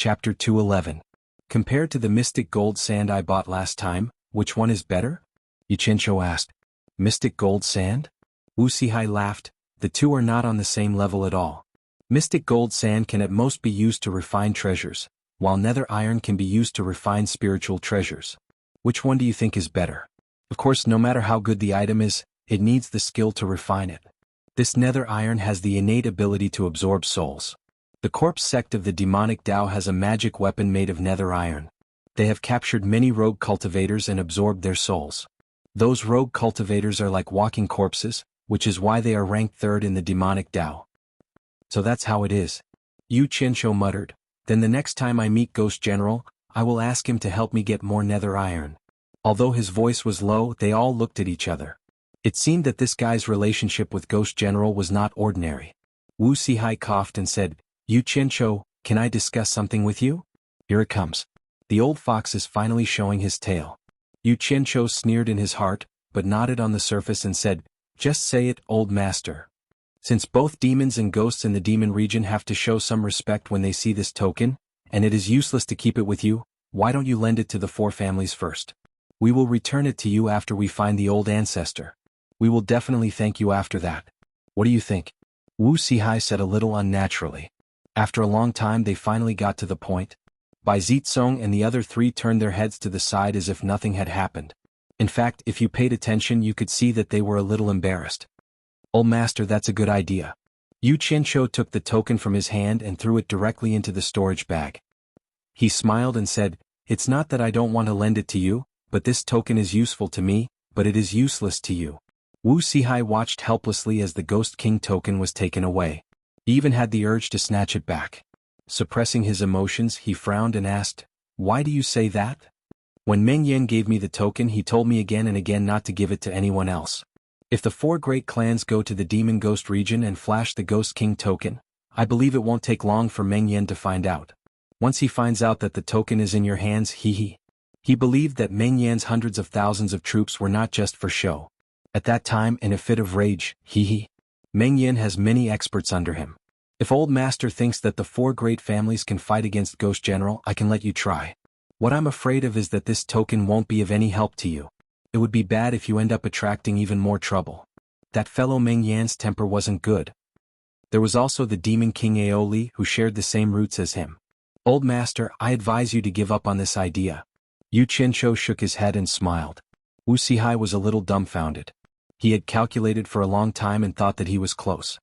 Chapter 211. Compared to the mystic gold sand I bought last time, which one is better? Yuchencho asked. Mystic gold sand? Wuxia laughed. The two are not on the same level at all. Mystic gold sand can at most be used to refine treasures, while nether iron can be used to refine spiritual treasures. Which one do you think is better? Of course, no matter how good the item is, it needs the skill to refine it. This nether iron has the innate ability to absorb souls. The corpse sect of the demonic Tao has a magic weapon made of nether iron. They have captured many rogue cultivators and absorbed their souls. Those rogue cultivators are like walking corpses, which is why they are ranked third in the demonic Tao. So that's how it is. Yuchencho muttered. Then the next time I meet Ghost General, I will ask him to help me get more nether iron. Although his voice was low, they all looked at each other. It seemed that this guy's relationship with Ghost General was not ordinary. Wuxia coughed and said, Yuchencho, can I discuss something with you? Here it comes. The old fox is finally showing his tail. Yuchencho sneered in his heart, but nodded on the surface and said, just say it, old master. Since both demons and ghosts in the demon region have to show some respect when they see this token, and it is useless to keep it with you, why don't you lend it to the four families first? We will return it to you after we find the old ancestor. We will definitely thank you after that. What do you think? Wuxia said a little unnaturally. After a long time they finally got to the point. Bai Zitsong and the other three turned their heads to the side as if nothing had happened. In fact, if you paid attention you could see that they were a little embarrassed. Old master, that's a good idea. Yuchencho took the token from his hand and threw it directly into the storage bag. He smiled and said, it's not that I don't want to lend it to you, but this token is useful to me, but it is useless to you. Wuxia watched helplessly as the Ghost King token was taken away. He even had the urge to snatch it back. Suppressing his emotions, he frowned and asked, why do you say that? When Meng Yan gave me the token he told me again and again not to give it to anyone else. If the four great clans go to the Demon Ghost region and flash the Ghost King token, I believe it won't take long for Meng Yan to find out. Once he finds out that the token is in your hands, he believed that Meng Yan's hundreds of thousands of troops were not just for show. At that time, in a fit of rage, Meng Yan has many experts under him. If old master thinks that the four great families can fight against Ghost General, I can let you try. What I'm afraid of is that this token won't be of any help to you. It would be bad if you end up attracting even more trouble. That fellow Meng Yan's temper wasn't good. There was also the Demon King Aoli who shared the same roots as him. Old master, I advise you to give up on this idea. Yuchencho shook his head and smiled. Wuxia was a little dumbfounded. He had calculated for a long time and thought that he was close.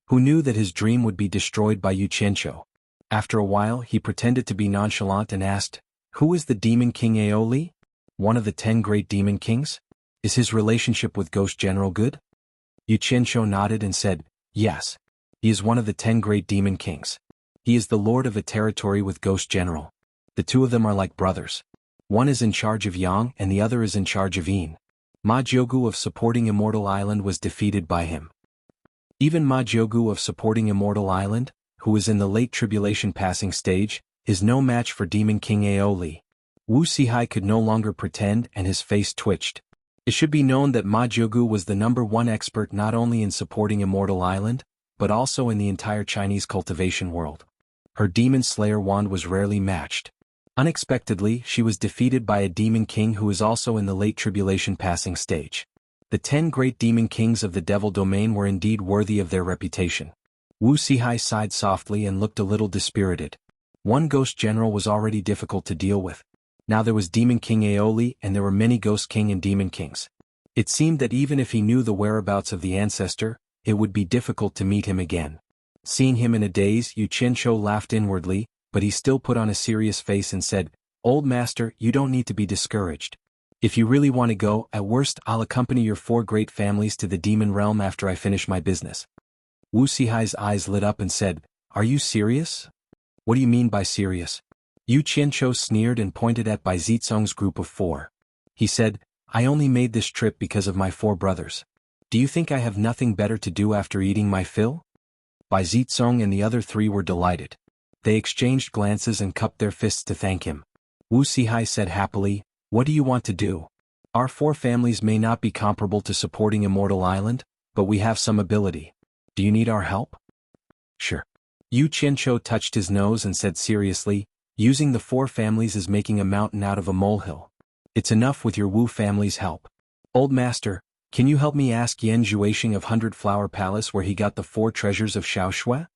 Who knew that his dream would be destroyed by Yuchencho? After a while he pretended to be nonchalant and asked, who is the Demon King Aoli? One of the 10 great demon kings? Is his relationship with Ghost General good? Yuchencho nodded and said, yes. He is one of the 10 great demon kings. He is the lord of a territory with Ghost General. The two of them are like brothers. One is in charge of Yang and the other is in charge of Yin. Ma Jiugu of supporting Immortal Island was defeated by him. Even Ma Jiugu of supporting Immortal Island, who is in the late tribulation passing stage, is no match for Demon King Aoli. Wuxia could no longer pretend and his face twitched. It should be known that Ma Jiugu was the #1 expert not only in supporting Immortal Island, but also in the entire Chinese cultivation world. Her Demon Slayer wand was rarely matched. Unexpectedly, she was defeated by a Demon King who is also in the late tribulation passing stage. The 10 great Demon Kings of the Devil Domain were indeed worthy of their reputation. Wuxia sighed softly and looked a little dispirited. One Ghost General was already difficult to deal with. Now there was Demon King Aoli and there were many Ghost King and Demon Kings. It seemed that even if he knew the whereabouts of the ancestor, it would be difficult to meet him again. Seeing him in a daze, Yuchencho laughed inwardly, but he still put on a serious face and said, old master, you don't need to be discouraged. If you really want to go, at worst I'll accompany your 4 great families to the demon realm after I finish my business. Wuxia's eyes lit up and said, are you serious? What do you mean by serious? Yuchencho sneered and pointed at Bai Zitsong's group of 4. He said, I only made this trip because of my 4 brothers. Do you think I have nothing better to do after eating my fill? Bai Zitsong and the other 3 were delighted. They exchanged glances and cupped their fists to thank him. Wuxia said happily, what do you want to do? Our 4 families may not be comparable to supporting Immortal Island, but we have some ability. Do you need our help? Sure. Yuchencho touched his nose and said seriously, Using the 4 families is making a mountain out of a molehill. It's enough with your Wu family's help. Old master, can you help me ask Yan Zhuixing of 100 Flower Palace where he got the 4 treasures of Shaoshui?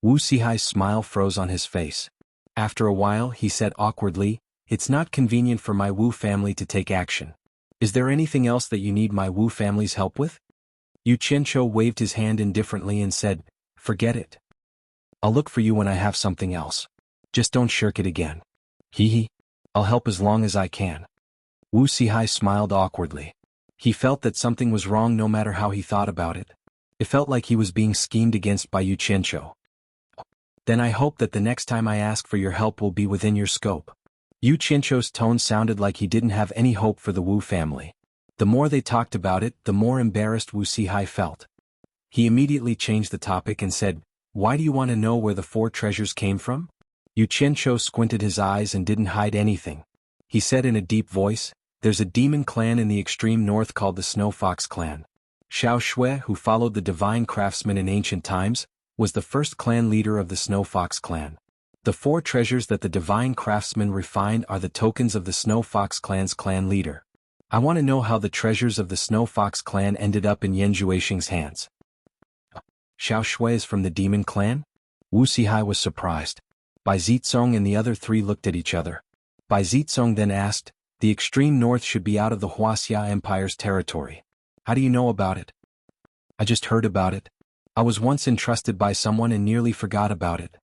Wu Sihai's smile froze on his face. After a while he said awkwardly, it's not convenient for my Wu family to take action. Is there anything else that you need my Wu family's help with? Yu Qianqiu waved his hand indifferently and said, forget it. I'll look for you when I have something else. Just don't shirk it again. Hee hee. I'll help as long as I can. Wu Sihai smiled awkwardly. He felt that something was wrong no matter how he thought about it. It felt like he was being schemed against by Yu Qianqiu. Then I hope that the next time I ask for your help will be within your scope. Yu Qianqiu's tone sounded like he didn't have any hope for the Wu family. The more they talked about it, the more embarrassed Wu Sihai felt. He immediately changed the topic and said, why do you want to know where the 4 treasures came from? Yu Qianqiu squinted his eyes and didn't hide anything. He said in a deep voice, there's a demon clan in the extreme north called the Snow Fox clan. Shaoshui, who followed the divine craftsman in ancient times, was the first clan leader of the Snow Fox clan. The 4 treasures that the divine craftsman refined are the tokens of the Snow Fox clan's clan leader. I want to know how the treasures of the Snow Fox clan ended up in Yan Zhuixing's hands. Shaoshui is from the demon clan? Wu Sihai was surprised. Bai Zicong and the other 3 looked at each other. Bai Zicong then asked, the extreme north should be out of the Wuxia Empire's territory. How do you know about it? I just heard about it. I was once entrusted by someone and nearly forgot about it.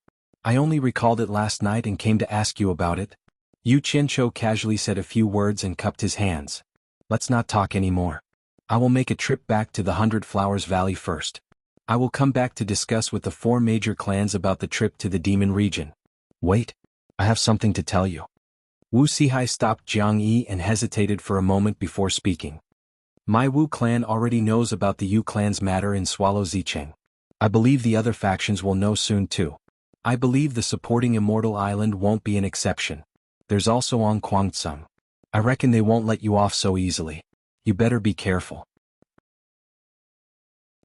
I only recalled it last night and came to ask you about it. Yu Qianqiu casually said a few words and cupped his hands. Let's not talk anymore. I will make a trip back to the 100 Flowers Valley first. I will come back to discuss with the 4 major clans about the trip to the demon region. Wait. I have something to tell you. Wu Sihai stopped Jiang Yi and hesitated for a moment before speaking. My Wu clan already knows about the Yu clan's matter in Swallow Zicheng. I believe the other factions will know soon too. I believe the supporting Immortal Island won't be an exception. There's also on Guangcang. I reckon they won't let you off so easily. You better be careful.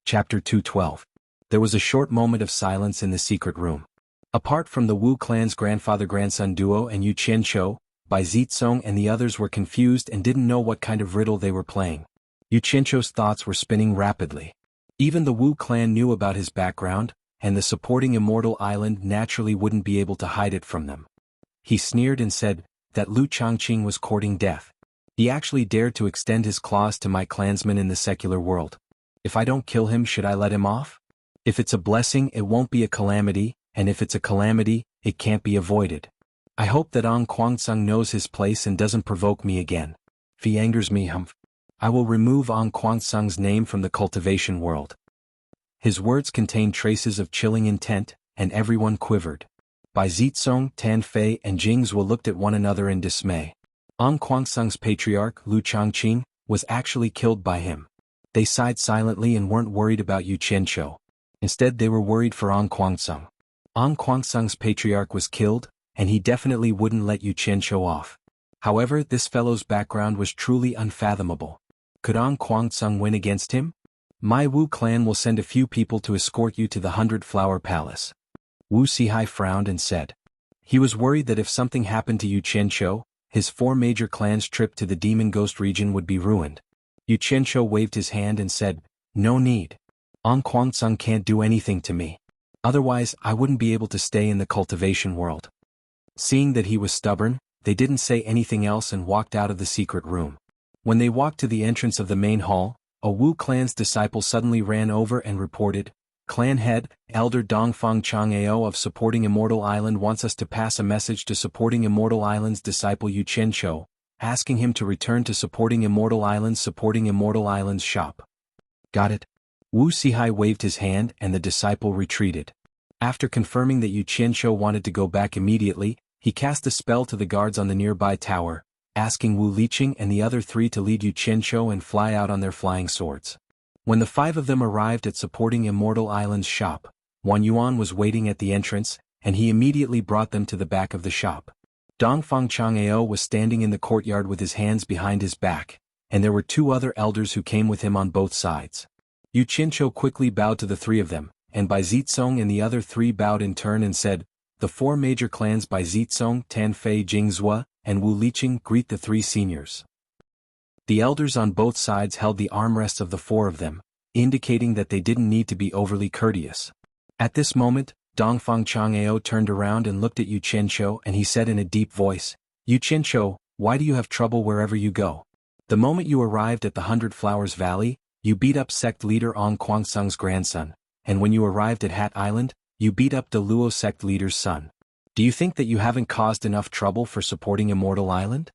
Chapter 212. There was a short moment of silence in the secret room. Apart from the Wu clan's grandfather-grandson duo and Yu Qianqiu, Bai Zicong and the others were confused and didn't know what kind of riddle they were playing. Yu Qianqiu's thoughts were spinning rapidly. Even the Wu clan knew about his background, and the supporting Immortal Island naturally wouldn't be able to hide it from them. He sneered and said that Lu Changqing was courting death. He actually dared to extend his claws to my clansmen in the secular world. If I don't kill him, should I let him off? If it's a blessing, it won't be a calamity, and if it's a calamity, it can't be avoided. I hope that An Guangcang knows his place and doesn't provoke me again. If he angers me, I will remove An Guangcang's name from the cultivation world. His words contained traces of chilling intent, and everyone quivered. Bai Zicong, Tan Fei and Jing Zhuo looked at one another in dismay. An Guangcang's patriarch, Lu Changqing, was actually killed by him. They sighed silently and weren't worried about Yu Qianqiu. Instead they were worried for An Guangcang. An Guangcang's patriarch was killed, and he definitely wouldn't let Yu Qianqiu off. However, this fellow's background was truly unfathomable. Could An Guangcang win against him? My Wu clan will send a few people to escort you to the 100 Flower Palace. Wu Sihai frowned and said. He was worried that if something happened to Yu Qianqiu, his 4 major clans' trip to the Demon Ghost region would be ruined. Yu Qianqiu waved his hand and said, no need. An Guangcang can't do anything to me. Otherwise, I wouldn't be able to stay in the cultivation world. Seeing that he was stubborn, they didn't say anything else and walked out of the secret room. When they walked to the entrance of the main hall, a Wu clan's disciple suddenly ran over and reported, Clan head, Elder Dongfang Chang'ao of Supporting Immortal Island wants us to pass a message to Supporting Immortal Island's disciple Yu Qianqiu, asking him to return to Supporting Immortal Island's shop. Got it? Wu Sihai waved his hand and the disciple retreated. After confirming that Yu Qianqiu wanted to go back immediately, he cast a spell to the guards on the nearby tower, asking Wu Liqing and the other 3 to lead Yu Qianqiu and fly out on their flying swords. When the 5 of them arrived at Supporting Immortal Island's shop, Wan Yuan was waiting at the entrance, and he immediately brought them to the back of the shop. Dongfang Chang'ao was standing in the courtyard with his hands behind his back, and there were 2 other elders who came with him on both sides. Yu Qianqiu quickly bowed to the 3 of them, and Bai Zicong and the other 3 bowed in turn and said, The Four Major Clans by Zizong, Tanfei Jingzhua, and Wu Liqing greet the three seniors. The elders on both sides held the armrests of the four of them, indicating that they didn't need to be overly courteous. At this moment, Dongfang Chang'ao turned around and looked at Yu Qianqiu and he said in a deep voice, "Yu Qianqiu, why do you have trouble wherever you go? The moment you arrived at the Hundred Flowers Valley, you beat up sect leader Ong Kwangsung's grandson, and when you arrived at Hat Island, you beat up the Luo sect leader's son. Do you think that you haven't caused enough trouble for supporting Immortal Island?"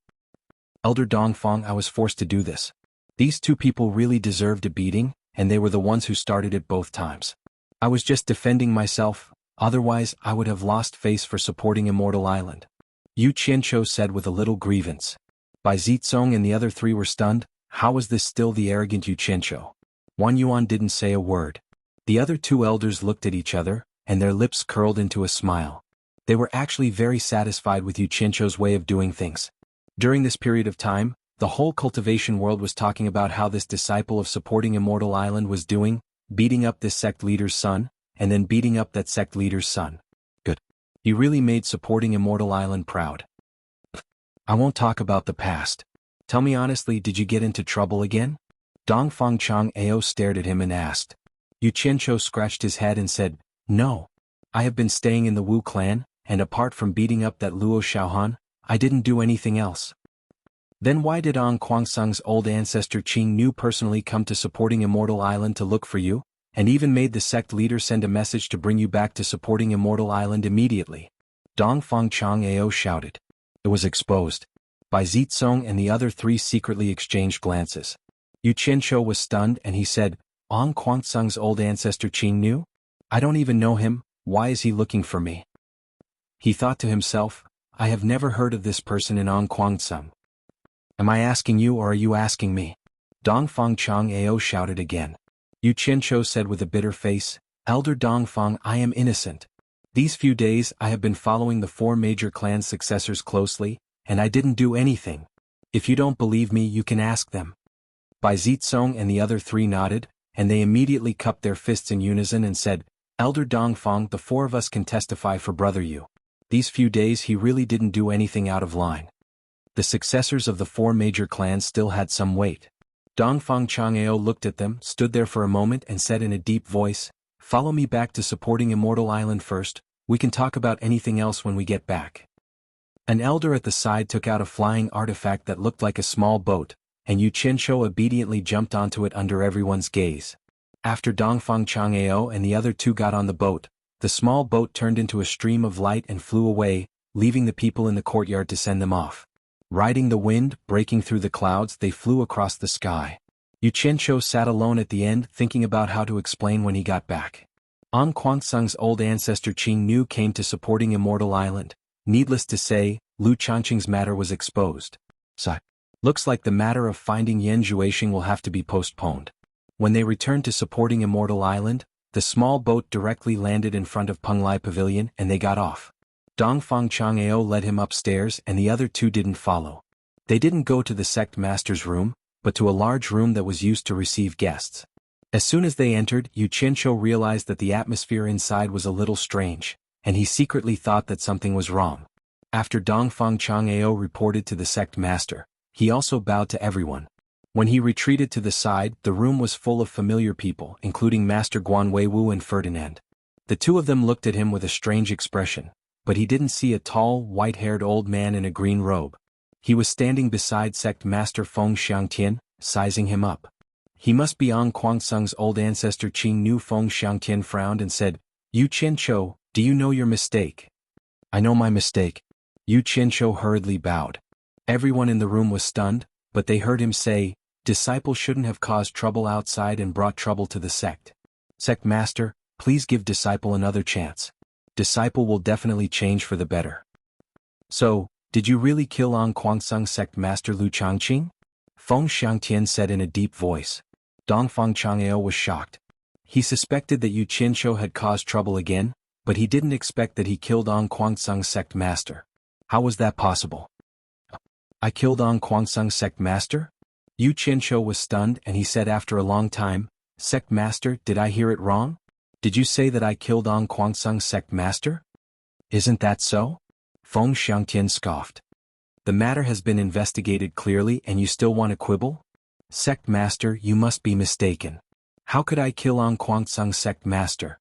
"Elder Dongfang, I was forced to do this. These two people really deserved a beating, and they were the ones who started it both times. I was just defending myself, otherwise I would have lost face for supporting Immortal Island," Yu Qianqiu said with a little grievance. Bai Zizong and the other three were stunned. How was this still the arrogant Yu Qianqiu? Wang Yuan didn't say a word. The other two elders looked at each other, and their lips curled into a smile. They were actually very satisfied with Yu Qianqiu's way of doing things. During this period of time, the whole cultivation world was talking about how this disciple of supporting Immortal Island was doing, beating up this sect leader's son, and then beating up that sect leader's son. Good. He really made supporting Immortal Island proud. "I won't talk about the past. Tell me honestly, did you get into trouble again?" Dongfang Chang'ao stared at him and asked. Yu Qianqiu scratched his head and said, "No. I have been staying in the Wu clan, and apart from beating up that Luo Xiaohan, I didn't do anything else." "Then why did Ong Kwangsung's old ancestor Qing Nu personally come to supporting Immortal Island to look for you, and even made the sect leader send a message to bring you back to supporting Immortal Island immediately?" Dongfang Chang'ao shouted. It was exposed. Bai Zizong and the other three secretly exchanged glances. Yu Qianqiu was stunned and he said, "Ong Kwangsung's old ancestor Qing Nu? I don't even know him, why is he looking for me?" He thought to himself, "I have never heard of this person in Ong Kwangsung. Am I asking you or are you asking me?" Dongfang Chang'ao shouted again. Yu Qianqiu said with a bitter face, "Elder Dongfang, I am innocent. These few days I have been following the four major clan successors closely, and I didn't do anything. If you don't believe me, you can ask them." Bai Zizong and the other three nodded, and they immediately cupped their fists in unison and said, "Elder Dongfang, the four of us can testify for Brother Yu. These few days he really didn't do anything out of line." The successors of the four major clans still had some weight. Dongfang Chang'ao looked at them, stood there for a moment and said in a deep voice, "Follow me back to supporting Immortal Island first, we can talk about anything else when we get back." An elder at the side took out a flying artifact that looked like a small boat, and Yu Qianqiu obediently jumped onto it under everyone's gaze. After Dongfang Chang'ao and the other two got on the boat, the small boat turned into a stream of light and flew away, leaving the people in the courtyard to send them off. Riding the wind, breaking through the clouds, they flew across the sky. Yu Qianqiu sat alone at the end, thinking about how to explain when he got back. Ong Kwangsung's old ancestor Qing Nu came to supporting Immortal Island. Needless to say, Lu Changqing's matter was exposed. So, looks like the matter of finding Yan Zhuixing will have to be postponed. When they returned to supporting Immortal Island, the small boat directly landed in front of Penglai Pavilion and they got off. Dongfang Chang'ao led him upstairs and the other two didn't follow. They didn't go to the sect master's room, but to a large room that was used to receive guests. As soon as they entered, Yu Qianqiu realized that the atmosphere inside was a little strange, and he secretly thought that something was wrong. After Dongfang Chang'ao reported to the sect master, he also bowed to everyone. When he retreated to the side, the room was full of familiar people, including Master Guan Weiwu and Ferdinand. The two of them looked at him with a strange expression, but he didn't see a tall, white-haired old man in a green robe. He was standing beside sect master Feng Xiangtian, sizing him up. "He must be Ong Kwangsung's old ancestor Qing Nu." Feng Xiangtian frowned and said, "Yu Qianqiu, do you know your mistake?" "I know my mistake." Yu Qianqiu hurriedly bowed. Everyone in the room was stunned, but they heard him say, "Disciple shouldn't have caused trouble outside and brought trouble to the sect. Sect master, please give disciple another chance. Disciple will definitely change for the better." "So, did you really kill Ong Kwangsung sect master Lu Changqing?" Feng Xiangtian said in a deep voice. Dongfang Chang'ao was shocked. He suspected that Yu Qianqiu had caused trouble again, but he didn't expect that he killed Ong Kwangsung sect master. How was that possible? "I killed Ong Kwangsung sect master?" Yu Qianqiu was stunned and he said after a long time, "Sect master, did I hear it wrong? Did you say that I killed Ong Kwangsung sect master?" Isn't that so? Feng Xiangtian scoffed. The matter has been investigated clearly and you still want to quibble? Sect Master, you must be mistaken. How could I kill An Kuangtsung, Sect Master?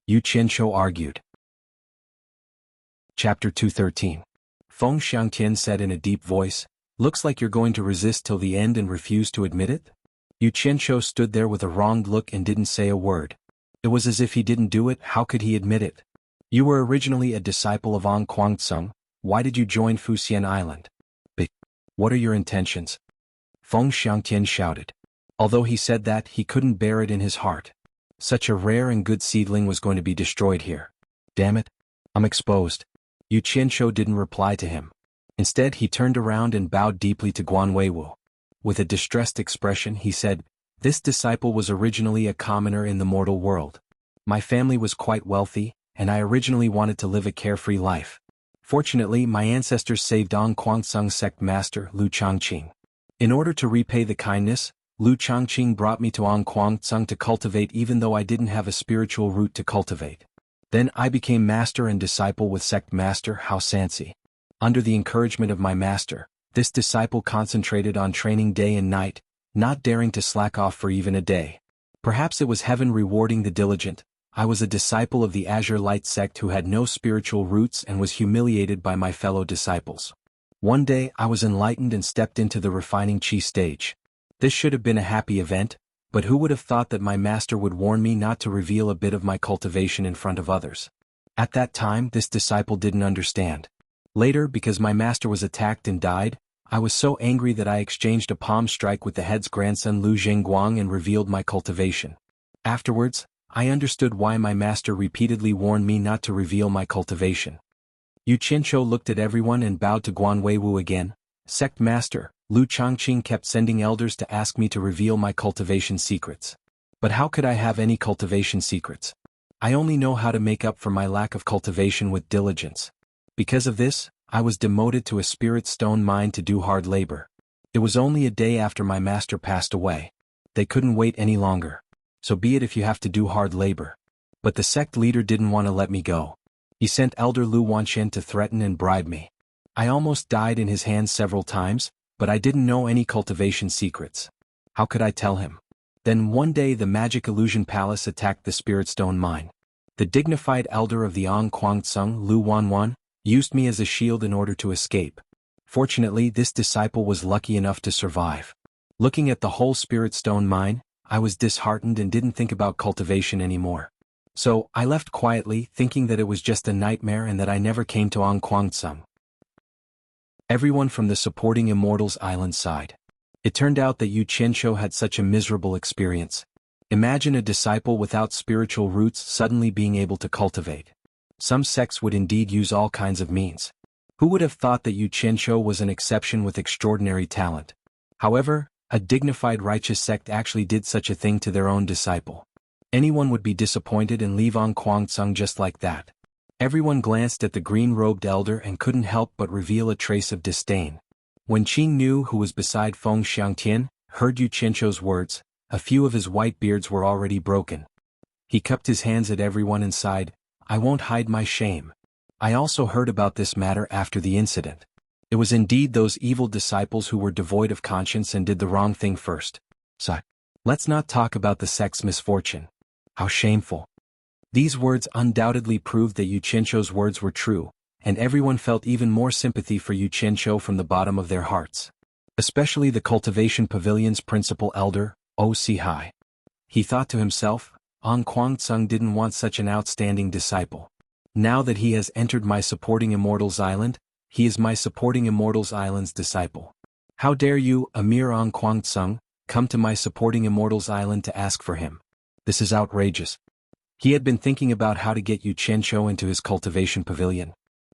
Yu Qianqiu argued. Chapter 213. Feng Xiangtian said in a deep voice, looks like you're going to resist till the end and refuse to admit it? Yu Qianqiu stood there with a wronged look and didn't say a word. It was as if he didn't do it. How could he admit it? You were originally a disciple of An Kuangtsung. Why did you join Fuxian Island? What are your intentions? Feng Xiangtian shouted. Although he said that, he couldn't bear it in his heart. Such a rare and good seedling was going to be destroyed here. Damn it. I'm exposed. Yu Qianqiu didn't reply to him. Instead, he turned around and bowed deeply to Guan Weiwu. With a distressed expression, he said, this disciple was originally a commoner in the mortal world. My family was quite wealthy, and I originally wanted to live a carefree life. Fortunately, my ancestors saved An Kuangtsung Sect Master Lu Changqing. In order to repay the kindness, Lu Changqing brought me to An Kuangtsung to cultivate even though I didn't have a spiritual root to cultivate. Then I became master and disciple with Sect Master Hao Sansi. Under the encouragement of my master, this disciple concentrated on training day and night, not daring to slack off for even a day. Perhaps it was heaven rewarding the diligent. I was a disciple of the Azure Light sect who had no spiritual roots and was humiliated by my fellow disciples. One day I was enlightened and stepped into the refining qi stage. This should have been a happy event, but who would have thought that my master would warn me not to reveal a bit of my cultivation in front of others? At that time, this disciple didn't understand. Later, because my master was attacked and died, I was so angry that I exchanged a palm strike with the head's grandson Lu Zhengguang and revealed my cultivation. Afterwards, I understood why my master repeatedly warned me not to reveal my cultivation. Yu Qianqiu looked at everyone and bowed to Guan Weiwu again. Sect Master, Lu Changqing kept sending elders to ask me to reveal my cultivation secrets. But how could I have any cultivation secrets? I only know how to make up for my lack of cultivation with diligence. Because of this, I was demoted to a spirit stone mine to do hard labor. It was only a day after my master passed away. They couldn't wait any longer. So be it if you have to do hard labor. But the sect leader didn't want to let me go. He sent Elder Lu Wanqian to threaten and bribe me. I almost died in his hands several times, but I didn't know any cultivation secrets. How could I tell him? Then one day the Magic Illusion Palace attacked the Spirit Stone Mine. The dignified elder of the An Kuangtsung, Lu Wanwan, used me as a shield in order to escape. Fortunately, this disciple was lucky enough to survive. Looking at the whole Spirit Stone Mine, I was disheartened and didn't think about cultivation anymore. So, I left quietly, thinking that it was just a nightmare and that I never came to An Kuangtsung. Everyone from the supporting Immortals Island sighed. It turned out that Yu Qianqiu had such a miserable experience. Imagine a disciple without spiritual roots suddenly being able to cultivate. Some sects would indeed use all kinds of means. Who would have thought that Yu Qianqiu was an exception with extraordinary talent? However, a dignified righteous sect actually did such a thing to their own disciple. Anyone would be disappointed and leave An Kuangtsung just like that. Everyone glanced at the green-robed elder and couldn't help but reveal a trace of disdain. When Qing Nu, who was beside Feng Xiangtian, heard Yu Qianqiu's words, a few of his white beards were already broken. He cupped his hands at everyone and sighed, I won't hide my shame. I also heard about this matter after the incident. It was indeed those evil disciples who were devoid of conscience and did the wrong thing first. So, let's not talk about the sect's misfortune. How shameful. These words undoubtedly proved that Yu Qianqiu's words were true, and everyone felt even more sympathy for Yu Qianqiu from the bottom of their hearts. Especially the Cultivation Pavilion's principal elder, O Sihai. He thought to himself, An Kuangtsung didn't want such an outstanding disciple. Now that he has entered my supporting Immortals Island, he is my supporting Immortals Island's disciple. How dare you, Amir An Kuangtsung, come to my supporting Immortals Island to ask for him? This is outrageous. He had been thinking about how to get Yu Qianqiu into his cultivation pavilion.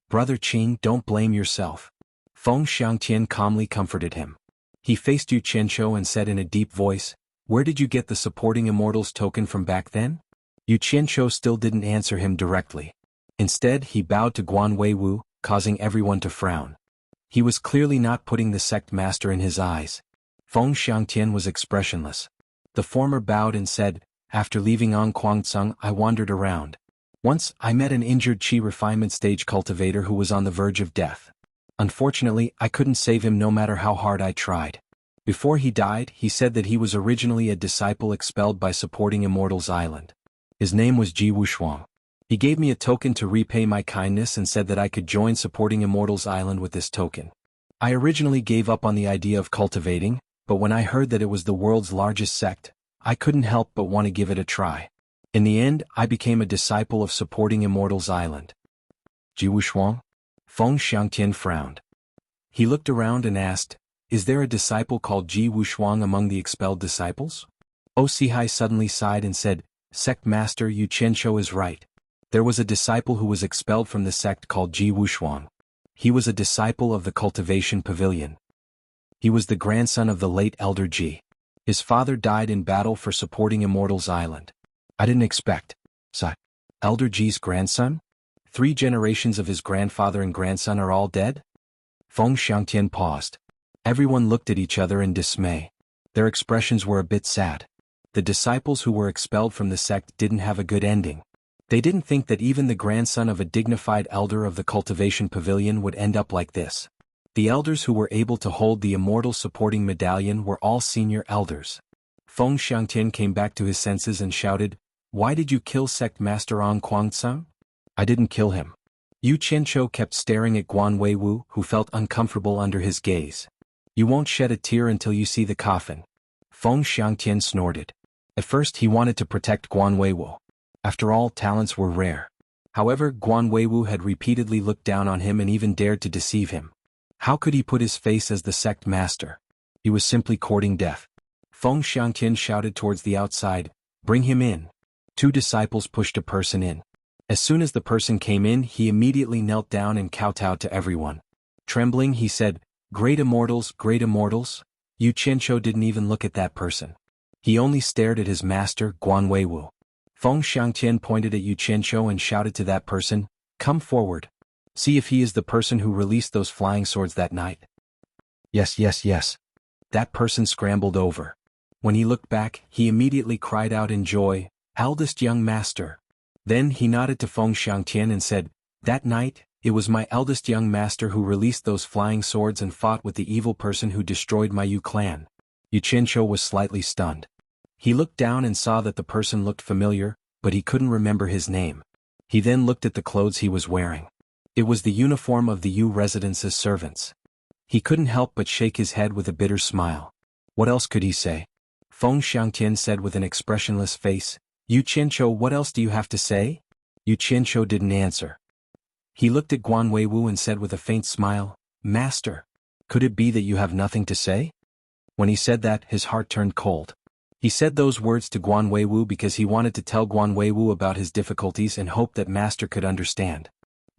Brother Qing, don't blame yourself. Feng Xiangtian calmly comforted him. He faced Yu Qianqiu and said in a deep voice, where did you get the supporting Immortals token from back then? Yu Qianqiu still didn't answer him directly. Instead, he bowed to Guan Weiwu, causing everyone to frown. He was clearly not putting the sect master in his eyes. Feng Xiangtian was expressionless. The former bowed and said, after leaving An Kuangtsung, I wandered around. Once, I met an injured Qi refinement stage cultivator who was on the verge of death. Unfortunately, I couldn't save him no matter how hard I tried. Before he died, he said that he was originally a disciple expelled by supporting Immortals Island. His name was Ji Wushuang. He gave me a token to repay my kindness and said that I could join supporting Immortals Island with this token. I originally gave up on the idea of cultivating, but when I heard that it was the world's largest sect, I couldn't help but want to give it a try. In the end, I became a disciple of supporting Immortals Island. Ji Wushuang? Feng Xiangtian frowned. He looked around and asked, "Is there a disciple called Ji Wushuang among the expelled disciples?" Osihai suddenly sighed and said, "Sect Master Yu Qianqiu is right. There was a disciple who was expelled from the sect called Ji Wushuang. He was a disciple of the Cultivation Pavilion. He was the grandson of the late Elder Ji. His father died in battle for supporting Immortals Island. I didn't expect. Elder Ji's grandson? 3 generations of his grandfather and grandson are all dead?" Feng Xiangtian paused. Everyone looked at each other in dismay. Their expressions were a bit sad. The disciples who were expelled from the sect didn't have a good ending. They didn't think that even the grandson of a dignified elder of the Cultivation Pavilion would end up like this. The elders who were able to hold the Immortal Supporting Medallion were all senior elders. Feng Xiangtian came back to his senses and shouted, "Why did you kill Sect Master Ong Kuangtsang?" "I didn't kill him." Yu Qianqiu kept staring at Guan Weiwu, who felt uncomfortable under his gaze. "You won't shed a tear until you see the coffin." Feng Xiangtian snorted. At first he wanted to protect Guan Weiwu. After all, talents were rare. However, Guan Weiwu had repeatedly looked down on him and even dared to deceive him. How could he put his face as the sect master? He was simply courting death. Feng Xiangtian shouted towards the outside, "Bring him in." 2 disciples pushed a person in. As soon as the person came in, he immediately knelt down and kowtowed to everyone. Trembling, he said, Great Immortals, Yu Qianqiu didn't even look at that person. He only stared at his master, Guan Weiwu. Feng Xiangtian pointed at Yu Qianqiu and shouted to that person, "Come forward. See if he is the person who released those flying swords that night." Yes. That person scrambled over. When he looked back, he immediately cried out in joy, "Eldest young master." Then he nodded to Feng Xiangtian and said, "That night, it was my eldest young master who released those flying swords and fought with the evil person who destroyed my Yu clan." Yu Qianqiu was slightly stunned. He looked down and saw that the person looked familiar, but he couldn't remember his name. He then looked at the clothes he was wearing. It was the uniform of the Yu residence's servants. He couldn't help but shake his head with a bitter smile. What else could he say? Feng Xiangtian said with an expressionless face, "Yu Qianqiu, what else do you have to say?" Yu Qianqiu didn't answer. He looked at Guan Weiwu and said with a faint smile, "Master, could it be that you have nothing to say?" When he said that, his heart turned cold. He said those words to Guan Weiwu because he wanted to tell Guan Weiwu about his difficulties and hoped that master could understand.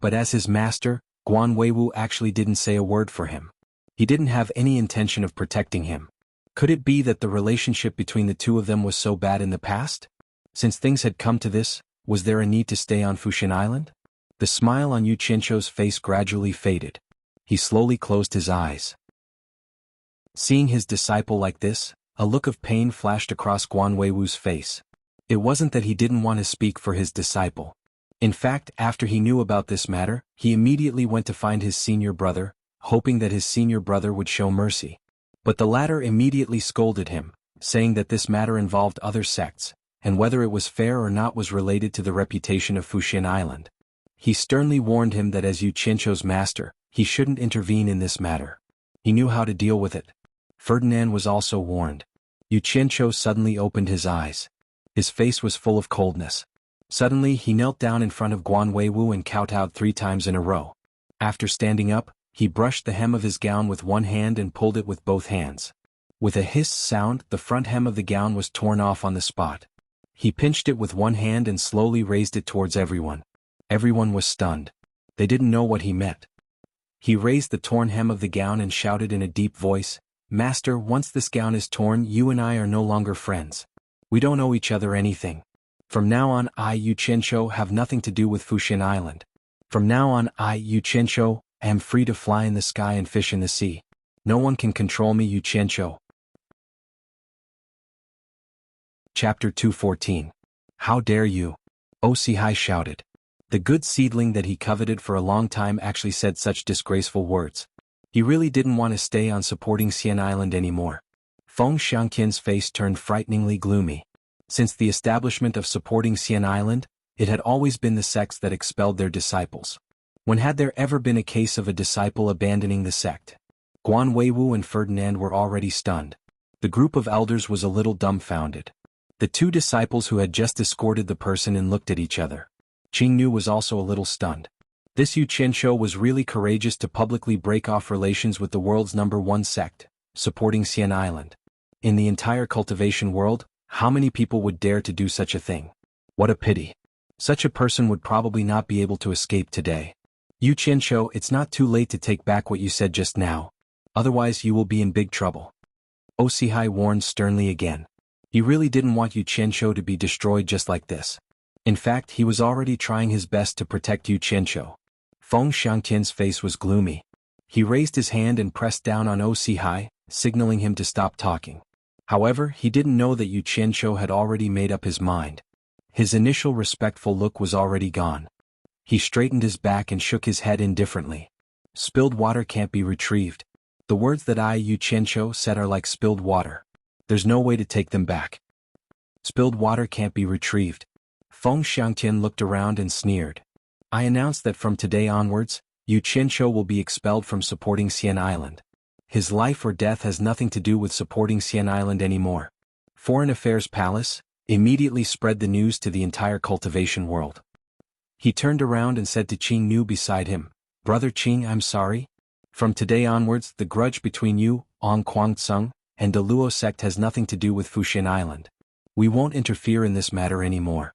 But as his master, Guan Weiwu actually didn't say a word for him. He didn't have any intention of protecting him. Could it be that the relationship between the 2 of them was so bad in the past? Since things had come to this, was there a need to stay on Fushin Island? The smile on Yu Qianqiu's face gradually faded. He slowly closed his eyes. Seeing his disciple like this, a look of pain flashed across Guan Weiwu's face. It wasn't that he didn't want to speak for his disciple. In fact, after he knew about this matter, he immediately went to find his senior brother, hoping that his senior brother would show mercy. But the latter immediately scolded him, saying that this matter involved other sects, and whether it was fair or not was related to the reputation of Fushin Island. He sternly warned him that as Yu Qianqiu's master, he shouldn't intervene in this matter. He knew how to deal with it. Ferdinand was also warned. Yu Qianqiu suddenly opened his eyes. His face was full of coldness. Suddenly he knelt down in front of Guan Weiwu and kowtowed 3 times in a row. After standing up, he brushed the hem of his gown with one hand and pulled it with both hands. With a hiss sound, the front hem of the gown was torn off on the spot. He pinched it with one hand and slowly raised it towards everyone. Everyone was stunned. They didn't know what he meant. He raised the torn hem of the gown and shouted in a deep voice, "Master, once this gown is torn, you and I are no longer friends. We don't owe each other anything. From now on, I, Yu Qianqiu, have nothing to do with Fushin Island. From now on, I, Yu Qianqiu, am free to fly in the sky and fish in the sea. No one can control me, Yu Qianqiu." Chapter 214. How dare you? Osihai shouted. The good seedling that he coveted for a long time actually said such disgraceful words. He really didn't want to stay on supporting Xian Island anymore. Feng Xiangqian's face turned frighteningly gloomy. Since the establishment of supporting Xian Island, it had always been the sects that expelled their disciples. When had there ever been a case of a disciple abandoning the sect? Guan Weiwu and Ferdinand were already stunned. The group of elders was a little dumbfounded. The two disciples who had just escorted the person and looked at each other. Qingnu was also a little stunned. This Yu Qianshou was really courageous to publicly break off relations with the world's #1 sect, supporting Xian Island. In the entire cultivation world, how many people would dare to do such a thing? What a pity. Such a person would probably not be able to escape today. Yu Qianshou, it's not too late to take back what you said just now. Otherwise you will be in big trouble. Osihai warned sternly again. He really didn't want Yu Qianshou to be destroyed just like this. In fact, he was already trying his best to protect Yu Qianshou. Feng Xiangqian's face was gloomy. He raised his hand and pressed down on Osihai, signaling him to stop talking. However, he didn't know that Yu Qianshou had already made up his mind. His initial respectful look was already gone. He straightened his back and shook his head indifferently. Spilled water can't be retrieved. The words that Yu Qianshou said are like spilled water. There's no way to take them back. Spilled water can't be retrieved. Feng Xiangqian looked around and sneered. I announce that from today onwards, Yu Qianshou will be expelled from supporting Xian Island. His life or death has nothing to do with supporting Xian Island anymore. Foreign Affairs Palace immediately spread the news to the entire cultivation world. He turned around and said to Qingnu beside him, Brother Qing, I'm sorry. From today onwards, the grudge between you, Ong Guangceng, and the Luo sect has nothing to do with Fuxian Island. We won't interfere in this matter anymore.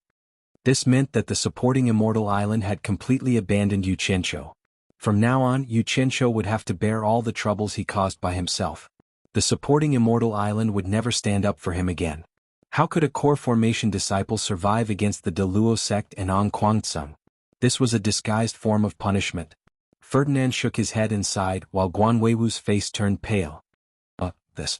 This meant that the supporting Immortal Island had completely abandoned Yu Qianshou. From now on, Yu Qianshou would have to bear all the troubles he caused by himself. The supporting Immortal Island would never stand up for him again. How could a core formation disciple survive against the Luo sect and Ong Guangceng? This was a disguised form of punishment. Ferdinand shook his head and sighed while Guan Weiwu's face turned pale. This.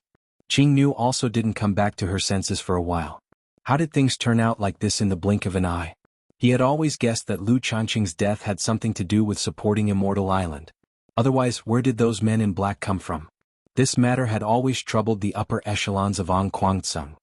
Qingnu also didn't come back to her senses for a while. How did things turn out like this in the blink of an eye? He had always guessed that Lu Changqing's death had something to do with supporting Immortal Island. Otherwise, where did those men in black come from? This matter had always troubled the upper echelons of Ong Guangceng.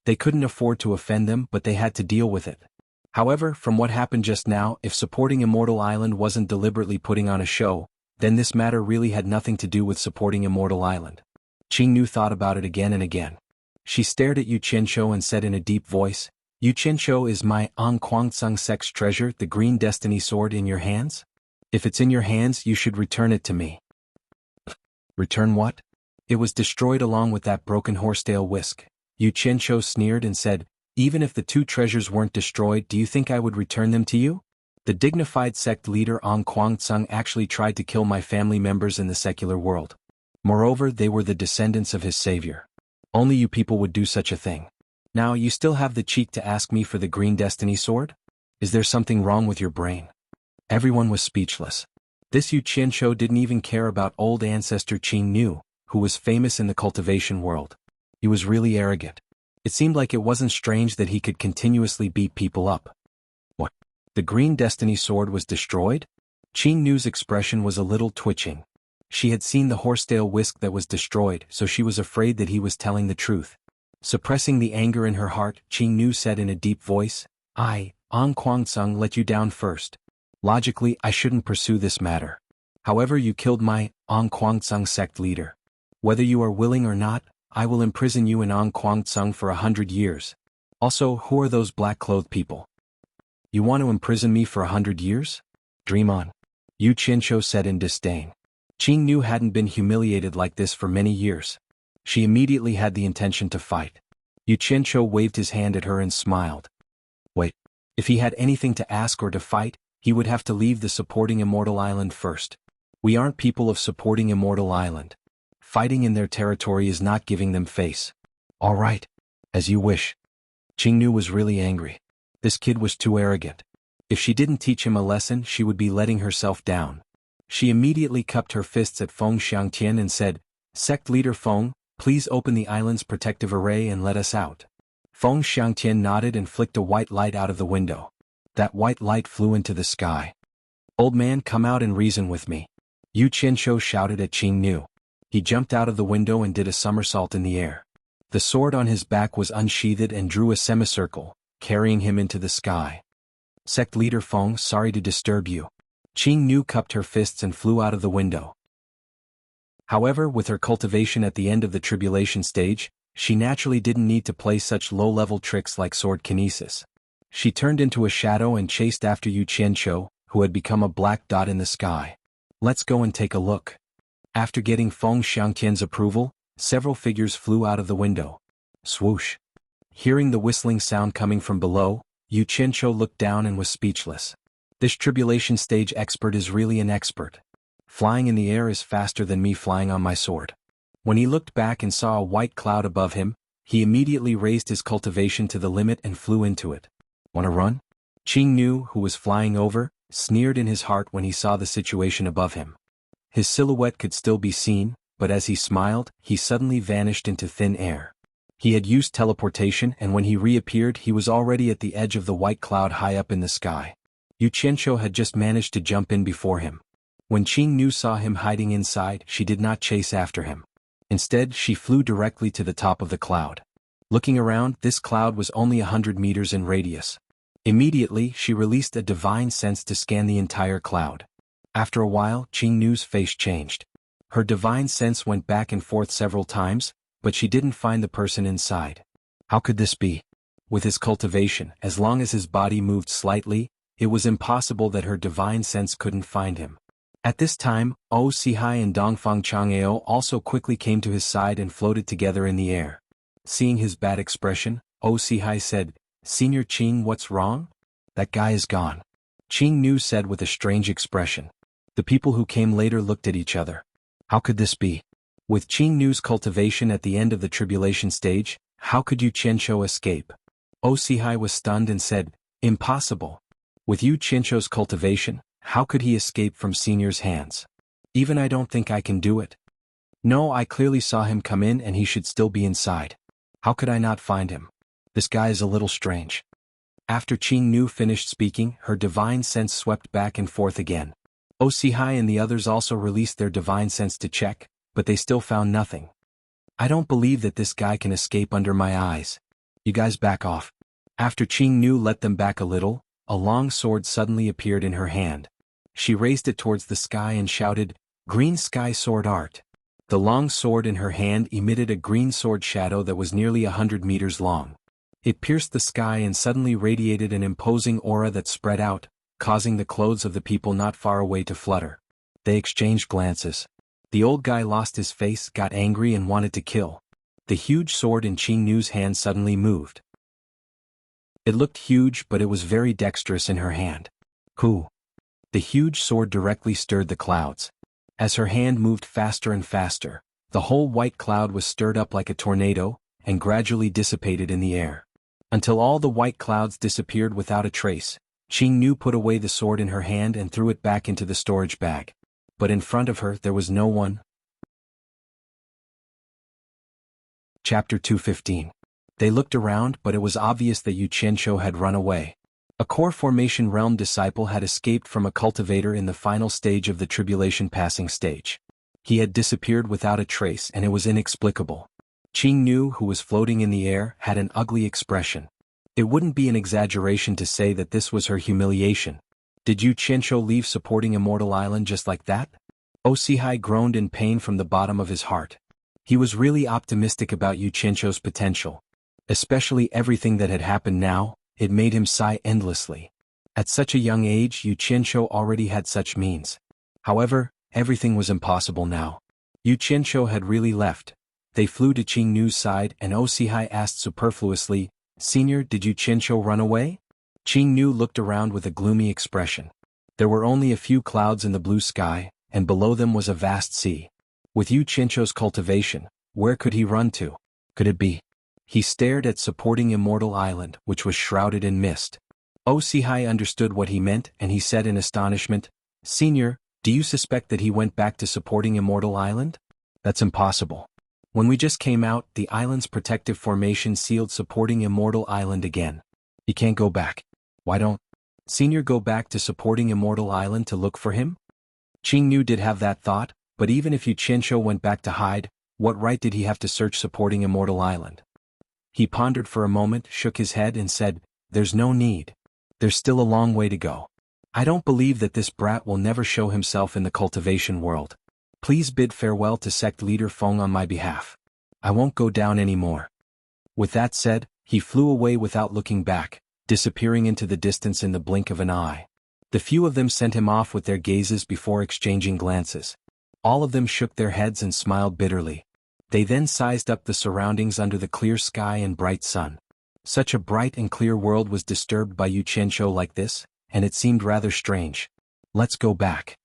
They couldn't afford to offend them, but they had to deal with it. However, from what happened just now, if supporting Immortal Island wasn't deliberately putting on a show, then this matter really had nothing to do with supporting Immortal Island. Qingnu thought about it again and again. She stared at Yu Qianshou and said in a deep voice, Yu Qianshou, is my Ong Guangceng sect's treasure, the Green Destiny Sword, in your hands? If it's in your hands, you should return it to me. Return what? It was destroyed along with that broken horsetail whisk. Yu Qianshou sneered and said, even if the two treasures weren't destroyed, do you think I would return them to you? The dignified sect leader Ong Guangceng actually tried to kill my family members in the secular world. Moreover, they were the descendants of his savior. Only you people would do such a thing. Now you still have the cheek to ask me for the Green Destiny Sword? Is there something wrong with your brain? Everyone was speechless. This Yu Qianshou didn't even care about old ancestor Qingnu, who was famous in the cultivation world. He was really arrogant. It seemed like it wasn't strange that he could continuously beat people up. What? The Green Destiny Sword was destroyed? Qingnu's expression was a little twitching. She had seen the horsetail whisk that was destroyed, so she was afraid that he was telling the truth. Suppressing the anger in her heart, Qingnu said in a deep voice, I, Ong Guangceng, let you down first. Logically, I shouldn't pursue this matter. However, you killed my Ong Guangceng sect leader. Whether you are willing or not, I will imprison you in Ong Guangceng for 100 years. Also, who are those black-clothed people? You want to imprison me for 100 years? Dream on. Yu Qianshou said in disdain. Qingnu hadn't been humiliated like this for many years. She immediately had the intention to fight. Yu Qianshou waved his hand at her and smiled. Wait. If he had anything to ask or to fight, he would have to leave the supporting Immortal Island first. We aren't people of supporting Immortal Island. Fighting in their territory is not giving them face. All right. As you wish. Qingnu was really angry. This kid was too arrogant. If she didn't teach him a lesson, she would be letting herself down. She immediately cupped her fists at Feng Xiangqian and said, Sect leader Feng, please open the island's protective array and let us out. Feng Xiangqian nodded and flicked a white light out of the window. That white light flew into the sky. "Old man, come out and reason with me," Yu Qianzhou shouted at Qing Nu. He jumped out of the window and did a somersault in the air. The sword on his back was unsheathed and drew a semicircle, carrying him into the sky. "Sect leader Feng, sorry to disturb you." Qing Nu cupped her fists and flew out of the window. However, with her cultivation at the end of the tribulation stage, she naturally didn't need to play such low-level tricks like sword kinesis. She turned into a shadow and chased after Yu Qianzhou, who had become a black dot in the sky. "Let's go and take a look." After getting Feng Xiangtian's approval, several figures flew out of the window. Swoosh. Hearing the whistling sound coming from below, Yu Qianzhou looked down and was speechless. This tribulation stage expert is really an expert. Flying in the air is faster than me flying on my sword. When he looked back and saw a white cloud above him, he immediately raised his cultivation to the limit and flew into it. "Wanna run?" Qing Nu, who was flying over, sneered in his heart when he saw the situation above him. His silhouette could still be seen, but as he smiled, he suddenly vanished into thin air. He had used teleportation, and when he reappeared he was already at the edge of the white cloud high up in the sky. Yu Qianzhou had just managed to jump in before him. When Qing Nu saw him hiding inside, she did not chase after him. Instead, she flew directly to the top of the cloud. Looking around, this cloud was only 100 meters in radius. Immediately, she released a divine sense to scan the entire cloud. After a while, Qing Nu's face changed. Her divine sense went back and forth several times, but she didn't find the person inside. How could this be? With his cultivation, as long as his body moved slightly, it was impossible that her divine sense couldn't find him. At this time, O Sihai and Dongfang Chang'eo also quickly came to his side and floated together in the air. Seeing his bad expression, O Sihai said, "Senior Qing, what's wrong?" "That guy is gone," Qing Nu said with a strange expression. The people who came later looked at each other. How could this be? With Qing Nu's cultivation at the end of the tribulation stage, how could Yu Qianzhou escape? O Sihai was stunned and said, "Impossible. With Yu Qianzhou's cultivation, how could he escape from Senior's hands? Even I don't think I can do it. No, I clearly saw him come in and he should still be inside. How could I not find him? This guy is a little strange." After Qing Nu finished speaking, her divine sense swept back and forth again. O Sihai and the others also released their divine sense to check, but they still found nothing. "I don't believe that this guy can escape under my eyes. You guys back off." After Qing Nu let them back a little, a long sword suddenly appeared in her hand. She raised it towards the sky and shouted, "Green Sky Sword Art." The long sword in her hand emitted a green sword shadow that was nearly 100 meters long. It pierced the sky and suddenly radiated an imposing aura that spread out, causing the clothes of the people not far away to flutter. They exchanged glances. The old guy lost his face, got angry and wanted to kill. The huge sword in Qing Nu's hand suddenly moved. It looked huge, but it was very dexterous in her hand. Who? The huge sword directly stirred the clouds. As her hand moved faster and faster, the whole white cloud was stirred up like a tornado, and gradually dissipated in the air. Until all the white clouds disappeared without a trace, Qing Nu put away the sword in her hand and threw it back into the storage bag. But in front of her there was no one. Chapter 215. They looked around, but it was obvious that Yu Qianzhou had run away. A core formation realm disciple had escaped from a cultivator in the final stage of the tribulation passing stage. He had disappeared without a trace and it was inexplicable. Qing Nu, who was floating in the air, had an ugly expression. It wouldn't be an exaggeration to say that this was her humiliation. Did Yu Qianzhou leave supporting Immortal Island just like that? O Sihai groaned in pain from the bottom of his heart. He was really optimistic about Yu Qianzhou's potential. Especially everything that had happened now, it made him sigh endlessly. At such a young age, Yu Qianzhou already had such means. However, everything was impossible now. Yu Qianzhou had really left. They flew to Qing Nu's side and O Sihai asked superfluously, "Senior, did Yu Qianzhou run away?" Qing Nu looked around with a gloomy expression. There were only a few clouds in the blue sky, and below them was a vast sea. With Yu Qianzhou's cultivation, where could he run to? Could it be? He stared at supporting Immortal Island, which was shrouded in mist. O Sihai understood what he meant and he said in astonishment, "Senior, do you suspect that he went back to supporting Immortal Island?" "That's impossible. When we just came out, the island's protective formation sealed supporting Immortal Island again. He can't go back." "Why don't?" Senior go back to supporting Immortal Island to look for him? Qingnu did have that thought, but even if Yu Qianqiu went back to hide, what right did he have to search supporting Immortal Island? He pondered for a moment, shook his head and said, "There's no need. There's still a long way to go. I don't believe that this brat will never show himself in the cultivation world. Please bid farewell to sect leader Feng on my behalf. I won't go down anymore." With that said, he flew away without looking back, disappearing into the distance in the blink of an eye. The few of them sent him off with their gazes before exchanging glances. All of them shook their heads and smiled bitterly. They then sized up the surroundings under the clear sky and bright sun. Such a bright and clear world was disturbed by Yu Qianqiu like this, and it seemed rather strange. "Let's go back."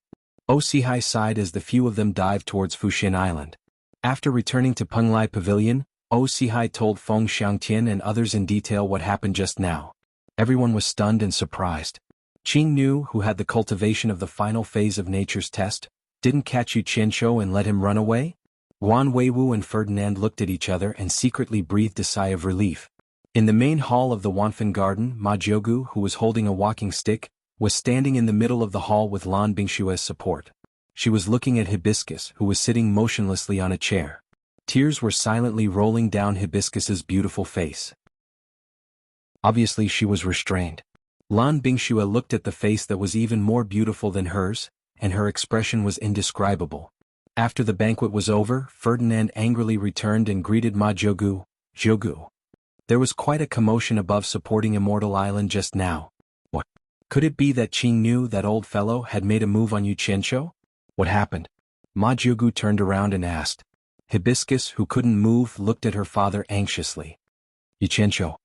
Osihai sighed as the few of them dived towards Fuxin Island. After returning to Penglai Pavilion, Osihai told Feng Xiangtian and others in detail what happened just now. Everyone was stunned and surprised. Qingnu, who had the cultivation of the final phase of nature's test, didn't catch Yu Qianqiu and let him run away? Guan Weiwu and Ferdinand looked at each other and secretly breathed a sigh of relief. In the main hall of the Wanfen Garden, Ma Jiugu, who was holding a walking stick, was standing in the middle of the hall with Lan Bingshu as support. She was looking at Hibiscus, who was sitting motionlessly on a chair. Tears were silently rolling down Hibiscus's beautiful face. Obviously she was restrained. Lan Bingxue looked at the face that was even more beautiful than hers, and her expression was indescribable. After the banquet was over, Ferdinand angrily returned and greeted Ma Jiugu. "Jiugu." There was quite a commotion above supporting Immortal Island just now. What? Could it be that Qingnu, that old fellow, had made a move on Yu Qianqiu? What happened? Ma Jiugu turned around and asked. Hibiscus, who couldn't move, looked at her father anxiously. "Yu Qianqiu.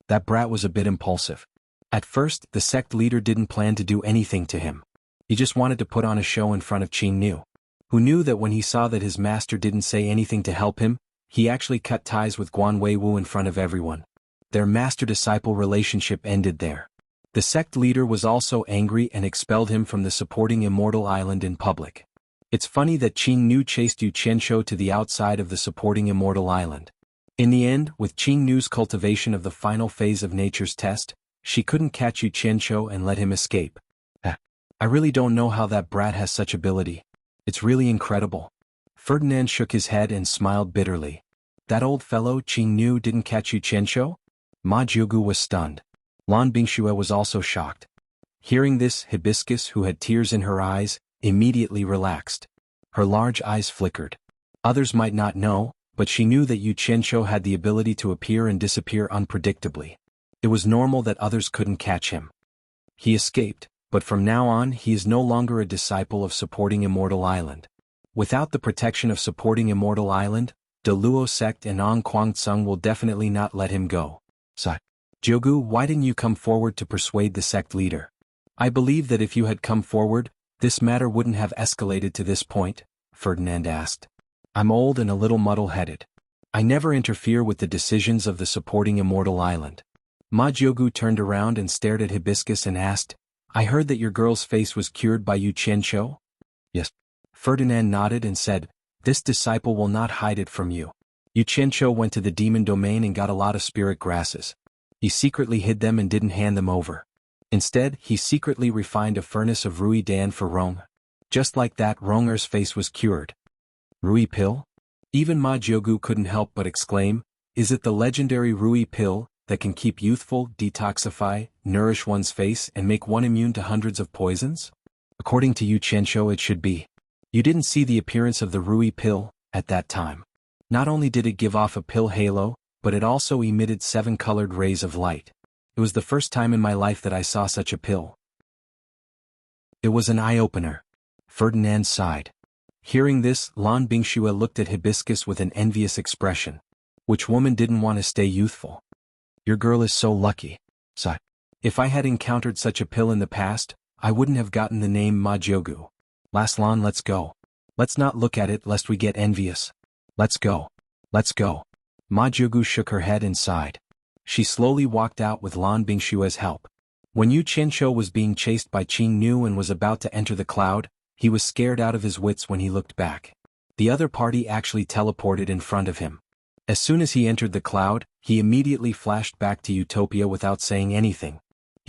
That brat was a bit impulsive. At first, the sect leader didn't plan to do anything to him. He just wanted to put on a show in front of Qingnu, who knew that when he saw that his master didn't say anything to help him, he actually cut ties with Guan Weiwu in front of everyone. Their master-disciple relationship ended there. The sect leader was also angry and expelled him from the supporting Immortal Island in public. It's funny that Qingnu chased Yu Qianqiu to the outside of the supporting Immortal Island. In the end, with Qingnu's cultivation of the final phase of nature's test, she couldn't catch Yu Qianqiu and let him escape. I really don't know how that brat has such ability. It's really incredible. Ferdinand shook his head and smiled bitterly. That old fellow Qingnu didn't catch Yu Qianqiu? Ma Jiugu was stunned. Lan Bingxue was also shocked. Hearing this, Hibiscus, who had tears in her eyes, immediately relaxed. Her large eyes flickered. Others might not know, but she knew that Yu Qianqiu had the ability to appear and disappear unpredictably. It was normal that others couldn't catch him. He escaped, but from now on he is no longer a disciple of supporting Immortal Island. Without the protection of supporting Immortal Island, the Luo sect and Ong Kwangtsung will definitely not let him go. So, Jiugu, why didn't you come forward to persuade the sect leader? I believe that if you had come forward, this matter wouldn't have escalated to this point, Ferdinand asked. I'm old and a little muddle-headed. I never interfere with the decisions of the supporting Immortal Island. Ma Jiugu turned around and stared at Hibiscus and asked, I heard that your girl's face was cured by Yu Qianqiu? Yes. Ferdinand nodded and said, this disciple will not hide it from you. Yu Qianqiu went to the demon domain and got a lot of spirit grasses. He secretly hid them and didn't hand them over. Instead, he secretly refined a furnace of Rui Dan for Rong. Just like that, Ronger's face was cured. Rui pill? Even Ma Jiugu couldn't help but exclaim, is it the legendary Rui pill that can keep youthful, detoxify, nourish one's face and make one immune to hundreds of poisons? According to Yu Qianqiu, it should be. You didn't see the appearance of the Rui pill at that time. Not only did it give off a pill halo, but it also emitted 7 colored rays of light. It was the first time in my life that I saw such a pill. It was an eye-opener. Ferdinand sighed. Hearing this, Lan Bingxue looked at Hibiscus with an envious expression. Which woman didn't want to stay youthful? Your girl is so lucky. Sigh. If I had encountered such a pill in the past, I wouldn't have gotten the name Ma Jiugu. Last Lan, let's go. Let's not look at it lest we get envious. Let's go. Let's go. Ma Jiugu shook her head and sighed. She slowly walked out with Lan Bingshue's help. When Yu Qianqiu was being chased by Qingnu and was about to enter the cloud, he was scared out of his wits when he looked back. The other party actually teleported in front of him. As soon as he entered the cloud, he immediately flashed back to Utopia without saying anything.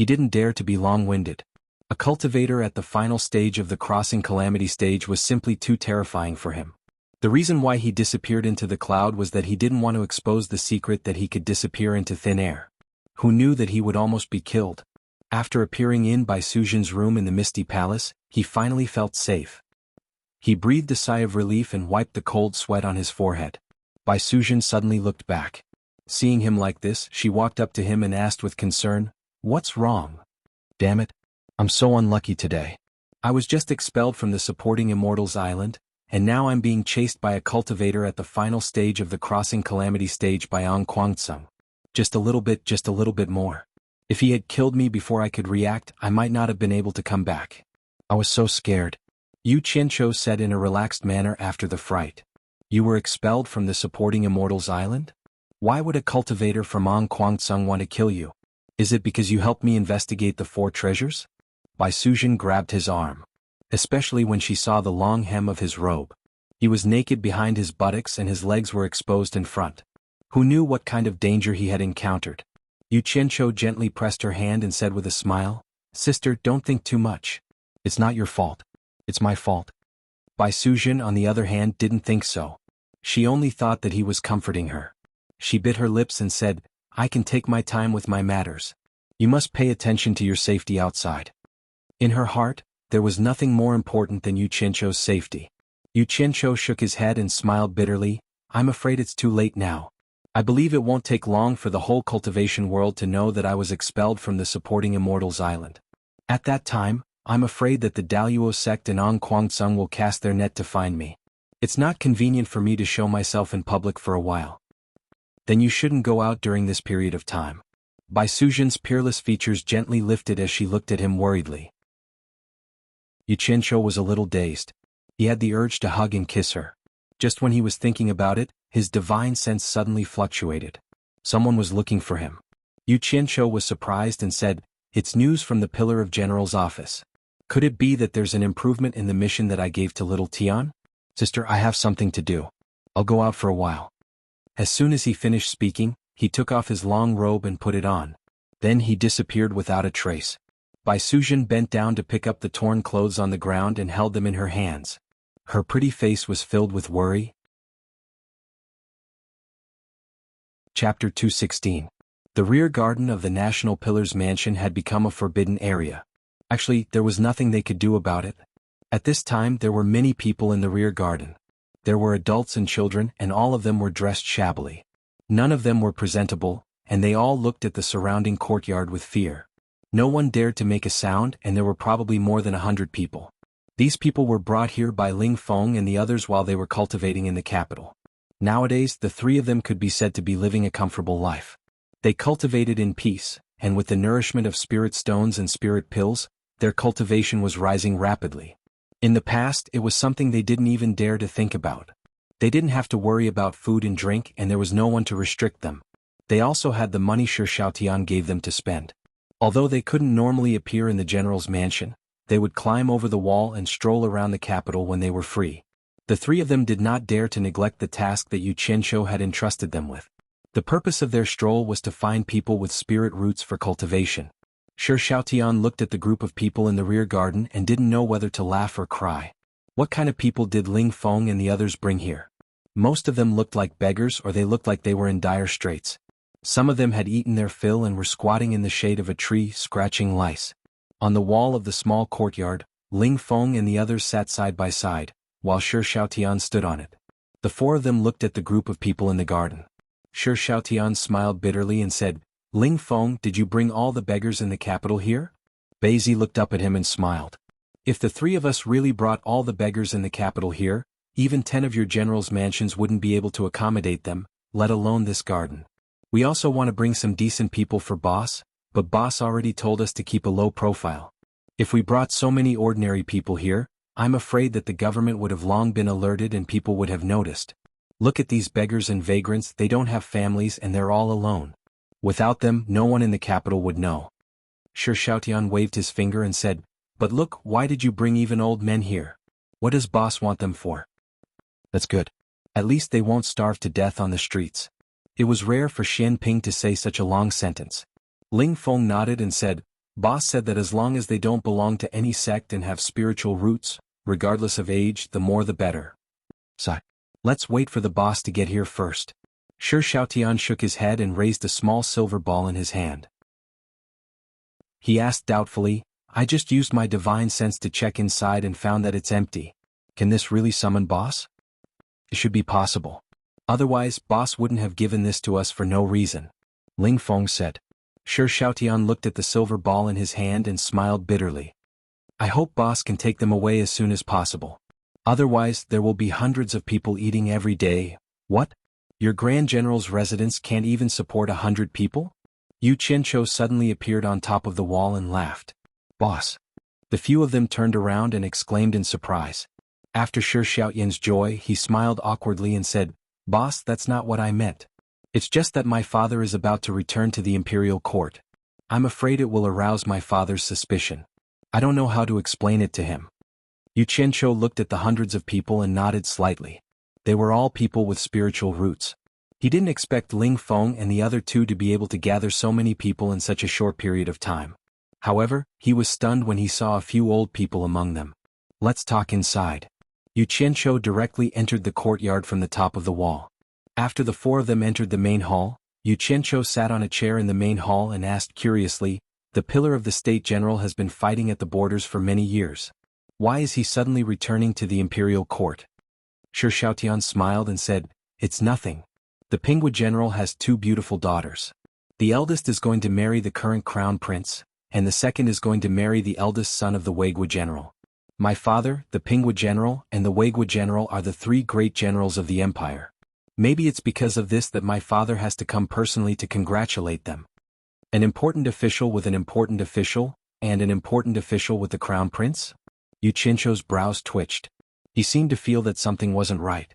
He didn't dare to be long-winded. A cultivator at the final stage of the crossing calamity stage was simply too terrifying for him. The reason why he disappeared into the cloud was that he didn't want to expose the secret that he could disappear into thin air. Who knew that he would almost be killed? After appearing in by Sujin's room in the Misty Palace, he finally felt safe. He breathed a sigh of relief and wiped the cold sweat on his forehead. Bai Sujin suddenly looked back. Seeing him like this, she walked up to him and asked with concern, "What's wrong?" "Damn it. I'm so unlucky today. I was just expelled from the Supporting Immortals Island, and now I'm being chased by a cultivator at the final stage of the crossing calamity stage by Ang Kwangtsung. Just a little bit more. If he had killed me before I could react, I might not have been able to come back. I was so scared." Yu Qianqiu said in a relaxed manner after the fright. "You were expelled from the Supporting Immortals Island? Why would a cultivator from Ang Kwangtsung want to kill you? Is it because you helped me investigate the 4 treasures?" Bai Sujin grabbed his arm. Especially when she saw the long hem of his robe. He was naked behind his buttocks and his legs were exposed in front. Who knew what kind of danger he had encountered? Yu Qianqiu gently pressed her hand and said with a smile, "Sister, don't think too much. It's not your fault. It's my fault." Bai Sujin, on the other hand, didn't think so. She only thought that he was comforting her. She bit her lips and said, "I can take my time with my matters. You must pay attention to your safety outside." In her heart, there was nothing more important than Yu Qianqiu's safety. Yu Qianqiu shook his head and smiled bitterly, "I'm afraid it's too late now. I believe it won't take long for the whole cultivation world to know that I was expelled from the Supporting Immortals Island. At that time, I'm afraid that the Daluo sect and Ang Kwangtsung will cast their net to find me. It's not convenient for me to show myself in public for a while." "Then you shouldn't go out during this period of time." Bai Sujin's peerless features gently lifted as she looked at him worriedly. Yu Qianqiu was a little dazed. He had the urge to hug and kiss her. Just when he was thinking about it, his divine sense suddenly fluctuated. Someone was looking for him. Yu Qianqiu was surprised and said, "It's news from the Pillar of General's office. Could it be that there's an improvement in the mission that I gave to little Tian? Sister, I have something to do. I'll go out for a while." As soon as he finished speaking, he took off his long robe and put it on. Then he disappeared without a trace. Bai Sujin bent down to pick up the torn clothes on the ground and held them in her hands. Her pretty face was filled with worry. Chapter 216. The rear garden of the National Pillars Mansion had become a forbidden area. Actually, there was nothing they could do about it. At this time there were many people in the rear garden. There were adults and children, and all of them were dressed shabbily. None of them were presentable, and they all looked at the surrounding courtyard with fear. No one dared to make a sound, and there were probably more than 100 people. These people were brought here by Ling Feng and the others while they were cultivating in the capital. Nowadays, the 3 of them could be said to be living a comfortable life. They cultivated in peace, and with the nourishment of spirit stones and spirit pills, their cultivation was rising rapidly. In the past, it was something they didn't even dare to think about. They didn't have to worry about food and drink, and there was no one to restrict them. They also had the money Shi Xiaotian gave them to spend. Although they couldn't normally appear in the general's mansion, they would climb over the wall and stroll around the capital when they were free. The 3 of them did not dare to neglect the task that Yu Qianqiu had entrusted them with. The purpose of their stroll was to find people with spirit roots for cultivation. Shi Xiaotian looked at the group of people in the rear garden and didn't know whether to laugh or cry. What kind of people did Ling Feng and the others bring here? Most of them looked like beggars, or they looked like they were in dire straits. Some of them had eaten their fill and were squatting in the shade of a tree, scratching lice. On the wall of the small courtyard, Ling Feng and the others sat side by side, while Shi Xiaotian stood on it. The 4 of them looked at the group of people in the garden. Shi Xiaotian smiled bitterly and said, "Ling Feng, did you bring all the beggars in the capital here?" Beizi looked up at him and smiled. "If the 3 of us really brought all the beggars in the capital here, even 10 of your general's mansions wouldn't be able to accommodate them, let alone this garden. We also want to bring some decent people for boss, but boss already told us to keep a low profile. If we brought so many ordinary people here, I'm afraid that the government would have long been alerted and people would have noticed. Look at these beggars and vagrants, they don't have families and they're all alone. Without them, no one in the capital would know." Shi Xiaotian waved his finger and said, "But look, why did you bring even old men here? What does boss want them for?" "That's good. At least they won't starve to death on the streets." It was rare for Xian Ping to say such a long sentence. Ling Feng nodded and said, Boss said that as long as they don't belong to any sect and have spiritual roots, regardless of age, the more the better. So, let's wait for the boss to get here first. Shi Xiaotian shook his head and raised a small silver ball in his hand. He asked doubtfully, I just used my divine sense to check inside and found that it's empty. Can this really summon boss? It should be possible. Otherwise, boss wouldn't have given this to us for no reason. Ling Feng said. Shi Xiaotian looked at the silver ball in his hand and smiled bitterly. I hope boss can take them away as soon as possible. Otherwise, there will be hundreds of people eating every day. What? Your Grand General's residence can't even support 100 people? Yu Qianqiu suddenly appeared on top of the wall and laughed. Boss. The few of them turned around and exclaimed in surprise. After Shi Xiaotian's joy, he smiled awkwardly and said, Boss, that's not what I meant. It's just that my father is about to return to the imperial court. I'm afraid it will arouse my father's suspicion. I don't know how to explain it to him. Yu Qianqiu looked at the hundreds of people and nodded slightly. They were all people with spiritual roots. He didn't expect Ling Feng and the other two to be able to gather so many people in such a short period of time. However, he was stunned when he saw a few old people among them. Let's talk inside. Yu Qianqiu directly entered the courtyard from the top of the wall. After the four of them entered the main hall, Yu Qianqiu sat on a chair in the main hall and asked curiously, the pillar of the state general has been fighting at the borders for many years. Why is he suddenly returning to the imperial court? Shi Xiaotian smiled and said, It's nothing. The Pingwa general has two beautiful daughters. The eldest is going to marry the current crown prince, and the second is going to marry the eldest son of the Weigua general. My father, the Pingwa general, and the Weigua general are the three great generals of the empire. Maybe it's because of this that my father has to come personally to congratulate them. An important official with an important official, and an important official with the crown prince? Yu Qianqiu's brows twitched. He seemed to feel that something wasn't right.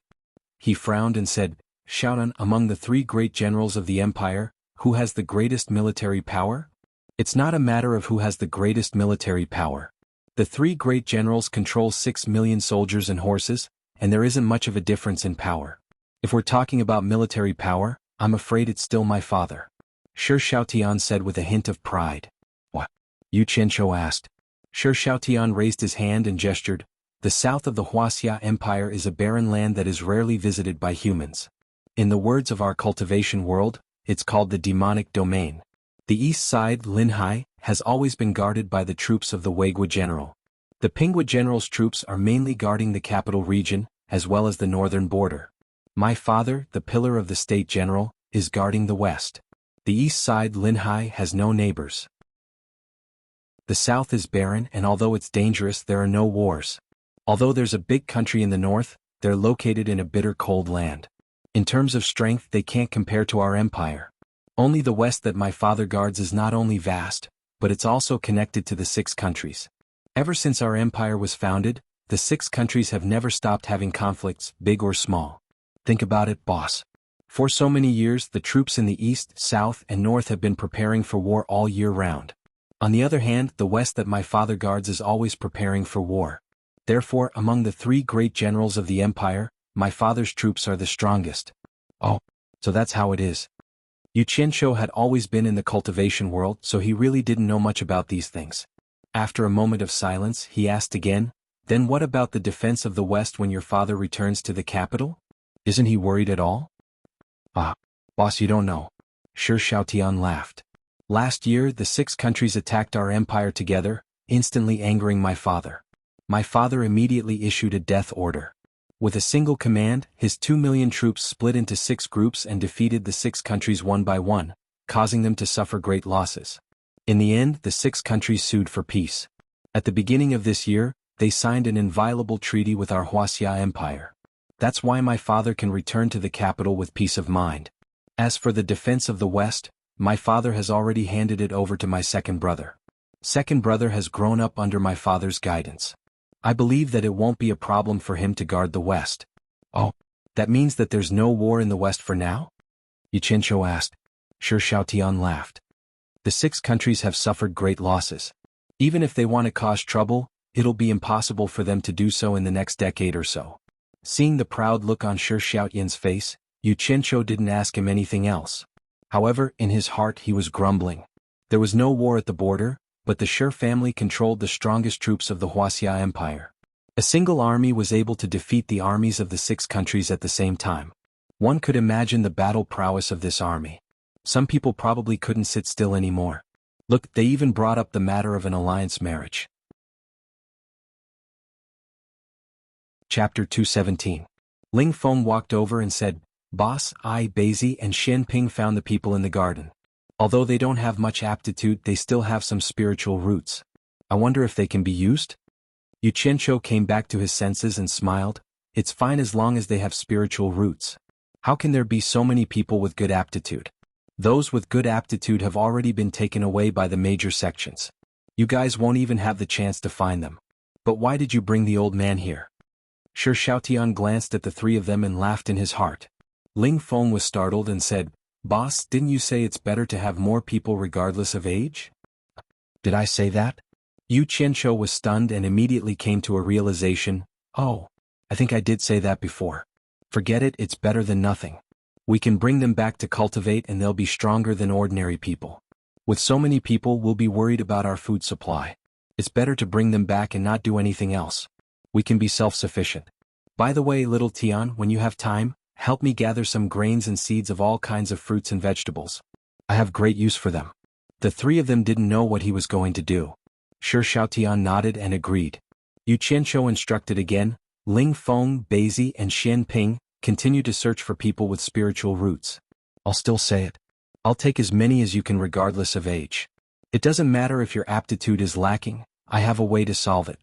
He frowned and said, Xiaonan, among the three great generals of the empire, who has the greatest military power? It's not a matter of who has the greatest military power. The three great generals control 6 million soldiers and horses, and there isn't much of a difference in power. If we're talking about military power, I'm afraid it's still my father. Shi Xiaotian said with a hint of pride. What? Yu Qianqiu asked. Shi Xiaotian raised his hand and gestured. The south of the Wuxia Empire is a barren land that is rarely visited by humans. In the words of our cultivation world, it's called the demonic domain. The east side, Linhai, has always been guarded by the troops of the Weigua general. The Pingwa general's troops are mainly guarding the capital region, as well as the northern border. My father, the pillar of the state general, is guarding the west. The east side, Linhai, has no neighbors. The south is barren, and although it's dangerous, there are no wars. Although there's a big country in the north, they're located in a bitter cold land. In terms of strength, they can't compare to our empire. Only the west that my father guards is not only vast, but it's also connected to the 6 countries. Ever since our empire was founded, the 6 countries have never stopped having conflicts, big or small. Think about it, boss. For so many years, the troops in the east, south, and north have been preparing for war all year round. On the other hand, the west that my father guards is always preparing for war. Therefore, among the 3 great generals of the empire, my father's troops are the strongest. Oh, so that's how it is. Yu Qianqiu had always been in the cultivation world, so he really didn't know much about these things. After a moment of silence, he asked again, Then what about the defense of the west when your father returns to the capital? Isn't he worried at all? Ah, boss, you don't know. Shi Xiaotian laughed. Last year, the 6 countries attacked our empire together, instantly angering my father. My father immediately issued a death order. With a single command, his 2 million troops split into 6 groups and defeated the 6 countries one by one, causing them to suffer great losses. In the end, the 6 countries sued for peace. At the beginning of this year, they signed an inviolable treaty with our Wuxia Empire. That's why my father can return to the capital with peace of mind. As for the defense of the West, my father has already handed it over to my second brother. Second brother has grown up under my father's guidance. I believe that it won't be a problem for him to guard the West. Oh, that means that there's no war in the West for now? Yu Qianqiu asked. Shi Xiaotian laughed. The 6 countries have suffered great losses. Even if they want to cause trouble, it'll be impossible for them to do so in the next decade or so. Seeing the proud look on Shi Xiaotian's face, Yu Qianqiu didn't ask him anything else. However, in his heart he was grumbling. There was no war at the border, but the Shi family controlled the strongest troops of the Wuxia Empire. A single army was able to defeat the armies of the 6 countries at the same time. One could imagine the battle prowess of this army. Some people probably couldn't sit still anymore. Look, they even brought up the matter of an alliance marriage. Chapter 217. Ling Feng walked over and said, "Boss, I, Baizi and Xian Ping found the people in the garden. Although they don't have much aptitude, they still have some spiritual roots. I wonder if they can be used?" Yu Qianqiu came back to his senses and smiled. "It's fine as long as they have spiritual roots. How can there be so many people with good aptitude? Those with good aptitude have already been taken away by the major sections. You guys won't even have the chance to find them. But why did you bring the old man here?" Shi Xiaotian glanced at the 3 of them and laughed in his heart. Ling Feng was startled and said, "Boss, didn't you say it's better to have more people regardless of age?" "Did I say that?" Yu Qianqiu was stunned and immediately came to a realization. "Oh, I think I did say that before. Forget it, it's better than nothing. We can bring them back to cultivate and they'll be stronger than ordinary people. With so many people, we'll be worried about our food supply. It's better to bring them back and not do anything else. We can be self-sufficient. By the way, little Tian, when you have time, help me gather some grains and seeds of all kinds of fruits and vegetables. I have great use for them." The 3 of them didn't know what he was going to do. Shi Xiaotian nodded and agreed. Yu Qianqiu instructed again. Ling Feng, Baizi and Xian Ping, continue to search for people with spiritual roots. I'll still say it. I'll take as many as you can regardless of age. It doesn't matter if your aptitude is lacking, I have a way to solve it.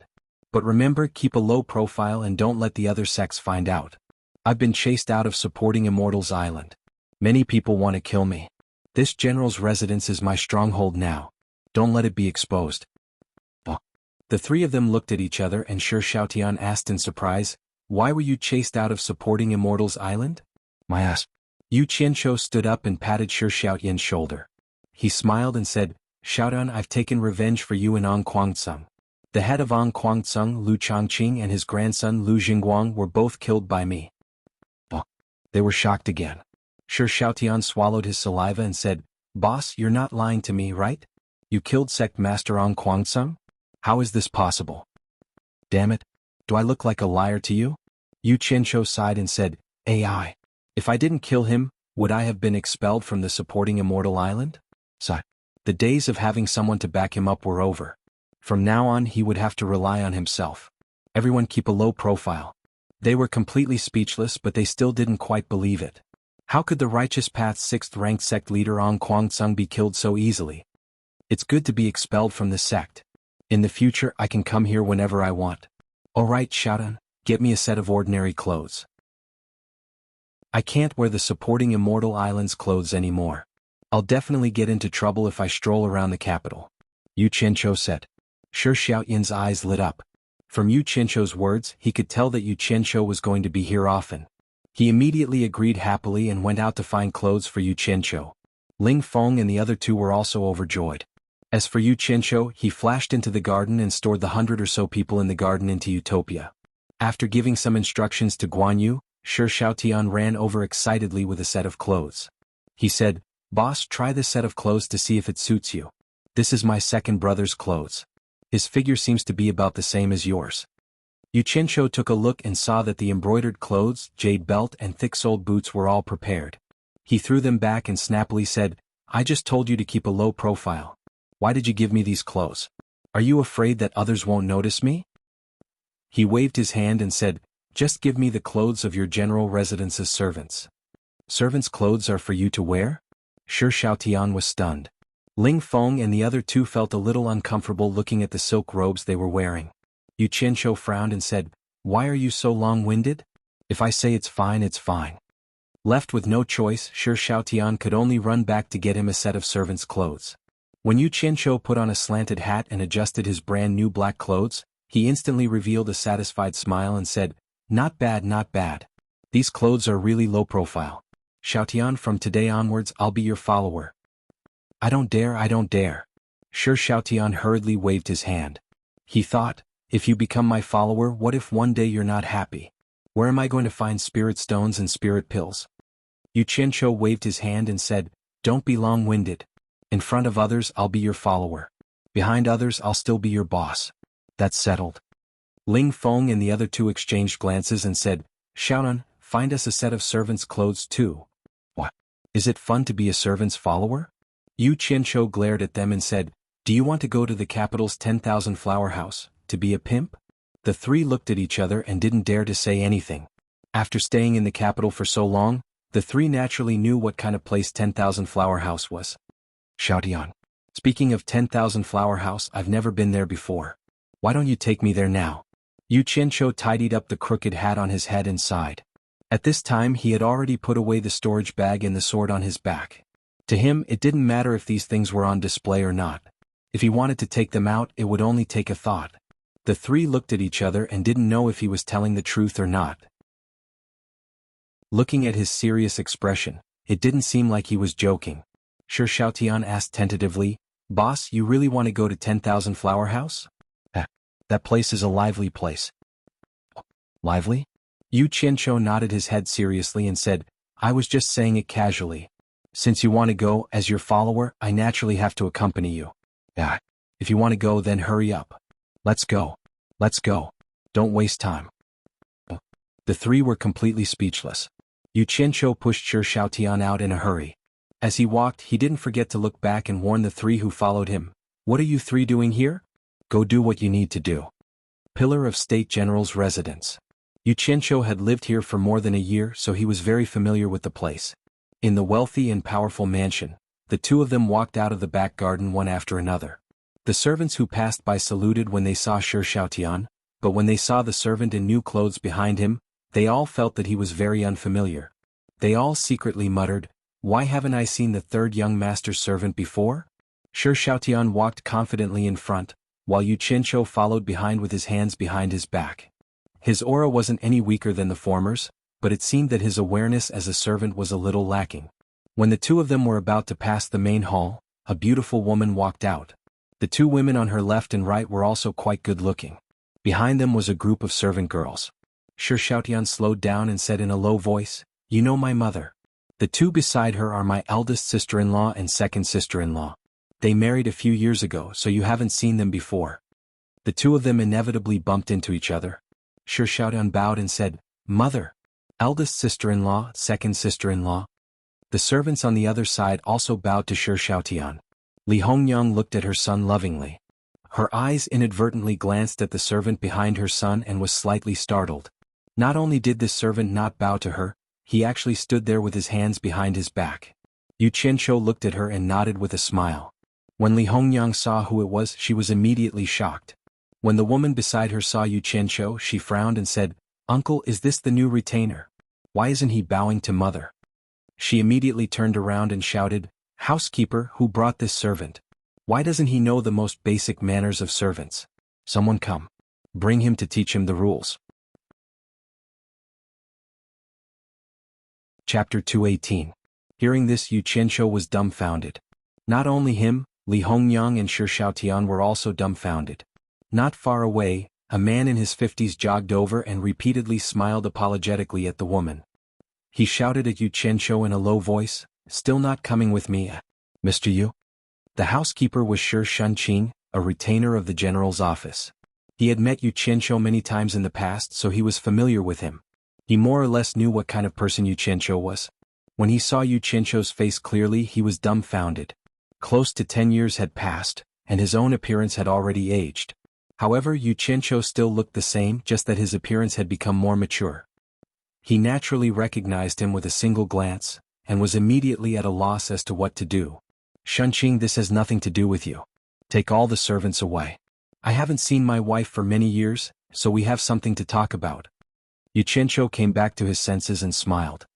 But remember, keep a low profile and don't let the other sects find out. I've been chased out of supporting Immortals Island. Many people want to kill me. This general's residence is my stronghold now. Don't let it be exposed." The 3 of them looked at each other and Shi Xiaotian asked in surprise, "Why were you chased out of supporting Immortals Island?" "My ass." Yu Qianqiu stood up and patted Shi Xiaotian's shoulder. He smiled and said, "Xiaotian, I've taken revenge for you and An Kuangceng. The head of An Kuangceng, Lu Changqing, and his grandson Lu Jingguang were both killed by me." They were shocked again. Shi Xiaotian swallowed his saliva and said, "Boss, you're not lying to me, right? You killed Sect Master An Kuangceng? How is this possible?" "Damn it. Do I look like a liar to you?" Yu Qianqiu sighed and said, "AI. If I didn't kill him, would I have been expelled from the supporting Immortal Island?" Sigh. The days of having someone to back him up were over. From now on he would have to rely on himself. Everyone keep a low profile. They were completely speechless, but they still didn't quite believe it. How could the Righteous Path's 6th-ranked sect leader An Kuangceng be killed so easily? It's good to be expelled from this sect. In the future I can come here whenever I want. Alright, Xiaotian, get me a set of ordinary clothes. I can't wear the supporting Immortal Islands clothes anymore. I'll definitely get into trouble if I stroll around the capital. Yu Qianqiu said. Shi Xiaotian's eyes lit up. From Yu Qianqiu's words, he could tell that Yu Qianqiu was going to be here often. He immediately agreed happily and went out to find clothes for Yu Qianqiu. Ling Feng and the other 2 were also overjoyed. As for Yu Qianqiu, he flashed into the garden and stored the 100 or so people in the garden into Utopia. After giving some instructions to Guan Yu, Shi Xiaotian ran over excitedly with a set of clothes. He said, "Boss, try this set of clothes to see if it suits you. This is my second brother's clothes. His figure seems to be about the same as yours." Yu Qianqiu took a look and saw that the embroidered clothes, jade belt and thick-soled boots were all prepared. He threw them back and snappily said, "I just told you to keep a low profile. Why did you give me these clothes? Are you afraid that others won't notice me?" He waved his hand and said, "Just give me the clothes of your general residence's servants." "Servants' clothes are for you to wear?" Shi Xiaotian was stunned. Ling Feng and the other 2 felt a little uncomfortable looking at the silk robes they were wearing. Yu Qianqiu frowned and said, "Why are you so long-winded? If I say it's fine, it's fine." Left with no choice, Shi Xiaotian could only run back to get him a set of servants' clothes. When Yu Qianqiu put on a slanted hat and adjusted his brand-new black clothes, he instantly revealed a satisfied smile and said, "Not bad, not bad. These clothes are really low profile. Xiaotian, from today onwards I'll be your follower." I don't dare, I don't dare." Shi Xiaotian hurriedly waved his hand. He thought, if you become my follower, what if one day you're not happy? Where am I going to find spirit stones and spirit pills? Yu Qianqiu waved his hand and said, "Don't be long-winded. In front of others I'll be your follower. Behind others I'll still be your boss. That's settled. Ling Feng and the other two exchanged glances and said, Xiaonan, find us a set of servants' clothes too. What? Is it fun to be a servant's follower? Yu Qianqiu glared at them and said, Do you want to go to the capital's 10,000 flower house, to be a pimp? The three looked at each other and didn't dare to say anything. After staying in the capital for so long, the three naturally knew what kind of place 10,000 flower house was. Xiaotian. Speaking of 10,000 flower house, I've never been there before. Why don't you take me there now? Yu Qianqiu tidied up the crooked hat on his head and sighed. At this time he had already put away the storage bag and the sword on his back. To him it didn't matter if these things were on display or not. If he wanted to take them out, it would only take a thought. The three looked at each other and didn't know if he was telling the truth or not. Looking at his serious expression, it didn't seem like he was joking. Sure, Xiaotian asked tentatively, Boss, you really want to go to 10,000 Flower House? That place is a lively place. Lively? Yu Qianqiu nodded his head seriously and said, I was just saying it casually. Since you want to go, as your follower, I naturally have to accompany you. If you want to go, then hurry up. Let's go. Let's go. Don't waste time. The three were completely speechless. Yu Qianqiu pushed Shi Xiaotian out in a hurry. As he walked, he didn't forget to look back and warn the three who followed him. What are you three doing here? Go do what you need to do. Pillar of State General's residence. Yu Qianqiu had lived here for more than a year, so he was very familiar with the place. In the wealthy and powerful mansion, the two of them walked out of the back garden one after another. The servants who passed by saluted when they saw Shi Xiaotian, but when they saw the servant in new clothes behind him, they all felt that he was very unfamiliar. They all secretly muttered, Why haven't I seen the third young master's servant before? Shi Xiaotian walked confidently in front, while Yu Qianqiu followed behind with his hands behind his back. His aura wasn't any weaker than the former's, but it seemed that his awareness as a servant was a little lacking. When the two of them were about to pass the main hall, a beautiful woman walked out. The two women on her left and right were also quite good-looking. Behind them was a group of servant girls. Shi Xiaotian slowed down and said in a low voice, You know my mother. The two beside her are my eldest sister-in-law and second sister-in-law. They married a few years ago, so you haven't seen them before. The two of them inevitably bumped into each other. Shi Xiaotian bowed and said, Mother. Eldest sister-in-law, second sister-in-law. The servants on the other side also bowed to Shi Xiaotian. Li Hongyang looked at her son lovingly. Her eyes inadvertently glanced at the servant behind her son and was slightly startled. Not only did this servant not bow to her, he actually stood there with his hands behind his back. Yu Qianqiu looked at her and nodded with a smile. When Li Hongyang saw who it was, she was immediately shocked. When the woman beside her saw Yu Qianqiu, she frowned and said, Uncle, is this the new retainer? Why isn't he bowing to mother? She immediately turned around and shouted, Housekeeper, who brought this servant? Why doesn't he know the most basic manners of servants? Someone come. Bring him to teach him the rules. Chapter 218. Hearing this, Yu Qianqiu was dumbfounded. Not only him, Li Hongyang and Shi Xiaotian were also dumbfounded. Not far away, a man in his 50s jogged over and repeatedly smiled apologetically at the woman. He shouted at Yu Qianqiu in a low voice, Still not coming with me, Mr. Yu? The housekeeper was Shi Shunqing, a retainer of the general's office. He had met Yu Qianqiu many times in the past, so he was familiar with him. He more or less knew what kind of person Yu Qianqiu was. When he saw Yu Qianqiu's face clearly, he was dumbfounded. Close to 10 years had passed, and his own appearance had already aged. However, Yu Qianqiu still looked the same, just that his appearance had become more mature. He naturally recognized him with a single glance, and was immediately at a loss as to what to do. Shunqing, this has nothing to do with you. Take all the servants away. I haven't seen my wife for many years, so we have something to talk about. Yu Qianqiu came back to his senses and smiled.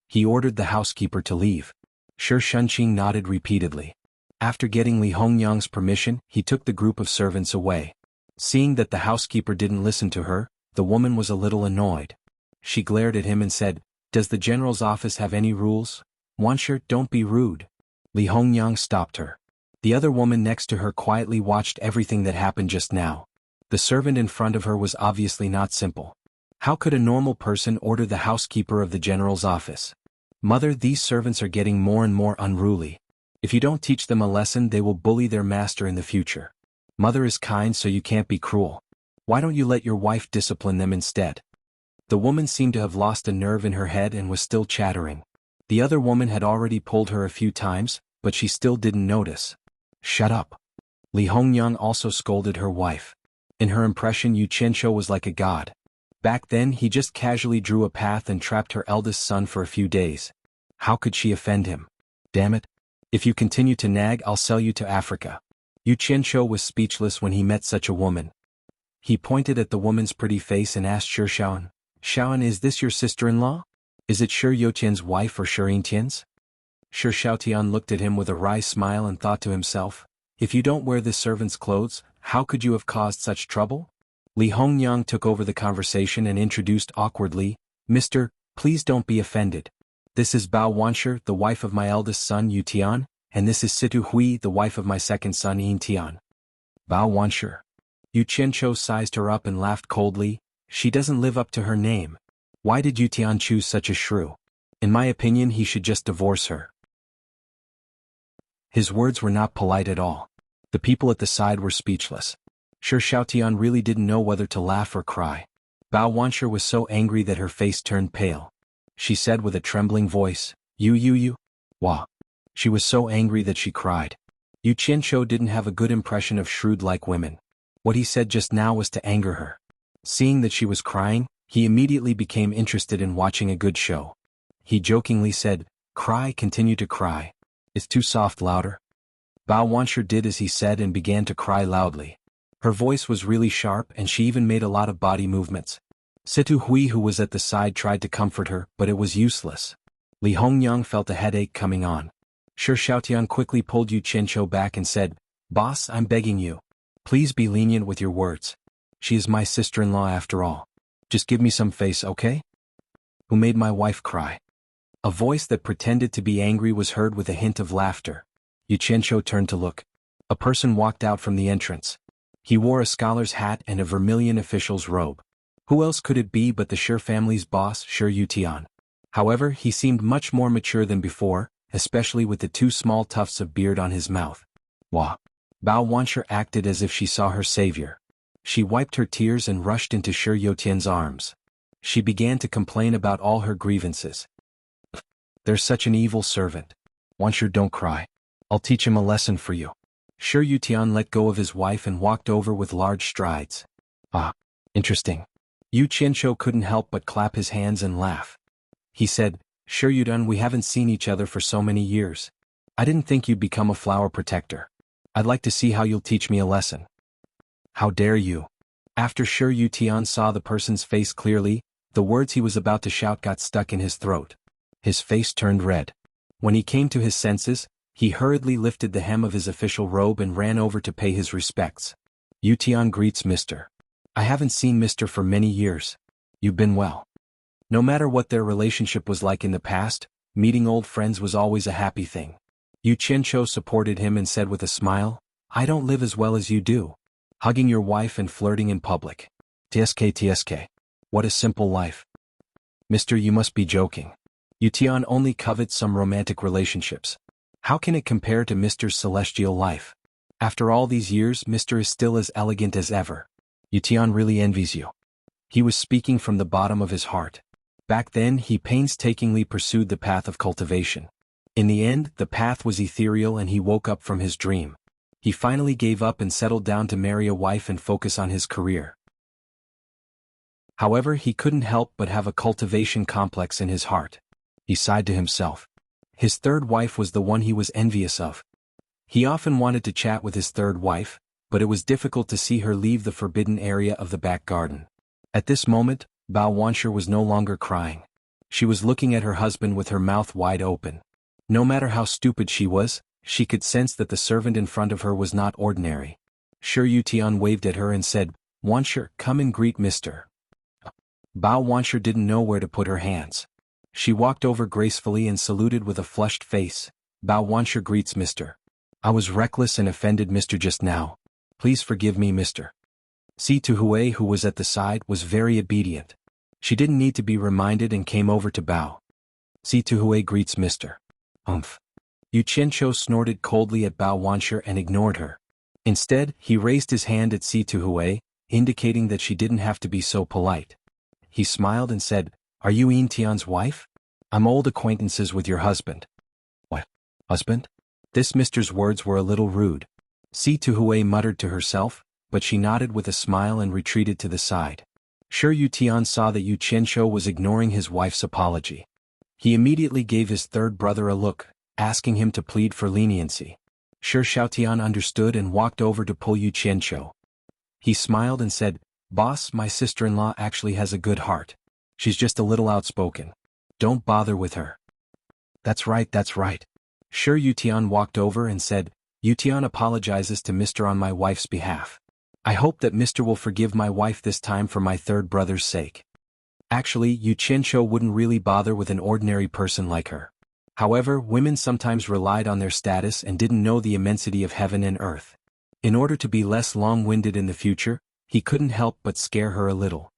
He ordered the housekeeper to leave. Shi Shunqing nodded repeatedly. After getting Li Hongyang's permission, he took the group of servants away. Seeing that the housekeeper didn't listen to her, the woman was a little annoyed. She glared at him and said, Does the general's office have any rules? Wanshi, don't be rude. Li Hongyang stopped her. The other woman next to her quietly watched everything that happened just now. The servant in front of her was obviously not simple. How could a normal person order the housekeeper of the general's office? Mother, these servants are getting more and more unruly. If you don't teach them a lesson, they will bully their master in the future. Mother is kind so you can't be cruel. Why don't you let your wife discipline them instead? The woman seemed to have lost a nerve in her head and was still chattering. The other woman had already pulled her a few times, but she still didn't notice. Shut up. Li Hongyang also scolded her wife. In her impression, Yu Qianqiu was like a god. Back then he just casually drew a path and trapped her eldest son for a few days. How could she offend him? Damn it. If you continue to nag, I'll sell you to Africa. Yu Qianqiu was speechless when he met such a woman. He pointed at the woman's pretty face and asked Shi Shaoan, Shaoan, is this your sister-in-law? Is it Shi Youqian's wife or Shi Yintian's? Shi Shaotian looked at him with a wry smile and thought to himself, if you don't wear this servant's clothes, how could you have caused such trouble? Li Hongyang took over the conversation and introduced awkwardly, Mister, please don't be offended. This is Bao Wanshi, the wife of my eldest son Yu Tian, and this is Situ Hui, the wife of my second son Yin Tian. Bao Wanshi. Yu Qianqiu sized her up and laughed coldly, she doesn't live up to her name. Why did Yu Tian choose such a shrew? In my opinion he should just divorce her. His words were not polite at all. The people at the side were speechless. Shi Shaotian really didn't know whether to laugh or cry. Bao Wanshi was so angry that her face turned pale. She said with a trembling voice, You. Wah. She was so angry that she cried. Yu Qianqiu didn't have a good impression of shrewd-like women. What he said just now was to anger her. Seeing that she was crying, he immediately became interested in watching a good show. He jokingly said, Cry, continue to cry. It's too soft, louder. Bao Wanshi did as he said and began to cry loudly. Her voice was really sharp and she even made a lot of body movements. Situ Hui, who was at the side, tried to comfort her, but it was useless. Li Hongyang felt a headache coming on. Shi Shaotian quickly pulled Yu Qianqiu back and said, Boss, I'm begging you. Please be lenient with your words. She is my sister-in-law after all. Just give me some face, okay? Who made my wife cry? A voice that pretended to be angry was heard with a hint of laughter. Yu Qianqiu turned to look. A person walked out from the entrance. He wore a scholar's hat and a vermilion official's robe. Who else could it be but the Shi family's boss, Shi Yutian? However, he seemed much more mature than before, especially with the two small tufts of beard on his mouth. Wah! Bao Wanshi acted as if she saw her savior. She wiped her tears and rushed into Shi Yotian's arms. She began to complain about all her grievances. There's such an evil servant. Wanshi, don't cry. I'll teach him a lesson for you. Shi Yutian let go of his wife and walked over with large strides. Ah, interesting. Yu Qianqiu couldn't help but clap his hands and laugh. He said, Shi Yutian, we haven't seen each other for so many years. I didn't think you'd become a flower protector. I'd like to see how you'll teach me a lesson. How dare you? After Shi Yutian saw the person's face clearly, the words he was about to shout got stuck in his throat. His face turned red. When he came to his senses, he hurriedly lifted the hem of his official robe and ran over to pay his respects. Yutian greets Mr. I haven't seen Mr. for many years. You've been well. No matter what their relationship was like in the past, meeting old friends was always a happy thing. Yu Qianqiu supported him and said with a smile, I don't live as well as you do. Hugging your wife and flirting in public. TSK. What a simple life. Mister, you must be joking. Yutian only covets some romantic relationships. How can it compare to Mr.'s celestial life? After all these years, Mr. is still as elegant as ever. Yutian really envies you. He was speaking from the bottom of his heart. Back then, he painstakingly pursued the path of cultivation. In the end, the path was ethereal and he woke up from his dream. He finally gave up and settled down to marry a wife and focus on his career. However, he couldn't help but have a cultivation complex in his heart. He sighed to himself. His third wife was the one he was envious of. He often wanted to chat with his third wife, but it was difficult to see her leave the forbidden area of the back garden. At this moment, Bao Wanshi was no longer crying. She was looking at her husband with her mouth wide open. No matter how stupid she was, she could sense that the servant in front of her was not ordinary. Shi Yutian waved at her and said, Wanshi, come and greet Mr. Bao Wanshi didn't know where to put her hands. She walked over gracefully and saluted with a flushed face. Bao Wanshi greets Mr. I was reckless and offended Mr. just now. Please forgive me, Mr. Situ Hui, who was at the side, was very obedient. She didn't need to be reminded and came over to bow. Situ Hui greets Mr. Yu Qianqiu snorted coldly at Bao Wanshi and ignored her. Instead, he raised his hand at Si Tuhui, indicating that she didn't have to be so polite. He smiled and said, "Are you Yin Tian's wife? I'm old acquaintances with your husband." "What? Husband?" This mister's words were a little rude. Si Tuhui muttered to herself, but she nodded with a smile and retreated to the side. Shi Yutian saw that Yu Qianqiu was ignoring his wife's apology. He immediately gave his third brother a look, asking him to plead for leniency. Shi Xiaotian understood and walked over to pull Yu Qianqiu. He smiled and said, "Boss, my sister-in-law actually has a good heart. She's just a little outspoken. Don't bother with her." That's right, that's right. Shi Yutian walked over and said, "Yutian apologizes to Mr. on my wife's behalf. I hope that Mr. will forgive my wife this time for my third brother's sake." Actually, Yu Qianqiu wouldn't really bother with an ordinary person like her. However, women sometimes relied on their status and didn't know the immensity of heaven and earth. In order to be less long-winded in the future, he couldn't help but scare her a little.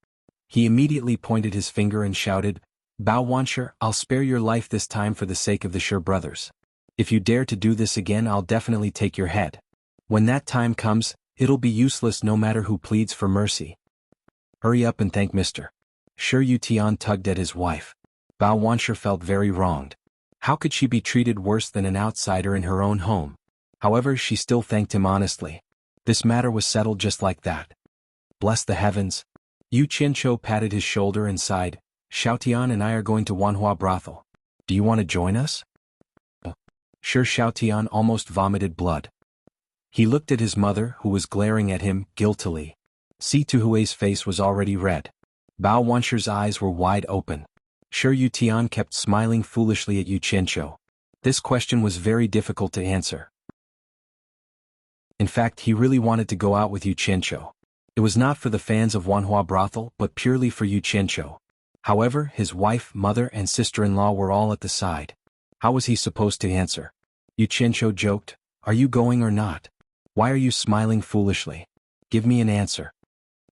He immediately pointed his finger and shouted, "Bao Wanshi, I'll spare your life this time for the sake of the Shi brothers. If you dare to do this again, I'll definitely take your head. When that time comes, it'll be useless no matter who pleads for mercy. Hurry up and thank Mr." Shi Yutian tugged at his wife. Bao Wanshi felt very wronged. How could she be treated worse than an outsider in her own home? However, she still thanked him honestly. This matter was settled just like that. Bless the heavens. Yu Qianqiu patted his shoulder and sighed, "Xiaotian and I are going to Wanhua brothel. Do you want to join us?" Shi Xiaotian almost vomited blood. He looked at his mother, who was glaring at him, guiltily. Si Tuhui's face was already red. Bao Wanshi's eyes were wide open. Shi Yutian kept smiling foolishly at Yu Qianqiu. This question was very difficult to answer. In fact, he really wanted to go out with Yu Qianqiu. It was not for the fans of Wanhua brothel, but purely for Yu Qianqiu. However, his wife, mother, and sister-in-law were all at the side. How was he supposed to answer? Yu Qianqiu joked, "Are you going or not? Why are you smiling foolishly? Give me an answer."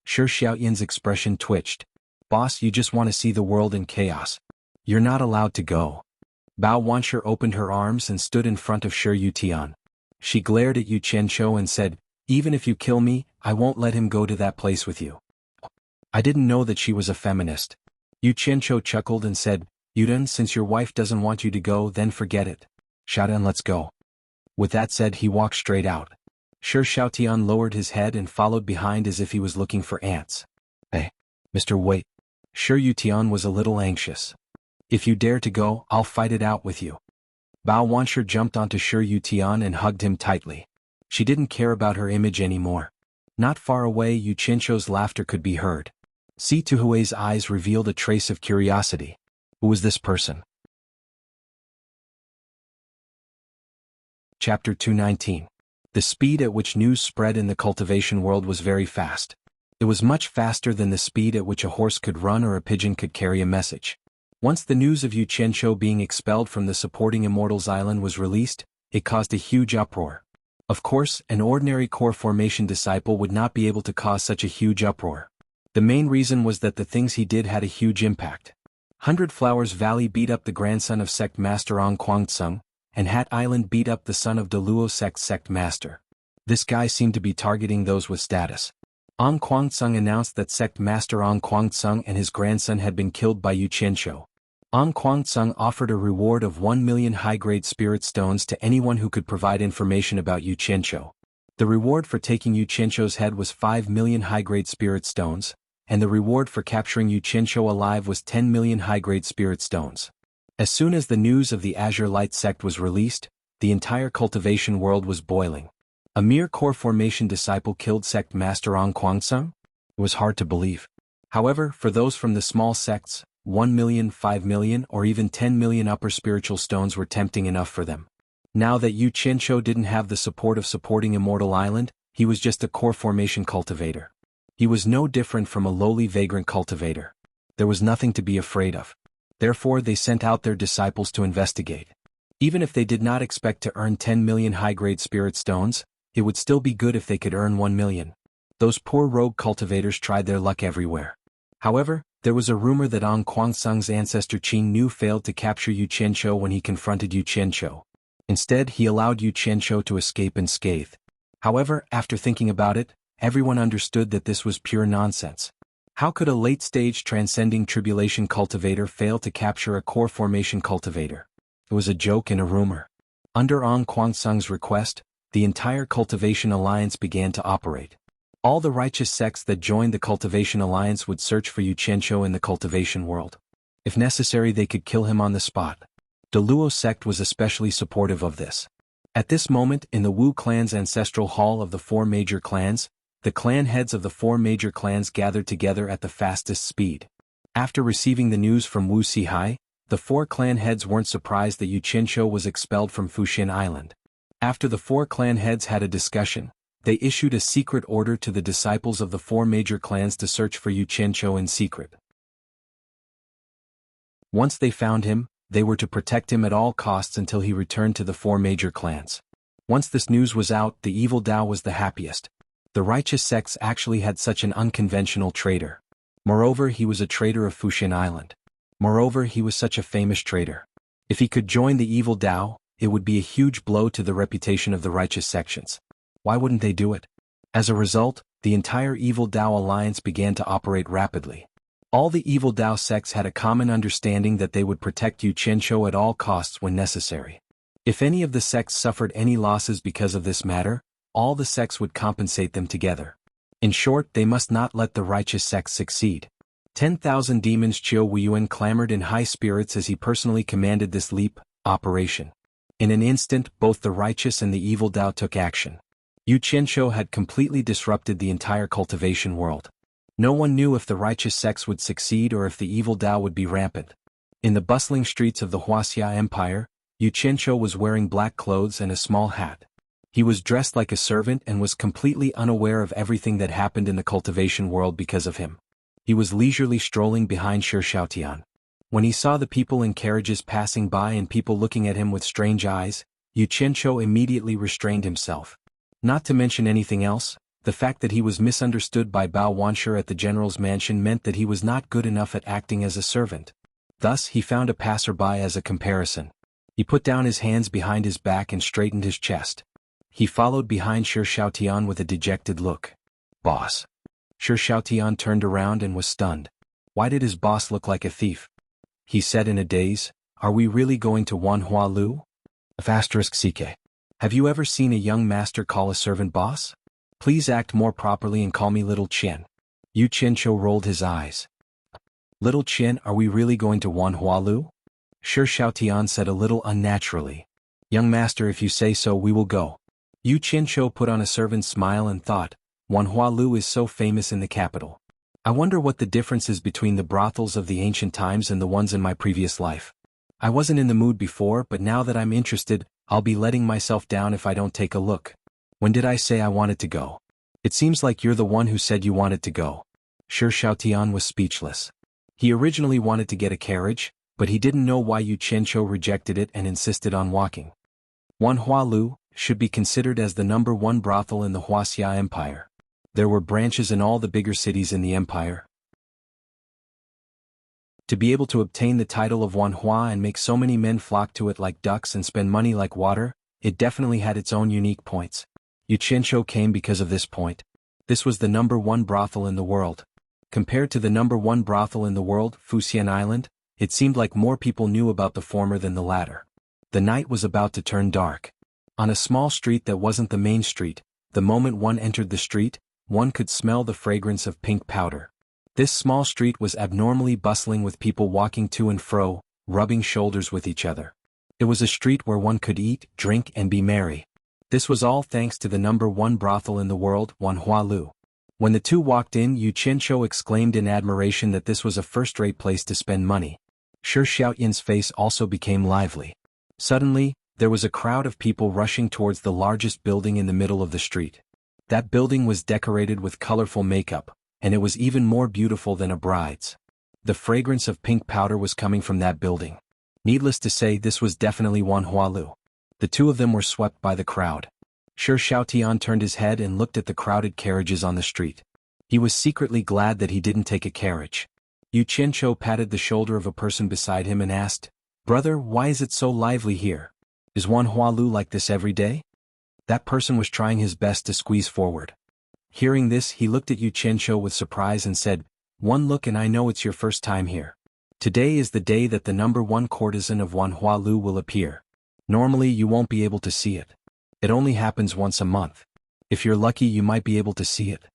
Shi Xiaoyan's expression twitched. "Boss, you just want to see the world in chaos. You're not allowed to go." Bao Wanshi opened her arms and stood in front of Shi Yutian. She glared at Yu Qianqiu and said, "Even if you kill me, I won't let him go to that place with you." I didn't know that she was a feminist. Yu Qianqiu chuckled and said, "Yuden, since your wife doesn't want you to go, then forget it. Xiaotian, let's go." With that said, he walked straight out. Shi Xiaotian lowered his head and followed behind as if he was looking for ants. "Hey, Mr. Wait." Shi Yutian was a little anxious. "If you dare to go, I'll fight it out with you." Bao Wanshi jumped onto Shi Yutian and hugged him tightly. She didn't care about her image anymore. Not far away, Yu Qianqiu's laughter could be heard. Si Tuhui's eyes revealed a trace of curiosity. Who was this person? Chapter 219. The speed at which news spread in the cultivation world was very fast. It was much faster than the speed at which a horse could run or a pigeon could carry a message. Once the news of Yu Qianqiu being expelled from the supporting Immortals Island was released, it caused a huge uproar. Of course, an ordinary core formation disciple would not be able to cause such a huge uproar. The main reason was that the things he did had a huge impact. 100 Flowers Valley beat up the grandson of Sect Master Ong Kwangtsung, and Hat Island beat up the son of Deluo Sect Master. This guy seemed to be targeting those with status. Ong Kwangtsung announced that Sect Master Ong Kwangtsung and his grandson had been killed by Yu Qianqiu. Ong Kwangtsung offered a reward of 1 million high-grade spirit stones to anyone who could provide information about Yu Qianqiu. The reward for taking Yu Qianqiu's head was 5 million high-grade spirit stones, and the reward for capturing Yu Qianqiu alive was 10 million high-grade spirit stones. As soon as the news of the Azure Light sect was released, the entire cultivation world was boiling. A mere core formation disciple killed Sect Master Ong Kwangtsung? It was hard to believe. However, for those from the small sects, 1 million, 5 million, or even 10 million upper spiritual stones were tempting enough for them. Now that Yu Qianqiu didn't have the support of supporting Immortal Island, he was just a core formation cultivator. He was no different from a lowly vagrant cultivator. There was nothing to be afraid of. Therefore, they sent out their disciples to investigate. Even if they did not expect to earn 10 million high-grade spirit stones, it would still be good if they could earn 1 million. Those poor rogue cultivators tried their luck everywhere. However, there was a rumor that Ong Kwangtsung's ancestor Qin Nu failed to capture Yu Qianqiu when he confronted Yu Qianqiu. Instead, he allowed Yu Qianqiu to escape unscathed. However, after thinking about it, everyone understood that this was pure nonsense. How could a late-stage transcending tribulation cultivator fail to capture a core formation cultivator? It was a joke and a rumor. Under Ong Kwangsung's request, the entire Cultivation Alliance began to operate. All the righteous sects that joined the Cultivation Alliance would search for Yu Qianqiu in the cultivation world. If necessary, they could kill him on the spot. The Luo sect was especially supportive of this. At this moment, in the Wu clan's ancestral hall of the four major clans, the clan heads of the four major clans gathered together at the fastest speed. After receiving the news from Wuxia, the four clan heads weren't surprised that Yu Qianqiu was expelled from Fuxin Island. After the four clan heads had a discussion, they issued a secret order to the disciples of the four major clans to search for Yu Qianqiu in secret. Once they found him, they were to protect him at all costs until he returned to the four major clans. Once this news was out, the evil Dao was the happiest. The righteous sects actually had such an unconventional traitor. Moreover, he was a traitor of Fuxin Island. Moreover, he was such a famous traitor. If he could join the evil Dao, it would be a huge blow to the reputation of the righteous sections. Why wouldn't they do it? As a result, the entire evil Dao alliance began to operate rapidly. All the evil Dao sects had a common understanding that they would protect Yu Qianqiu at all costs when necessary. If any of the sects suffered any losses because of this matter, all the sects would compensate them together. In short, they must not let the righteous sects succeed. 10,000 demons Qiu Weiyuan clamored in high spirits as he personally commanded this leap operation. In an instant, both the righteous and the evil Dao took action. Yu Qianqiu had completely disrupted the entire cultivation world. No one knew if the righteous sects would succeed or if the evil Dao would be rampant. In the bustling streets of the Wuxia Empire, Yu Qianqiu was wearing black clothes and a small hat. He was dressed like a servant and was completely unaware of everything that happened in the cultivation world because of him. He was leisurely strolling behind Shi Shaotian. When he saw the people in carriages passing by and people looking at him with strange eyes, Yu Qianqiu immediately restrained himself. Not to mention anything else, the fact that he was misunderstood by Bao Wanshi at the general's mansion meant that he was not good enough at acting as a servant. Thus, he found a passerby as a comparison. He put down his hands behind his back and straightened his chest. He followed behind Shi Shaotian with a dejected look. "Boss." Shi Shaotian turned around and was stunned. Why did his boss look like a thief? He said in a daze, "Are we really going to Wanhua Lu?" *CK. Have you ever seen a young master call a servant boss? Please act more properly and call me Little Qian. Yu Qianqiu rolled his eyes. Little Qian, are we really going to Wanhua Lu? Shi Shaotian said a little unnaturally. Young master, if you say so, we will go. Yu Qianqiu put on a servant's smile and thought, Wanhua Lu is so famous in the capital. I wonder what the difference is between the brothels of the ancient times and the ones in my previous life. I wasn't in the mood before, but now that I'm interested, I'll be letting myself down if I don't take a look. When did I say I wanted to go? It seems like you're the one who said you wanted to go. Shi Shaotian was speechless. He originally wanted to get a carriage, but he didn't know why Yu Qianqiu rejected it and insisted on walking. Wanhua Lu should be considered as the #1 brothel in the Wuxia Empire. There were branches in all the bigger cities in the empire. To be able to obtain the title of Wanhua and make so many men flock to it like ducks and spend money like water, it definitely had its own unique points. Yu Qianqiu came because of this point. This was the #1 brothel in the world. Compared to the #1 brothel in the world, Fuxin Island, it seemed like more people knew about the former than the latter. The night was about to turn dark. On a small street that wasn't the main street, the moment one entered the street, one could smell the fragrance of pink powder. This small street was abnormally bustling with people walking to and fro, rubbing shoulders with each other. It was a street where one could eat, drink and be merry. This was all thanks to the #1 brothel in the world, Wanhua Lu. When the two walked in, Yu Qianqiu exclaimed in admiration that this was a first-rate place to spend money. Shi Shaotian's face also became lively. Suddenly, there was a crowd of people rushing towards the largest building in the middle of the street. That building was decorated with colorful makeup, and it was even more beautiful than a bride's. The fragrance of pink powder was coming from that building. Needless to say, this was definitely Wanhua Lu. The two of them were swept by the crowd. Shi Shaotian turned his head and looked at the crowded carriages on the street. He was secretly glad that he didn't take a carriage. Yu Qianqiu patted the shoulder of a person beside him and asked, "Brother, why is it so lively here? Is Wanhua Lu like this every day?" That person was trying his best to squeeze forward. Hearing this, he looked at Yu Qianqiu with surprise and said, "One look and I know it's your first time here. Today is the day that the number one courtesan of Wanhua will appear. Normally you won't be able to see it. It only happens once a month. If you're lucky you might be able to see it."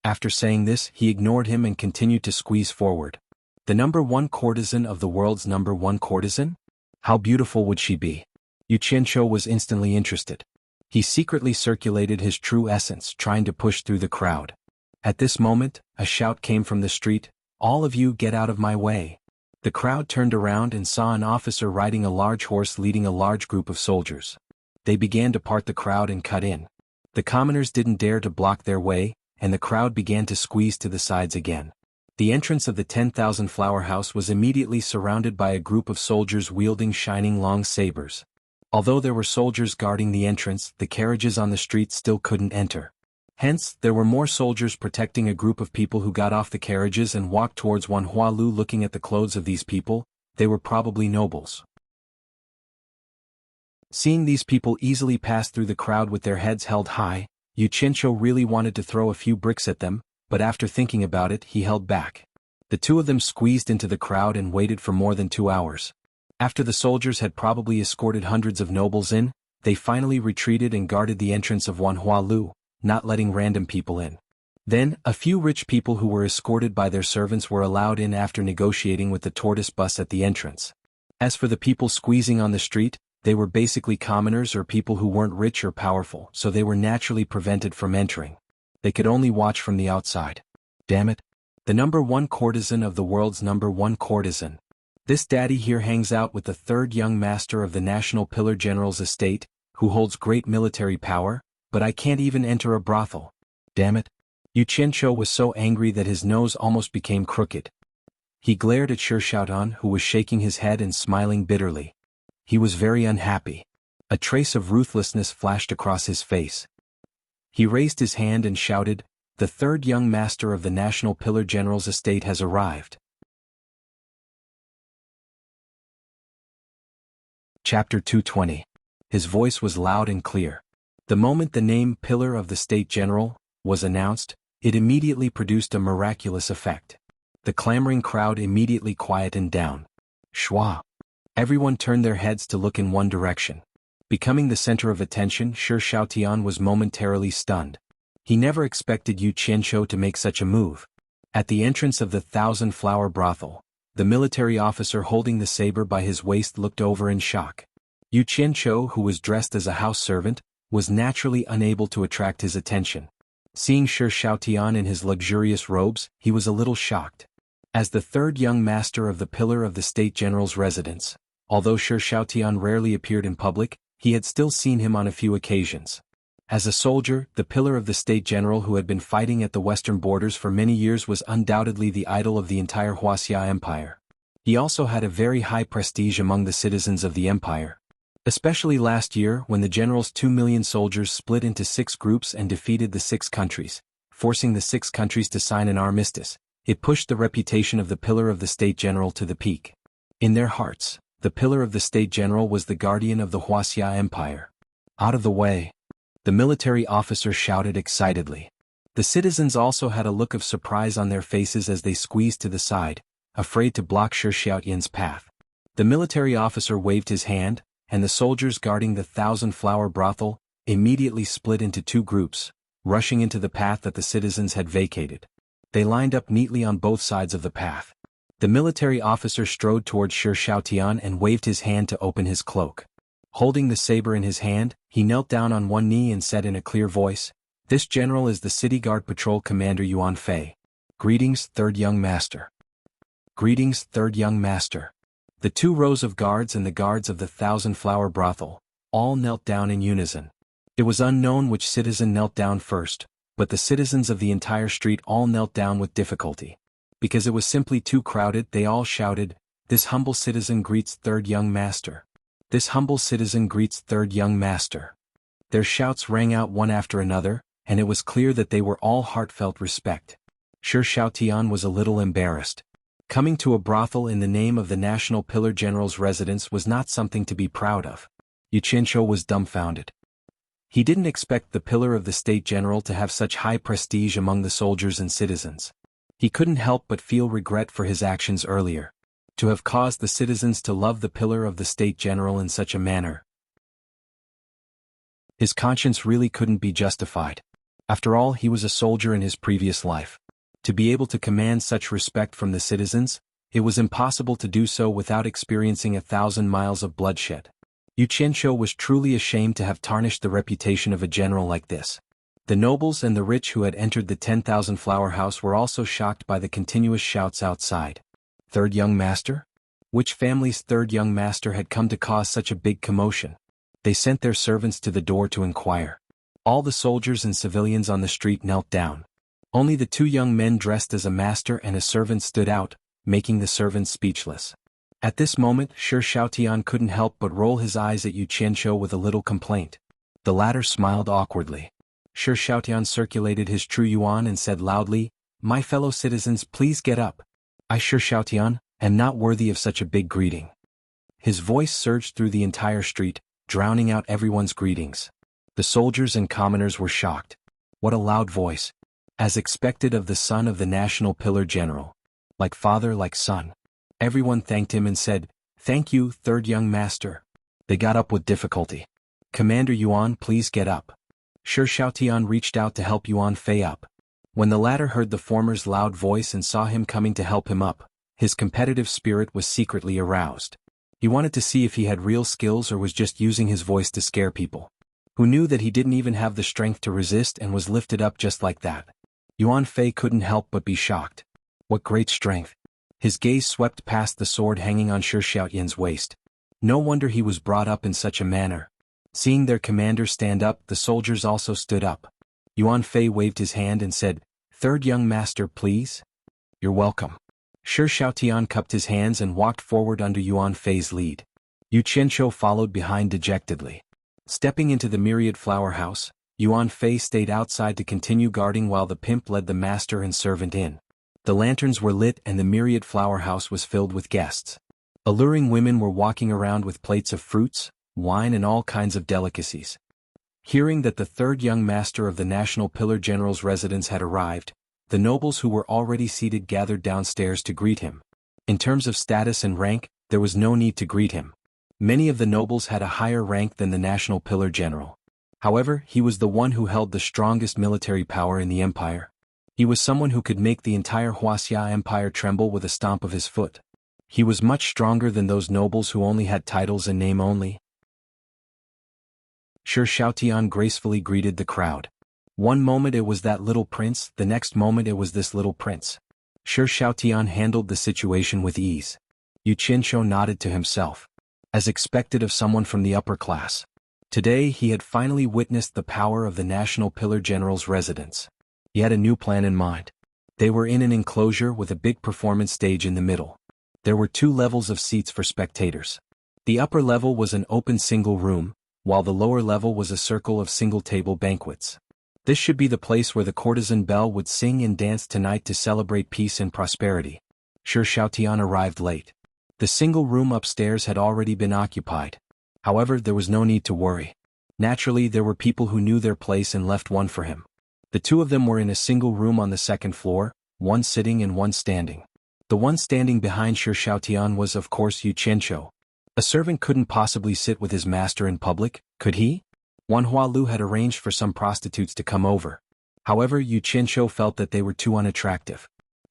After saying this, he ignored him and continued to squeeze forward. The number one courtesan of the world's number one courtesan? How beautiful would she be? Yu Qianqiu was instantly interested. He secretly circulated his true essence, trying to push through the crowd. At this moment, a shout came from the street, "All of you get out of my way." The crowd turned around and saw an officer riding a large horse leading a large group of soldiers. They began to part the crowd and cut in. The commoners didn't dare to block their way, and the crowd began to squeeze to the sides again. The entrance of the 10,000 flower house was immediately surrounded by a group of soldiers wielding shining long sabers. Although there were soldiers guarding the entrance, the carriages on the street still couldn't enter. Hence, there were more soldiers protecting a group of people who got off the carriages and walked towards Wanhua. Looking at the clothes of these people, they were probably nobles. Seeing these people easily pass through the crowd with their heads held high, Yu Qianqiu really wanted to throw a few bricks at them, but after thinking about it he held back. The two of them squeezed into the crowd and waited for more than 2 hours. After the soldiers had probably escorted hundreds of nobles in, they finally retreated and guarded the entrance of Wanhua, not letting random people in. Then, a few rich people who were escorted by their servants were allowed in after negotiating with the tortoise bus at the entrance. As for the people squeezing on the street, they were basically commoners or people who weren't rich or powerful, so they were naturally prevented from entering. They could only watch from the outside. Damn it. The number one courtesan of the world's number one courtesan. This daddy here hangs out with the third young master of the National Pillar General's estate, who holds great military power, but I can't even enter a brothel. Damn it. Yu Qianqiu was so angry that his nose almost became crooked. He glared at Shi Xiaotian, who was shaking his head and smiling bitterly. He was very unhappy. A trace of ruthlessness flashed across his face. He raised his hand and shouted, "The third young master of the National Pillar General's estate has arrived." Chapter 220. His voice was loud and clear. The moment the name Pillar of the State General was announced, it immediately produced a miraculous effect. The clamoring crowd immediately quietened down. Shwa. Everyone turned their heads to look in one direction. Becoming the center of attention, Shi Xiaotian was momentarily stunned. He never expected Yu Qianqiu to make such a move. At the entrance of the 1,000-flower brothel, the military officer holding the saber by his waist looked over in shock. Yu Qianqiu, who was dressed as a house servant, was naturally unable to attract his attention. Seeing Shi Xiaotian in his luxurious robes, he was a little shocked. As the third young master of the Pillar of the State General's residence, although Shi Xiaotian rarely appeared in public, he had still seen him on a few occasions. As a soldier, the Pillar of the State General who had been fighting at the western borders for many years was undoubtedly the idol of the entire Wuxia Empire. He also had a very high prestige among the citizens of the empire. Especially last year when the general's 2 million soldiers split into 6 groups and defeated the 6 countries, forcing the 6 countries to sign an armistice, it pushed the reputation of the Pillar of the State General to the peak. In their hearts, the Pillar of the State General was the guardian of the Wuxia Empire. Out of the way. The military officer shouted excitedly. The citizens also had a look of surprise on their faces as they squeezed to the side, afraid to block Shi Xiaotian's path. The military officer waved his hand, and the soldiers guarding the 1,000-flower brothel immediately split into 2 groups, rushing into the path that the citizens had vacated. They lined up neatly on both sides of the path. The military officer strode towards Shi Xiaotian and waved his hand to open his cloak. Holding the saber in his hand, he knelt down on one knee and said in a clear voice, "This general is the City Guard Patrol Commander Yuan Fei. Greetings, third young master." Greetings, third young master. The 2 rows of guards and the guards of the 1,000-flower brothel all knelt down in unison. It was unknown which citizen knelt down first, but the citizens of the entire street all knelt down with difficulty. Because it was simply too crowded, they all shouted, "This humble citizen greets third young master. This humble citizen greets third young master." Their shouts rang out one after another, and it was clear that they were all heartfelt respect. Shi Xiaotian was a little embarrassed. Coming to a brothel in the name of the National Pillar General's residence was not something to be proud of. Yu Qianqiu was dumbfounded. He didn't expect the pillar of the state general to have such high prestige among the soldiers and citizens. He couldn't help but feel regret for his actions earlier. To have caused the citizens to love the pillar of the state general in such a manner. His conscience really couldn't be justified. After all, he was a soldier in his previous life. To be able to command such respect from the citizens, it was impossible to do so without experiencing 1,000 miles of bloodshed. Yu Qianqiu was truly ashamed to have tarnished the reputation of a general like this. The nobles and the rich who had entered the 10,000 flower house were also shocked by the continuous shouts outside. Third young master? Which family's third young master had come to cause such a big commotion? They sent their servants to the door to inquire. All the soldiers and civilians on the street knelt down. Only the 2 young men dressed as a master and a servant stood out, making the servants speechless. At this moment, Shi Xiaotian couldn't help but roll his eyes at Yu Qianqiu with a little complaint. The latter smiled awkwardly. Shi Xiaotian circulated his true yuan and said loudly, "My fellow citizens, please get up. I, Shi Xiaotian, am not worthy of such a big greeting." His voice surged through the entire street, drowning out everyone's greetings. The soldiers and commoners were shocked. What a loud voice! As expected of the son of the national pillar general. Like father, like son. Everyone thanked him and said, "Thank you, third young master." They got up with difficulty. "Commander Yuan, please get up." Shi Xiaotian reached out to help Yuan Fei up. When the latter heard the former's loud voice and saw him coming to help him up, his competitive spirit was secretly aroused. He wanted to see if he had real skills or was just using his voice to scare people. Who knew that he didn't even have the strength to resist and was lifted up just like that. Yuan Fei couldn't help but be shocked. What great strength! His gaze swept past the sword hanging on Shi Xiaotian's waist. No wonder he was brought up in such a manner. Seeing their commander stand up, the soldiers also stood up. Yuan Fei waved his hand and said, "Third young master, please." "You're welcome." Shi Xiaotian cupped his hands and walked forward under Yuan Fei's lead. Yu Qianqiu followed behind dejectedly. Stepping into the myriad flower house, Yuan Fei stayed outside to continue guarding while the pimp led the master and servant in. The lanterns were lit and the myriad flower house was filled with guests. Alluring women were walking around with plates of fruits, wine and all kinds of delicacies. Hearing that the third young master of the national pillar general's residence had arrived, the nobles who were already seated gathered downstairs to greet him. In terms of status and rank, there was no need to greet him. Many of the nobles had a higher rank than the national pillar general. However, he was the one who held the strongest military power in the empire. He was someone who could make the entire Wuxia empire tremble with a stomp of his foot. He was much stronger than those nobles who only had titles and name only. Shi Xiaotian gracefully greeted the crowd. One moment it was that little prince, the next moment it was this little prince. Shi Xiaotian handled the situation with ease. Yu Qianqiu nodded to himself. As expected of someone from the upper class. Today he had finally witnessed the power of the national pillar general's residence. He had a new plan in mind. They were in an enclosure with a big performance stage in the middle. There were 2 levels of seats for spectators. The upper level was an open single room, while the lower level was a circle of single-table banquets. This should be the place where the courtesan Belle would sing and dance tonight to celebrate peace and prosperity. Shi Xiaotian arrived late. The single room upstairs had already been occupied. However, there was no need to worry. Naturally, there were people who knew their place and left one for him. The 2 of them were in a single room on the 2nd floor, one sitting and one standing. The one standing behind Shi Xiaotian was of course Yu Qianqiu. A servant couldn't possibly sit with his master in public, could he? Wan Hualu had arranged for some prostitutes to come over. However, Yu Qianqiu felt that they were too unattractive.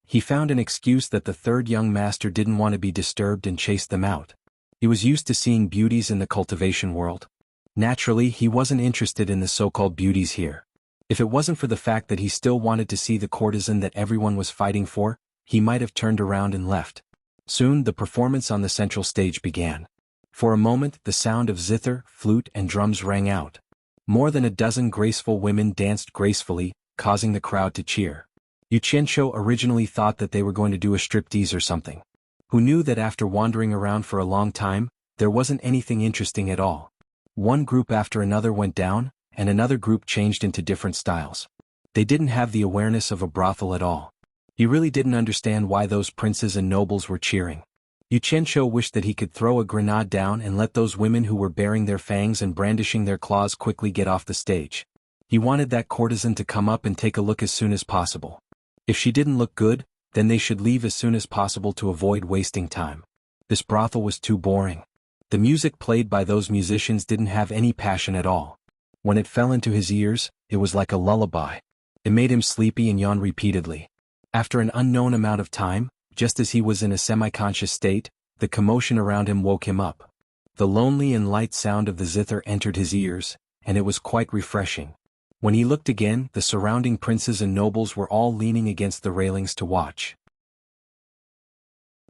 He found an excuse that the third young master didn't want to be disturbed and chased them out. He was used to seeing beauties in the cultivation world. Naturally, he wasn't interested in the so-called beauties here. If it wasn't for the fact that he still wanted to see the courtesan that everyone was fighting for, he might have turned around and left. Soon the performance on the central stage began. For a moment the sound of zither, flute and drums rang out. More than a dozen graceful women danced gracefully, causing the crowd to cheer. Yu Qianqiu originally thought that they were going to do a striptease or something. Who knew that after wandering around for a long time, there wasn't anything interesting at all. One group after another went down, and another group changed into different styles. They didn't have the awareness of a brothel at all. He really didn't understand why those princes and nobles were cheering. Yu Qianqiu wished that he could throw a grenade down and let those women who were baring their fangs and brandishing their claws quickly get off the stage. He wanted that courtesan to come up and take a look as soon as possible. If she didn't look good, then they should leave as soon as possible to avoid wasting time. This brothel was too boring. The music played by those musicians didn't have any passion at all. When it fell into his ears, it was like a lullaby. It made him sleepy and yawn repeatedly. After an unknown amount of time, just as he was in a semi-conscious state, the commotion around him woke him up. The lonely and light sound of the zither entered his ears, and it was quite refreshing. When he looked again, the surrounding princes and nobles were all leaning against the railings to watch.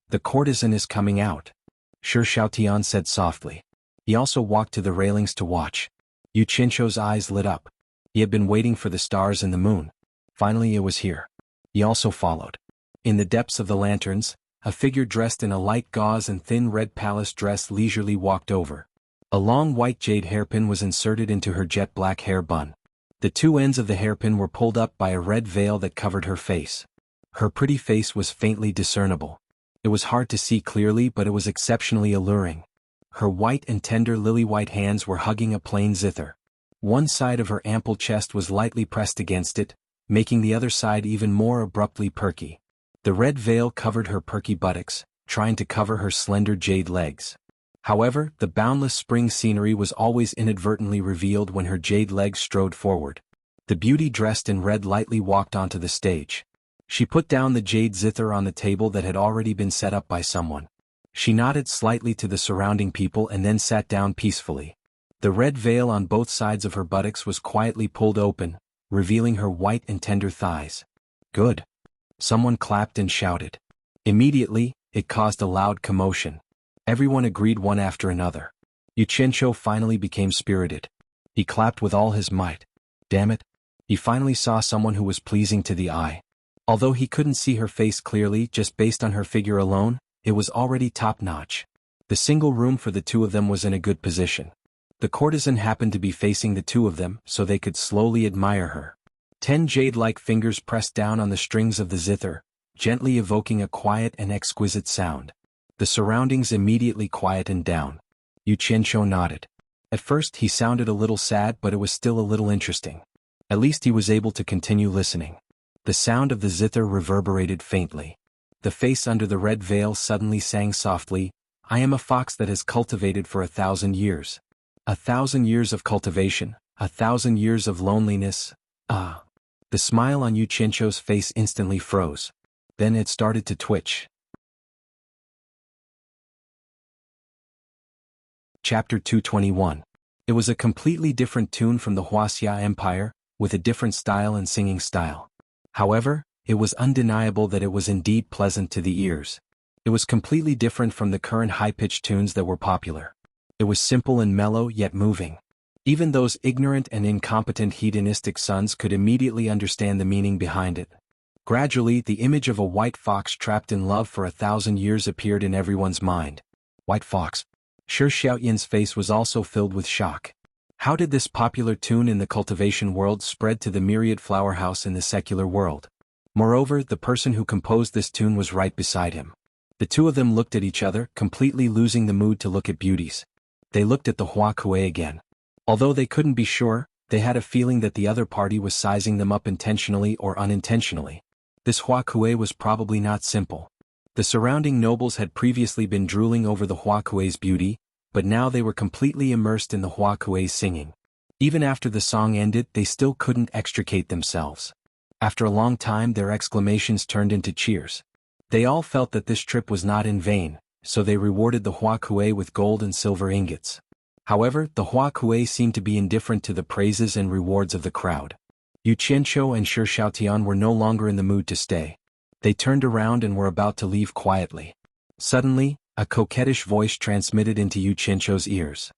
"The courtesan is coming out," Shi Xiaotian said softly. He also walked to the railings to watch. Yu Qianqiu's eyes lit up. He had been waiting for the stars and the moon. Finally it was here. He also followed. In the depths of the lanterns, a figure dressed in a light gauze and thin red palace dress leisurely walked over. A long white jade hairpin was inserted into her jet black hair bun. The two ends of the hairpin were pulled up by a red veil that covered her face. Her pretty face was faintly discernible. It was hard to see clearly, but it was exceptionally alluring. Her white and tender lily-white hands were hugging a plain zither. One side of her ample chest was lightly pressed against it, making the other side even more abruptly perky. The red veil covered her perky buttocks, trying to cover her slender jade legs. However, the boundless spring scenery was always inadvertently revealed when her jade legs strode forward. The beauty dressed in red lightly walked onto the stage. She put down the jade zither on the table that had already been set up by someone. She nodded slightly to the surrounding people and then sat down peacefully. The red veil on both sides of her buttocks was quietly pulled open, revealing her white and tender thighs. "Good." Someone clapped and shouted. Immediately, it caused a loud commotion. Everyone agreed one after another. Yu Qianqiu finally became spirited. He clapped with all his might. Damn it. He finally saw someone who was pleasing to the eye. Although he couldn't see her face clearly just based on her figure alone, it was already top-notch. The single room for the two of them was in a good position. The courtesan happened to be facing the two of them so they could slowly admire her. 10 jade-like fingers pressed down on the strings of the zither, gently evoking a quiet and exquisite sound. The surroundings immediately quietened down. Yu Qianqiu nodded. At first he sounded a little sad, but it was still a little interesting. At least he was able to continue listening. The sound of the zither reverberated faintly. The face under the red veil suddenly sang softly, "I am a fox that has cultivated for 1,000 years. 1,000 years of cultivation, 1,000 years of loneliness, ah." The smile on Yu Qianqiu's face instantly froze. Then it started to twitch. Chapter 221. It was a completely different tune from the Wuxia Empire, with a different style and singing style. However, it was undeniable that it was indeed pleasant to the ears. It was completely different from the current high-pitched tunes that were popular. It was simple and mellow yet moving. Even those ignorant and incompetent hedonistic sons could immediately understand the meaning behind it. Gradually, the image of a white fox trapped in love for 1,000 years appeared in everyone's mind. White fox. Shi Xiaotian's face was also filled with shock. How did this popular tune in the cultivation world spread to the myriad flower house in the secular world? Moreover, the person who composed this tune was right beside him. The two of them looked at each other, completely losing the mood to look at beauties. They looked at the Hua Kuei again. Although they couldn't be sure, they had a feeling that the other party was sizing them up intentionally or unintentionally. This Hua Kuei was probably not simple. The surrounding nobles had previously been drooling over the Hua Kuei's beauty, but now they were completely immersed in the Hua Kuei's singing. Even after the song ended, they still couldn't extricate themselves. After a long time, their exclamations turned into cheers. They all felt that this trip was not in vain, so they rewarded the Hua Kuei with gold and silver ingots. However, the Hua Kuei seemed to be indifferent to the praises and rewards of the crowd. Yu Qianqiu and Shi Xiaotian were no longer in the mood to stay. They turned around and were about to leave quietly. Suddenly, a coquettish voice transmitted into Yu Qianqiu's ears.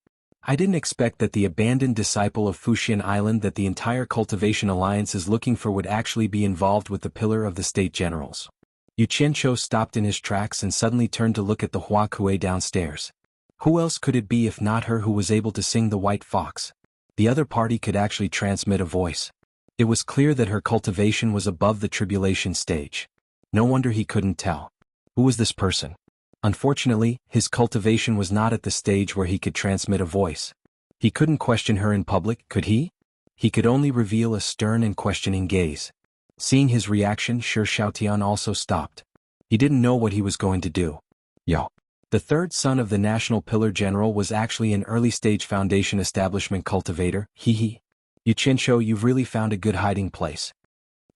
"I didn't expect that the abandoned disciple of Fuxian Island that the entire Cultivation Alliance is looking for would actually be involved with the pillar of the state generals." Yu Qianqiu stopped in his tracks and suddenly turned to look at the Hua Kuei downstairs. Who else could it be if not her who was able to sing the White Fox? The other party could actually transmit a voice. It was clear that her cultivation was above the tribulation stage. No wonder he couldn't tell. Who was this person? Unfortunately, his cultivation was not at the stage where he could transmit a voice. He couldn't question her in public, could he? He could only reveal a stern and questioning gaze. Seeing his reaction, Xiaotian also stopped. He didn't know what he was going to do. Yo. The third son of the National Pillar General was actually an early-stage foundation establishment cultivator, hee. Yu Qianshou, you've really found a good hiding place.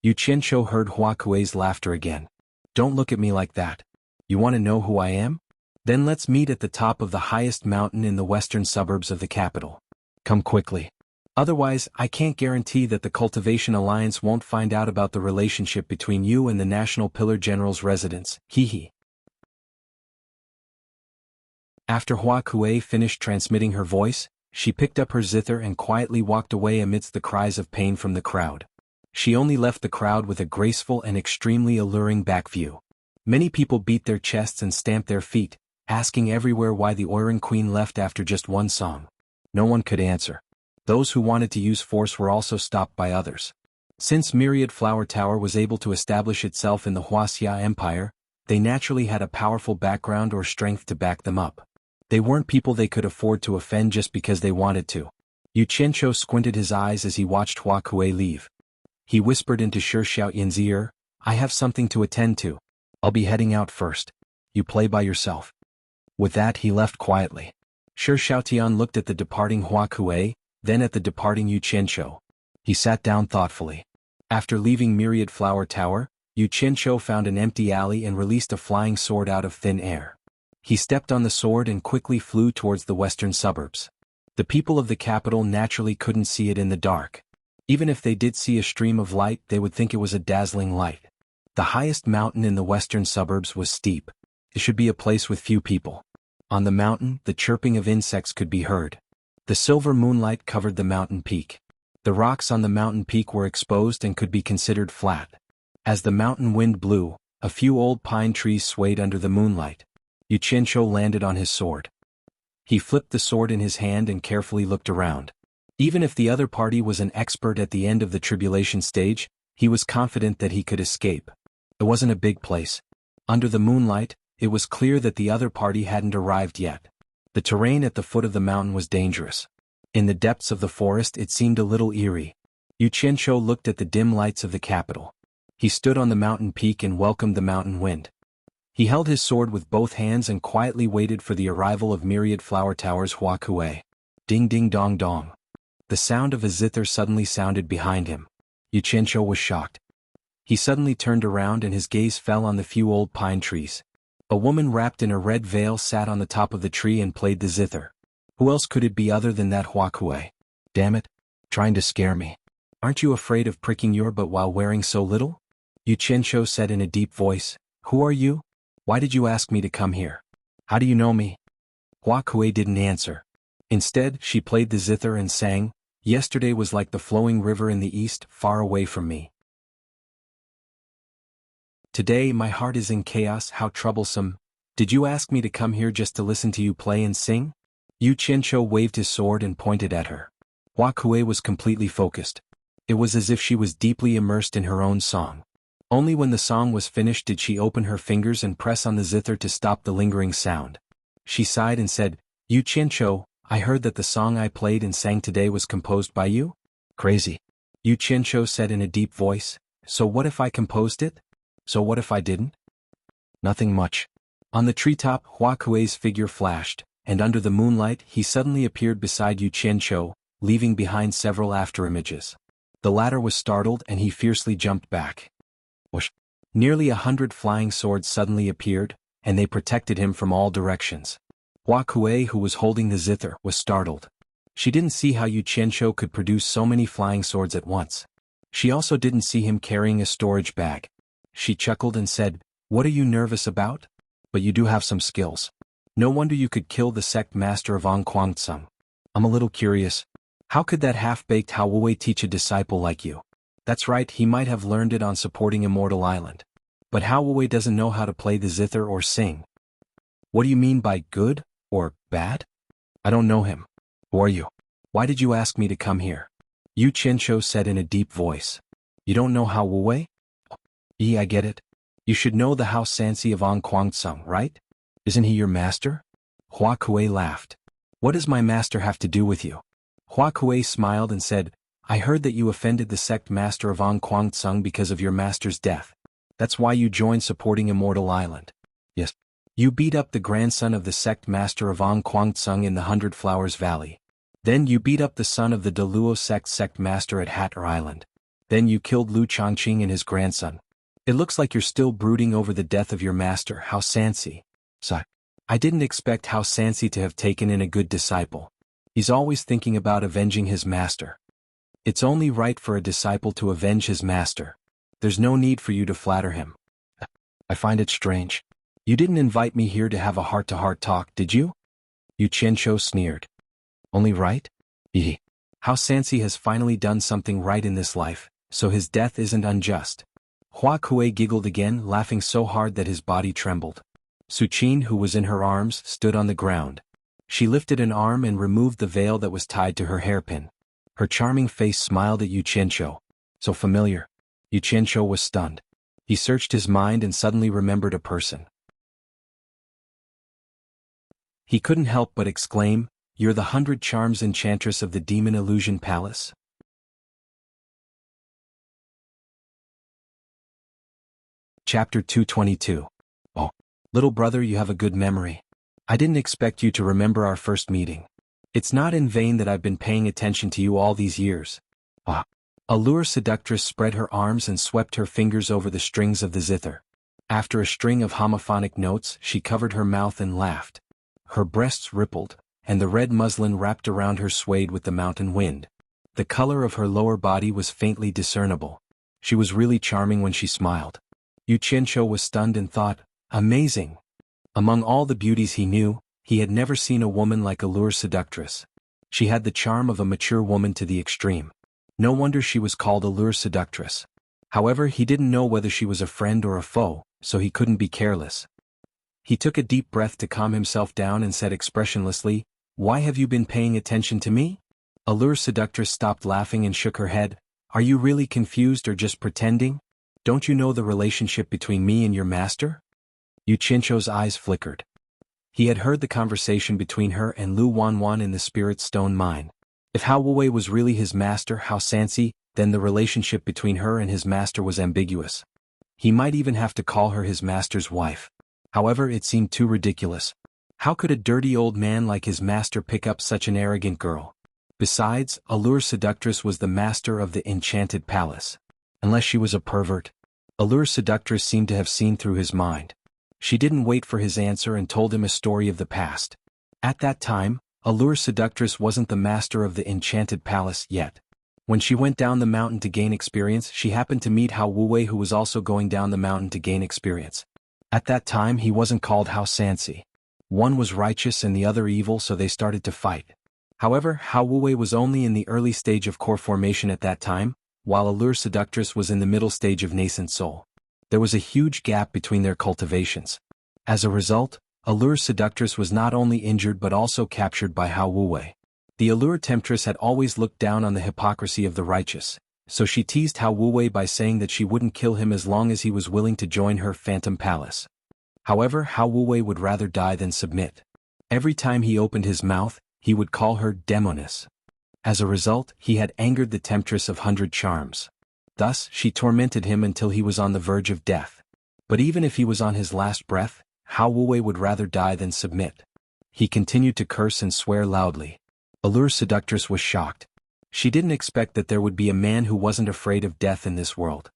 Yu Qianshou heard Hua Kuei's laughter again. Don't look at me like that. You want to know who I am? Then let's meet at the top of the highest mountain in the western suburbs of the capital. Come quickly. Otherwise, I can't guarantee that the Cultivation Alliance won't find out about the relationship between you and the National Pillar General's residence, hee. After Hua Kuei finished transmitting her voice, she picked up her zither and quietly walked away amidst the cries of pain from the crowd. She only left the crowd with a graceful and extremely alluring back view. Many people beat their chests and stamped their feet, asking everywhere why the Oiran Queen left after just one song. No one could answer. Those who wanted to use force were also stopped by others. Since Myriad Flower Tower was able to establish itself in the Wuxia Empire, they naturally had a powerful background or strength to back them up. They weren't people they could afford to offend just because they wanted to. Yu Qianshou squinted his eyes as he watched Hua Kuei leave. He whispered into Xiaotian's ear, I have something to attend to. I'll be heading out first. You play by yourself. With that he left quietly. Xiaotian looked at the departing Hua Kuei, then at the departing Yu Qianshou. He sat down thoughtfully. After leaving Myriad Flower Tower, Yu Qianshou found an empty alley and released a flying sword out of thin air. He stepped on the sword and quickly flew towards the western suburbs. The people of the capital naturally couldn't see it in the dark. Even if they did see a stream of light, they would think it was a dazzling light. The highest mountain in the western suburbs was steep. It should be a place with few people. On the mountain, the chirping of insects could be heard. The silver moonlight covered the mountain peak. The rocks on the mountain peak were exposed and could be considered flat. As the mountain wind blew, a few old pine trees swayed under the moonlight. Yu Qianshou landed on his sword. He flipped the sword in his hand and carefully looked around. Even if the other party was an expert at the end of the tribulation stage, he was confident that he could escape. It wasn't a big place. Under the moonlight, it was clear that the other party hadn't arrived yet. The terrain at the foot of the mountain was dangerous. In the depths of the forest it seemed a little eerie. Yu Qianshou looked at the dim lights of the capital. He stood on the mountain peak and welcomed the mountain wind. He held his sword with both hands and quietly waited for the arrival of Myriad Flower Tower's Hua Kuei. Ding ding dong dong. The sound of a zither suddenly sounded behind him. Yu Qianshou was shocked. He suddenly turned around and his gaze fell on the few old pine trees. A woman wrapped in a red veil sat on the top of the tree and played the zither. Who else could it be other than that Hua Kuei? Damn it. Trying to scare me. Aren't you afraid of pricking your butt while wearing so little? Yu Qianshou said in a deep voice. Who are you? Why did you ask me to come here? How do you know me? Hua Kuei didn't answer. Instead, she played the zither and sang, Yesterday was like the flowing river in the east, far away from me. Today my heart is in chaos, how troublesome. Did you ask me to come here just to listen to you play and sing? Yu Qianshou waved his sword and pointed at her. Hua Kuei was completely focused. It was as if she was deeply immersed in her own song. Only when the song was finished did she open her fingers and press on the zither to stop the lingering sound. She sighed and said, Yu Qianshou, I heard that the song I played and sang today was composed by you? Crazy. Yu Qianshou said in a deep voice, So what if I composed it? So what if I didn't? Nothing much. On the treetop, Hua Kuei's figure flashed, and under the moonlight he suddenly appeared beside Yu Qianshou, leaving behind several afterimages. The latter was startled and he fiercely jumped back. Whoosh! Nearly 100 flying swords suddenly appeared, and they protected him from all directions. Hua Kuei, who was holding the zither, was startled. She didn't see how Yu Qianshou could produce so many flying swords at once. She also didn't see him carrying a storage bag. She chuckled and said, What are you nervous about? But you do have some skills. No wonder you could kill the sect master of Onquangsung. I'm a little curious. How could that half-baked Hao Wei teach a disciple like you? That's right, he might have learned it on supporting Immortal Island. But Hao Wei doesn't know how to play the zither or sing. What do you mean by good, or bad? I don't know him. Who are you? Why did you ask me to come here? Yu Qianshou said in a deep voice. You don't know Hao Wei? I get it. You should know the Hao Sansi of Onquangsung, right? Isn't he your master? Hua Kuei laughed. What does my master have to do with you? Hua Kuei smiled and said, I heard that you offended the sect master of Ong Kwang Tsung because of your master's death. That's why you joined supporting Immortal Island. Yes. You beat up the grandson of the sect master of Ong Kwang Tsung in the 100 Flowers Valley. Then you beat up the son of the Deluo sect master at Hatter Island. Then you killed Lu Chongqing and his grandson. It looks like you're still brooding over the death of your master, Hao Sansi. So, I didn't expect Hao Sansi to have taken in a good disciple. He's always thinking about avenging his master. It's only right for a disciple to avenge his master. There's no need for you to flatter him. I find it strange. You didn't invite me here to have a heart-to-heart talk, did you? Yu Qianqiu sneered. Only right? Hee. Hao Sansi has finally done something right in this life, so his death isn't unjust. Hua Kuei giggled again, laughing so hard that his body trembled. Su Qin, who was in her arms, stood on the ground. She lifted an arm and removed the veil that was tied to her hairpin. Her charming face smiled at Yu Qianqiu. So familiar. Yu Qianqiu was stunned. He searched his mind and suddenly remembered a person. He couldn't help but exclaim, You're the 100 Charms enchantress of the Demon Illusion Palace? Chapter 222. Oh, little brother, you have a good memory. I didn't expect you to remember our first meeting. It's not in vain that I've been paying attention to you all these years. Ah. Allure Seductress spread her arms and swept her fingers over the strings of the zither. After a string of homophonic notes, she covered her mouth and laughed. Her breasts rippled, and the red muslin wrapped around her swayed with the mountain wind. The color of her lower body was faintly discernible. She was really charming when she smiled. Yu Qianqiu was stunned and thought, amazing. Among all the beauties he knew, he had never seen a woman like Allure Seductress. She had the charm of a mature woman to the extreme. No wonder she was called Allure Seductress. However, he didn't know whether she was a friend or a foe, so he couldn't be careless. He took a deep breath to calm himself down and said expressionlessly, Why have you been paying attention to me? Allure Seductress stopped laughing and shook her head. Are you really confused or just pretending? Don't you know the relationship between me and your master? Yu Qianqiu's eyes flickered. He had heard the conversation between her and Lu Wanwan in the Spirit Stone Mine. If Hao Wuwei was really his master, Hao Sansi, then the relationship between her and his master was ambiguous. He might even have to call her his master's wife. However, it seemed too ridiculous. How could a dirty old man like his master pick up such an arrogant girl? Besides, Allure Seductress was the master of the Enchanted Palace. Unless she was a pervert. Allure Seductress seemed to have seen through his mind. She didn't wait for his answer and told him a story of the past. At that time, Allure Seductress wasn't the master of the Enchanted Palace yet. When she went down the mountain to gain experience, she happened to meet Hao Wuwei, who was also going down the mountain to gain experience. At that time he wasn't called Hao Sansi. One was righteous and the other evil, so they started to fight. However, Hao Wuwei was only in the early stage of core formation at that time, while Allure Seductress was in the middle stage of nascent soul. There was a huge gap between their cultivations. As a result, Allure Seductress was not only injured but also captured by Hao Wuwei. The Allure Temptress had always looked down on the hypocrisy of the righteous, so she teased Hao Wuwei by saying that she wouldn't kill him as long as he was willing to join her Phantom Palace. However, Hao Wuwei would rather die than submit. Every time he opened his mouth, he would call her Demoness. As a result, he had angered the Temptress of 100 Charms. Thus, she tormented him until he was on the verge of death. But even if he was on his last breath, Hao Wuwei would rather die than submit. He continued to curse and swear loudly. Allure Seductress was shocked. She didn't expect that there would be a man who wasn't afraid of death in this world.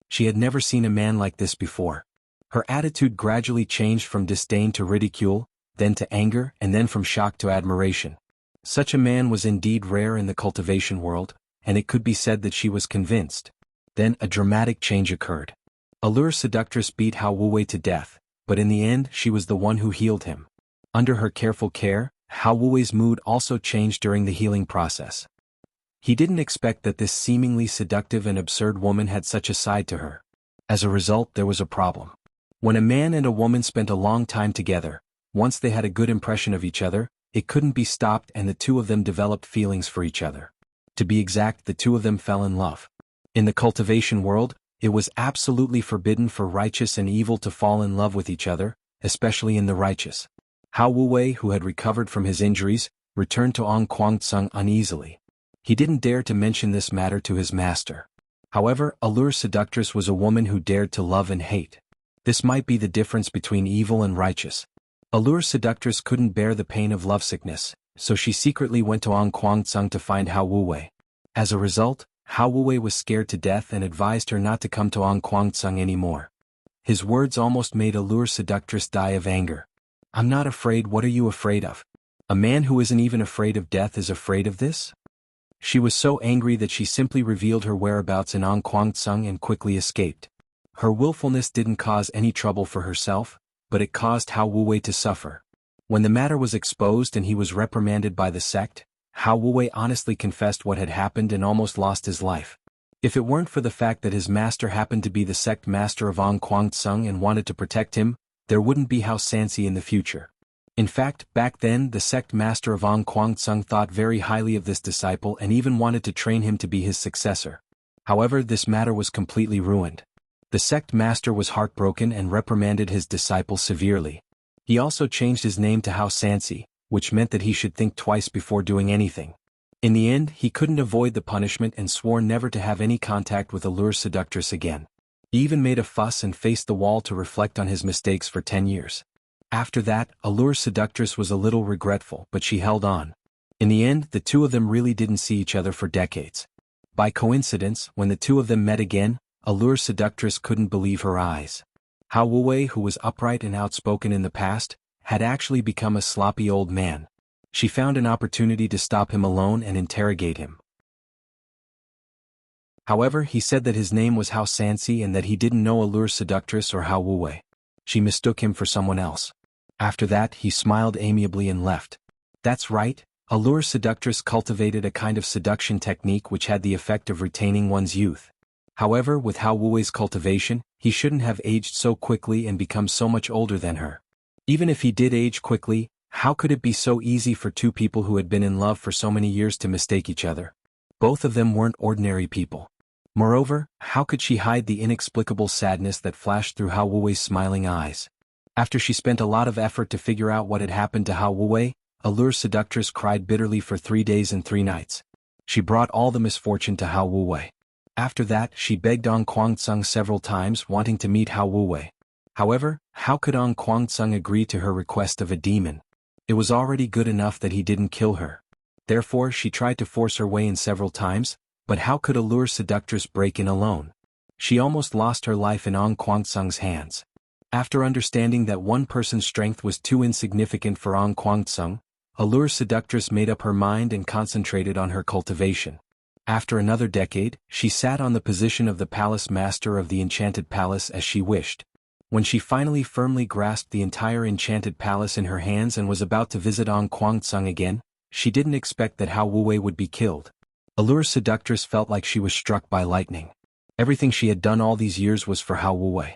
She had never seen a man like this before. Her attitude gradually changed from disdain to ridicule, then to anger, and then from shock to admiration. Such a man was indeed rare in the cultivation world, and it could be said that she was convinced. Then a dramatic change occurred. Allure Seductress beat Hao Wuwei to death, but in the end she was the one who healed him. Under her careful care, Hao Wuwei's mood also changed during the healing process. He didn't expect that this seemingly seductive and absurd woman had such a side to her. As a result, there was a problem. When a man and a woman spent a long time together, once they had a good impression of each other, it couldn't be stopped and the two of them developed feelings for each other. To be exact, the two of them fell in love. In the cultivation world, It was absolutely forbidden for righteous and evil to fall in love with each other, especially in the righteous. Hao Wuwei, who had recovered from his injuries, returned to Ong Kwang-tsung uneasily. He didn't dare to mention this matter to his master. However, Allure Seductress was a woman who dared to love and hate. This might be the difference between evil and righteous. Allure Seductress couldn't bear the pain of lovesickness, so she secretly went to Ong Kwang-tsung to find Hao Wuwei. As a result, Hao Wuwei was scared to death and advised her not to come to Ong Kwang-tsung anymore. His words almost made Allure Seductress die of anger. "I'm not afraid. What are you afraid of? A man who isn't even afraid of death is afraid of this?" She was so angry that she simply revealed her whereabouts in Ong Kwang-tsung and quickly escaped. Her willfulness didn't cause any trouble for herself, but it caused Hao Wuwei to suffer. When the matter was exposed and he was reprimanded by the sect, Hao Wuwei honestly confessed what had happened and almost lost his life. If it weren't for the fact that his master happened to be the sect master of Ong Kwang-tsung and wanted to protect him, there wouldn't be Hao Sansi in the future. In fact, back then the sect master of Ong Kwang-tsung thought very highly of this disciple and even wanted to train him to be his successor. However, this matter was completely ruined. The sect master was heartbroken and reprimanded his disciple severely. He also changed his name to Hao Sansi, which meant that he should think twice before doing anything. In the end, he couldn't avoid the punishment and swore never to have any contact with Allure Seductress again. He even made a fuss and faced the wall to reflect on his mistakes for 10 years. After that, Allure Seductress was a little regretful, but she held on. In the end, the two of them really didn't see each other for decades. By coincidence, when the two of them met again, Allure Seductress couldn't believe her eyes. Hao Wuwei, who was upright and outspoken in the past, had actually become a sloppy old man. She found an opportunity to stop him alone and interrogate him. However, he said that his name was Hao Sansi and that he didn't know Allure Seductress or Hao Wuwei. She mistook him for someone else. After that, he smiled amiably and left. That's right, Allure Seductress cultivated a kind of seduction technique which had the effect of retaining one's youth. However, with Hao Wuwei's cultivation, he shouldn't have aged so quickly and become so much older than her. Even if he did age quickly, how could it be so easy for two people who had been in love for so many years to mistake each other? Both of them weren't ordinary people. Moreover, how could she hide the inexplicable sadness that flashed through Hao Wuwei's smiling eyes? After she spent a lot of effort to figure out what had happened to Hao Wuwei, Allure Seductress cried bitterly for 3 days and 3 nights. She brought all the misfortune to Hao Wuwei. After that, she begged Ong Kwang-tsung several times, wanting to meet Hao Wuwei. However, how could Ong Kwang-tsung agree to her request of a demon? It was already good enough that he didn't kill her. Therefore, she tried to force her way in several times, but how could Allure Seductress break in alone? She almost lost her life in Ong Kwang-tsung's hands. After understanding that one person's strength was too insignificant for Ong Kwang-tsung, Allure Seductress made up her mind and concentrated on her cultivation. After another decade, she sat on the position of the palace master of the enchanted palace as she wished. When she finally firmly grasped the entire enchanted palace in her hands and was about to visit Ong Kwang-tsung again, she didn't expect that Hao Wuwei would be killed. Allure Seductress felt like she was struck by lightning. Everything she had done all these years was for Hao Wuwei.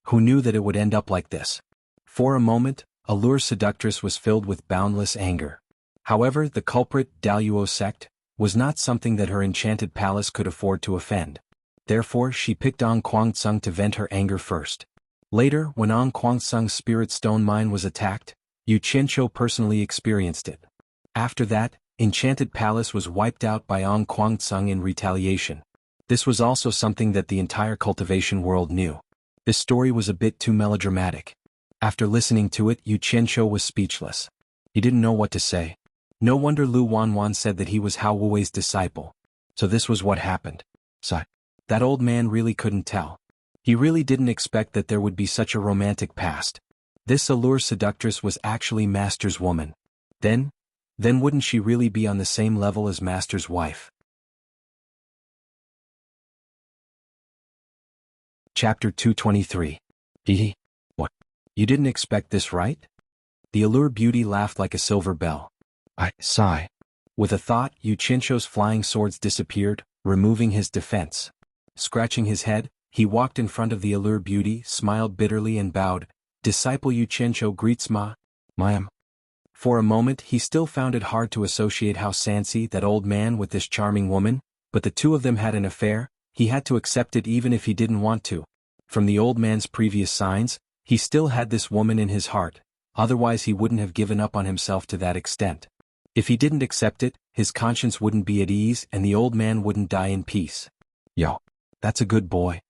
Who knew that it would end up like this? For a moment, Allure Seductress was filled with boundless anger. However, the culprit, Daluo sect, was not something that her enchanted palace could afford to offend. Therefore, she picked Ong Kwang-tsung to vent her anger first. Later, when Ong Kwang-tsung's spirit stone mine was attacked, Yu Qianqiu personally experienced it. After that, Enchanted Palace was wiped out by Ong Kwang-tsung in retaliation. This was also something that the entire cultivation world knew. This story was a bit too melodramatic. After listening to it, Yu Qianqiu was speechless. He didn't know what to say. No wonder Lu Wanwan said that he was Hao Wuwei's disciple. So this was what happened. That old man really couldn't tell. He really didn't expect that there would be such a romantic past. This Allure Seductress was actually Master's woman. Then wouldn't she really be on the same level as Master's wife? Chapter 223. What? You didn't expect this, right? The Allure beauty laughed like a silver bell. I sigh. With a thought, Yu Qianqiu's flying swords disappeared, removing his defense. Scratching his head, he walked in front of the Allure beauty, smiled bitterly and bowed. Disciple Yu Qianqiu greets Ma'am. For a moment he still found it hard to associate Hao Sansi, that old man, with this charming woman, but the two of them had an affair. he had to accept it even if he didn't want to. From the old man's previous signs, he still had this woman in his heart, otherwise he wouldn't have given up on himself to that extent. If he didn't accept it, his conscience wouldn't be at ease and the old man wouldn't die in peace. Yo, that's a good boy.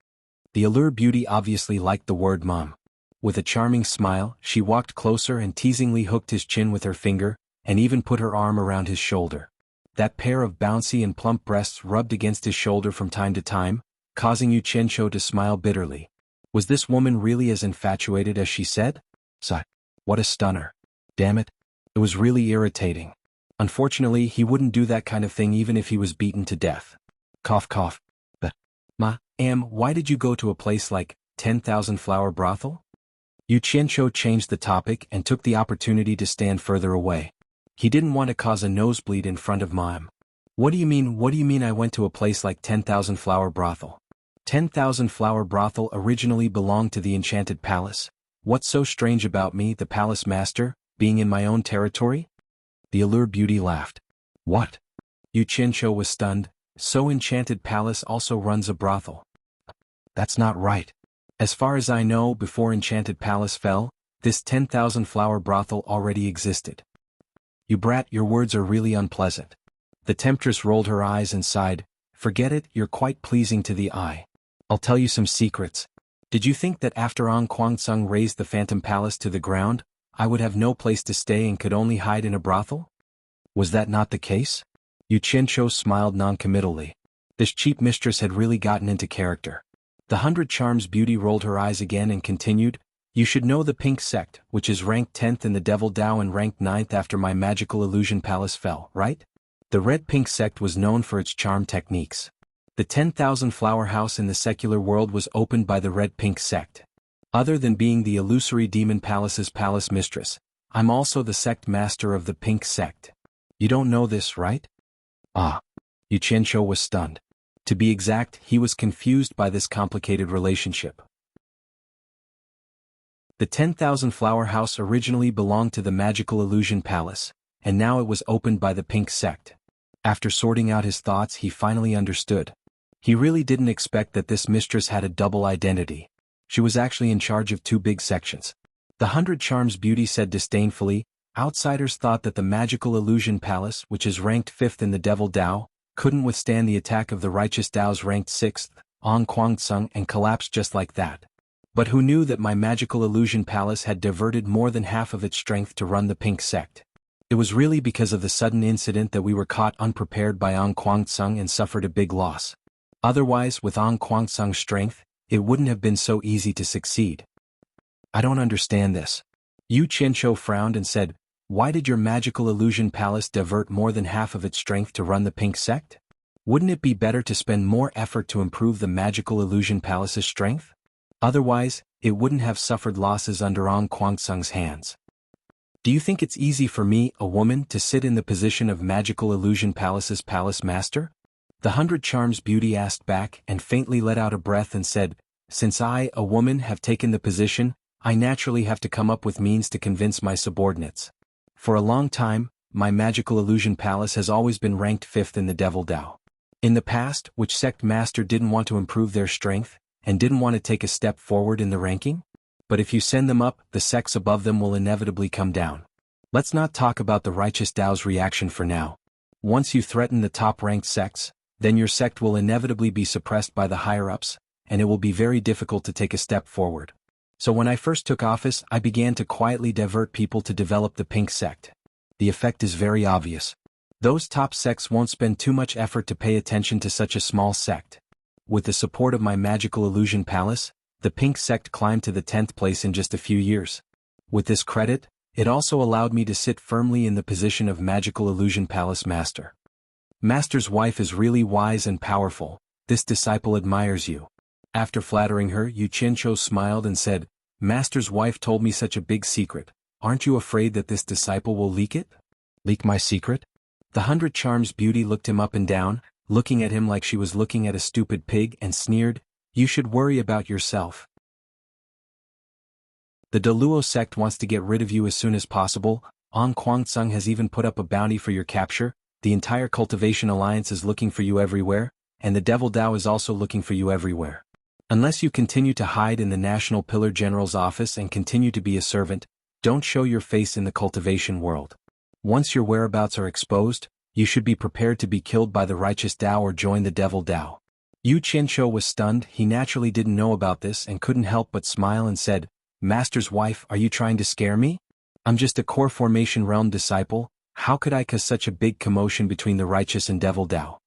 The Allure beauty obviously liked the word mom. With a charming smile, she walked closer and teasingly hooked his chin with her finger, and even put her arm around his shoulder. That pair of bouncy and plump breasts rubbed against his shoulder from time to time, causing Yu Qianqiu to smile bitterly. Was this woman really as infatuated as she said? Sigh. What a stunner. Damn it. It was really irritating. Unfortunately, he wouldn't do that kind of thing even if he was beaten to death. Cough cough. But, why did you go to a place like 10,000 Flower Brothel? Yu Qianqiu changed the topic and took the opportunity to stand further away. He didn't want to cause a nosebleed in front of Mom. What do you mean I went to a place like 10,000 Flower Brothel? 10,000 Flower Brothel originally belonged to the Enchanted Palace. What's so strange about me, the palace master, being in my own territory? The Allure beauty laughed. What? Yu Qianqiu was stunned. So Enchanted Palace also runs a brothel. That's not right. As far as I know, before Enchanted Palace fell, this 10,000 Flower Brothel already existed. You brat, your words are really unpleasant. The temptress rolled her eyes and sighed. Forget it, you're quite pleasing to the eye. I'll tell you some secrets. Did you think that after An Kuang-tsung razed the Phantom Palace to the ground, I would have no place to stay and could only hide in a brothel? Was that not the case? Yu Qianqiu smiled noncommittally. This cheap mistress had really gotten into character. The 100 Charms beauty rolled her eyes again and continued, you should know the Pink Sect, which is ranked 10th in the Devil Dao and ranked 9th after my magical illusion palace fell, right? The Red Pink Sect was known for its charm techniques. The 10,000 Flower House in the secular world was opened by the Red Pink Sect. Other than being the illusory demon palace's palace mistress, I'm also the sect master of the Pink Sect. You don't know this, right? Yu Qianqiu was stunned. To be exact, he was confused by this complicated relationship. The 10,000 Flower House originally belonged to the Magical Illusion Palace, and now it was opened by the Pink Sect. After sorting out his thoughts, he finally understood. He really didn't expect that this mistress had a double identity. She was actually in charge of 2 big sections. The 100 Charms beauty said disdainfully, outsiders thought that the Magical Illusion Palace, which is ranked 5th in the Devil Dao, couldn't withstand the attack of the Righteous Dao's ranked 6th, An Kuang-tsung, and collapsed just like that. But who knew that my Magical Illusion Palace had diverted more than half of its strength to run the Pink Sect? It was really because of the sudden incident that we were caught unprepared by An Kuang-tsung and suffered a big loss. Otherwise, with An Kuang-tsung's strength, it wouldn't have been so easy to succeed. I don't understand this. Yu Qianqiu frowned and said, why did your Magical Illusion Palace divert more than half of its strength to run the Pink Sect? Wouldn't it be better to spend more effort to improve the Magical Illusion Palace's strength? Otherwise, it wouldn't have suffered losses under An Kuang-tsung's hands. Do you think it's easy for me, a woman, to sit in the position of Magical Illusion Palace's palace master? The 100 Charms beauty asked back and faintly let out a breath and said, since I, a woman, have taken the position, I naturally have to come up with means to convince my subordinates. For a long time, my Magical Illusion Palace has always been ranked 5th in the Devil Dao. In the past, which sect master didn't want to improve their strength, and didn't want to take a step forward in the ranking? But if you send them up, the sects above them will inevitably come down. Let's not talk about the Righteous Dao's reaction for now. Once you threaten the top-ranked sects, then your sect will inevitably be suppressed by the higher-ups, and it will be very difficult to take a step forward. So when I first took office, I began to quietly divert people to develop the Pink Sect. The effect is very obvious. Those top sects won't spend too much effort to pay attention to such a small sect. With the support of my Magical Illusion Palace, the Pink Sect climbed to the 10th place in just a few years. With this credit, it also allowed me to sit firmly in the position of Magical Illusion Palace Master. Master's wife is really wise and powerful. This disciple admires you. After flattering her, Yu Qianqiu smiled and said, Master's wife told me such a big secret. Aren't you afraid that this disciple will leak it? Leak my secret? The 100 Charms beauty looked him up and down, looking at him like she was looking at a stupid pig, and sneered, you should worry about yourself. The Deluo sect wants to get rid of you as soon as possible. An Kuang-tsung has even put up a bounty for your capture. The entire Cultivation Alliance is looking for you everywhere. and the Devil Dao is also looking for you everywhere. Unless you continue to hide in the National Pillar General's office and continue to be a servant, don't show your face in the cultivation world. Once your whereabouts are exposed, you should be prepared to be killed by the righteous Dao or join the Devil Dao. Yu Qianshou was stunned. He naturally didn't know about this and couldn't help but smile and said, "Master's wife, are you trying to scare me? I'm just a core formation realm disciple. How could I cause such a big commotion between the righteous and Devil Dao?"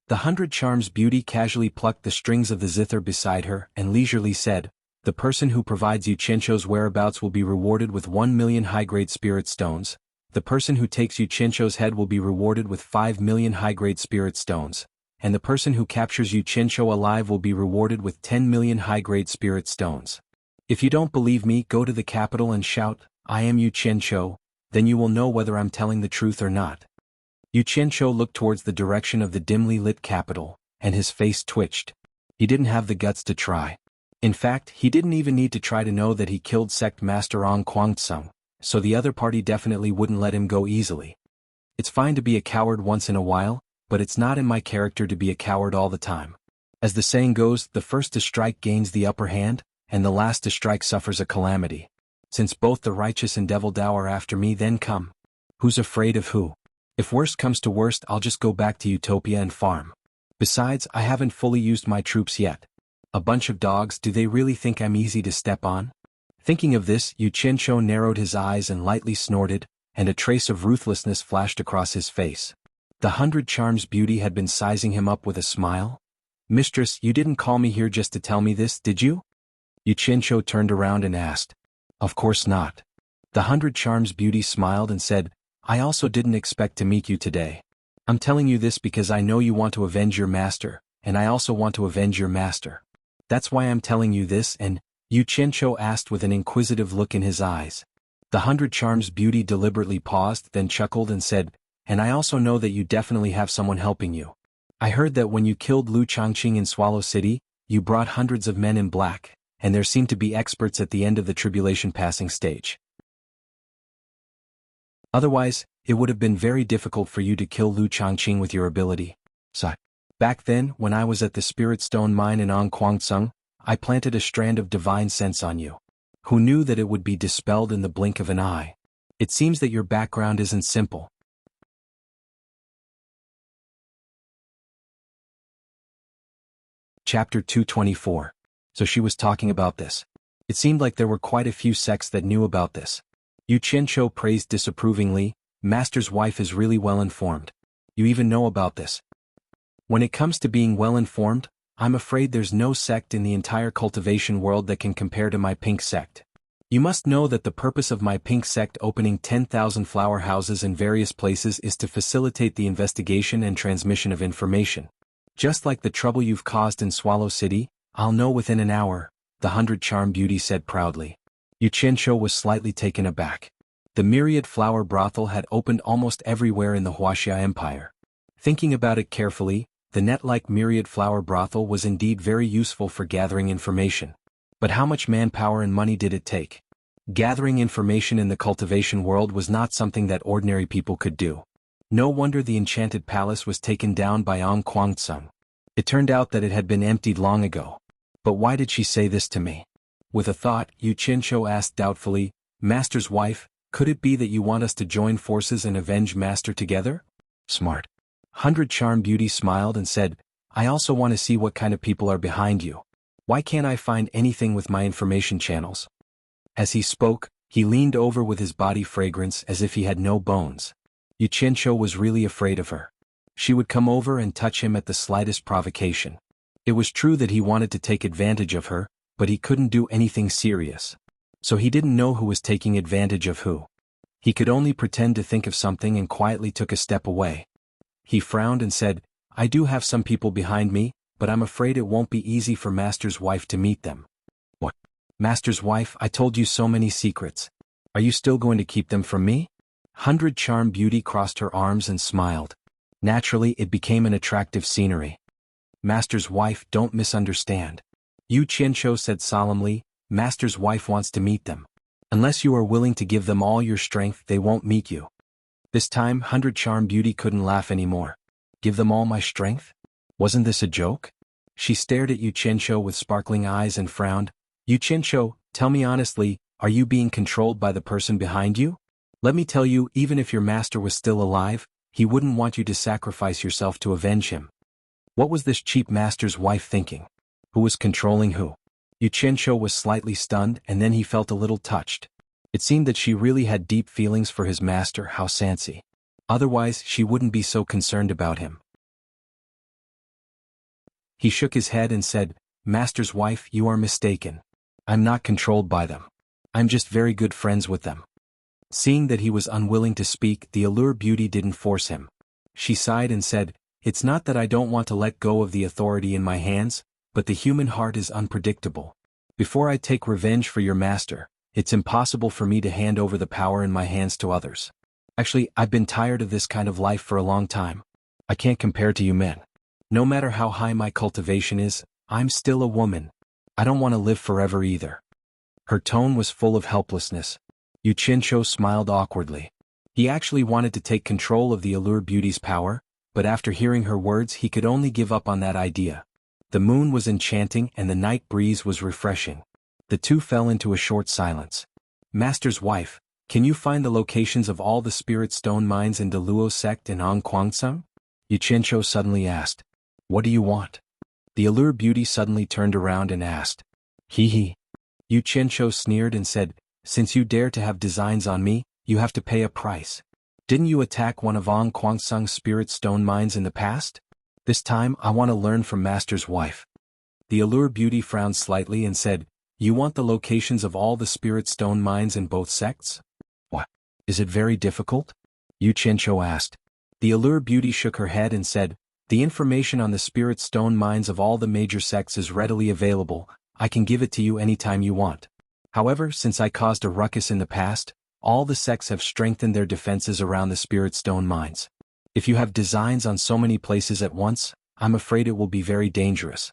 The 100 Charms beauty casually plucked the strings of the zither beside her and leisurely said, "The person who provides Yu Qianshou's whereabouts will be rewarded with 1 million high-grade spirit stones. The person who takes Yu Qianshou's head will be rewarded with 5 million high-grade spirit stones. And the person who captures Yu Qianshou alive will be rewarded with 10 million high-grade spirit stones. If you don't believe me, go to the capital and shout, 'I am Yu Qianshou,' then you will know whether I'm telling the truth or not." Yu Qianshou looked towards the direction of the dimly lit capital, and his face twitched. He didn't have the guts to try. In fact, he didn't even need to try to know that he killed Sect Master Ong Guangtsung, so the other party definitely wouldn't let him go easily. It's fine to be a coward once in a while, but it's not in my character to be a coward all the time. As the saying goes, the first to strike gains the upper hand, and the last to strike suffers a calamity. Since both the righteous and Devil Dao are after me, then come. Who's afraid of who? If worst comes to worst, I'll just go back to Utopia and farm. Besides, I haven't fully used my troops yet. A bunch of dogs, do they really think I'm easy to step on? Thinking of this, Yu Qianshou narrowed his eyes and lightly snorted, and a trace of ruthlessness flashed across his face. The 100 Charms beauty had been sizing him up with a smile. "Mistress, you didn't call me here just to tell me this, did you?" Yu Qianshou turned around and asked. "Of course not." The 100 Charms beauty smiled and said, "I also didn't expect to meet you today. I'm telling you this because I know you want to avenge your master, and I also want to avenge your master. That's why I'm telling you this." And Yu Qianshou asked with an inquisitive look in his eyes. The 100 Charms beauty deliberately paused, then chuckled and said, "And I also know that you definitely have someone helping you. I heard that when you killed Lu Changqing in Swallow City, you brought hundreds of men in black, and there seemed to be experts at the end of the tribulation passing stage. Otherwise, it would have been very difficult for you to kill Lu Changqing with your ability. So, back then, when I was at the Spirit Stone mine in Ong Guangtsung, I planted a strand of divine sense on you. Who knew that it would be dispelled in the blink of an eye? It seems that your background isn't simple." Chapter 224. So she was talking about this. It seemed like there were quite a few sects that knew about this. Yu Qianshou praised disapprovingly, "Master's wife is really well informed. You even know about this." When it comes to being well informed, I'm afraid there's no sect in the entire cultivation world that can compare to my pink sect. You must know that the purpose of my pink sect opening 10,000 flower houses in various places is to facilitate the investigation and transmission of information. Just like the trouble you've caused in Swallow City, I'll know within an hour, the 100 Charm beauty said proudly. Yu Qianshou was slightly taken aback. The myriad flower brothel had opened almost everywhere in the Wuxia Empire. Thinking about it carefully, the net-like myriad flower brothel was indeed very useful for gathering information. But how much manpower and money did it take? Gathering information in the cultivation world was not something that ordinary people could do. No wonder the enchanted palace was taken down by Ong Guangtsung. It turned out that it had been emptied long ago. But why did she say this to me? With a thought, Yu Qianshou asked doubtfully, "Master's wife, could it be that you want us to join forces and avenge Master together?" Smart. 100 Charm beauty smiled and said, "I also want to see what kind of people are behind you. Why can't I find anything with my information channels?" As he spoke, he leaned over with his body fragrance as if he had no bones. Yu Qianshou was really afraid of her. She would come over and touch him at the slightest provocation. It was true that he wanted to take advantage of her, but he couldn't do anything serious. So he didn't know who was taking advantage of who. He could only pretend to think of something and quietly took a step away. He frowned and said, "I do have some people behind me, but I'm afraid it won't be easy for Master's wife to meet them." "What? Master's wife, I told you so many secrets. Are you still going to keep them from me?" 100 Charm beauty crossed her arms and smiled. Naturally, it became an attractive scenery. "Master's wife, don't misunderstand." Yu Qianshou said solemnly, "Master's wife wants to meet them. Unless you are willing to give them all your strength, they won't meet you." This time, 100 Charm beauty couldn't laugh anymore. "Give them all my strength? Wasn't this a joke? She stared at Yu Qianqiu with sparkling eyes and frowned. Yu Qianqiu, tell me honestly, are you being controlled by the person behind you? Let me tell you, even if your master was still alive, he wouldn't want you to sacrifice yourself to avenge him. What was this cheap master's wife thinking? Who was controlling who? Yu Qianqiu was slightly stunned, and then he felt a little touched. It seemed that she really had deep feelings for his master Hao Sansi. Otherwise, she wouldn't be so concerned about him. He shook his head and said, Master's wife, you are mistaken. I'm not controlled by them. I'm just very good friends with them. Seeing that he was unwilling to speak, the Allure Beauty didn't force him. She sighed and said, It's not that I don't want to let go of the authority in my hands, but the human heart is unpredictable. Before I take revenge for your master, it's impossible for me to hand over the power in my hands to others. Actually, I've been tired of this kind of life for a long time. I can't compare to you men. No matter how high my cultivation is, I'm still a woman. I don't want to live forever either. Her tone was full of helplessness. Yu Qianqiu smiled awkwardly. He actually wanted to take control of the Allure Beauty's power, but after hearing her words he could only give up on that idea. The moon was enchanting and the night breeze was refreshing. The two fell into a short silence. Master's wife, can you find the locations of all the spirit stone mines in the Luo sect in Angquangsang? Yu Qianqiu suddenly asked. What do you want? The Allure Beauty suddenly turned around and asked. Hee. Yu Qianqiu sneered and said, Since you dare to have designs on me, you have to pay a price. Didn't you attack one of Angquangsang's spirit stone mines in the past? This time I want to learn from Master's wife. The Allure Beauty frowned slightly and said, You want the locations of all the spirit stone mines in both sects? What? Is it very difficult? Yu Qianqiu asked. The Allure Beauty shook her head and said, The information on the spirit stone mines of all the major sects is readily available. I can give it to you anytime you want. However, since I caused a ruckus in the past, all the sects have strengthened their defenses around the spirit stone mines. If you have designs on so many places at once, I'm afraid it will be very dangerous.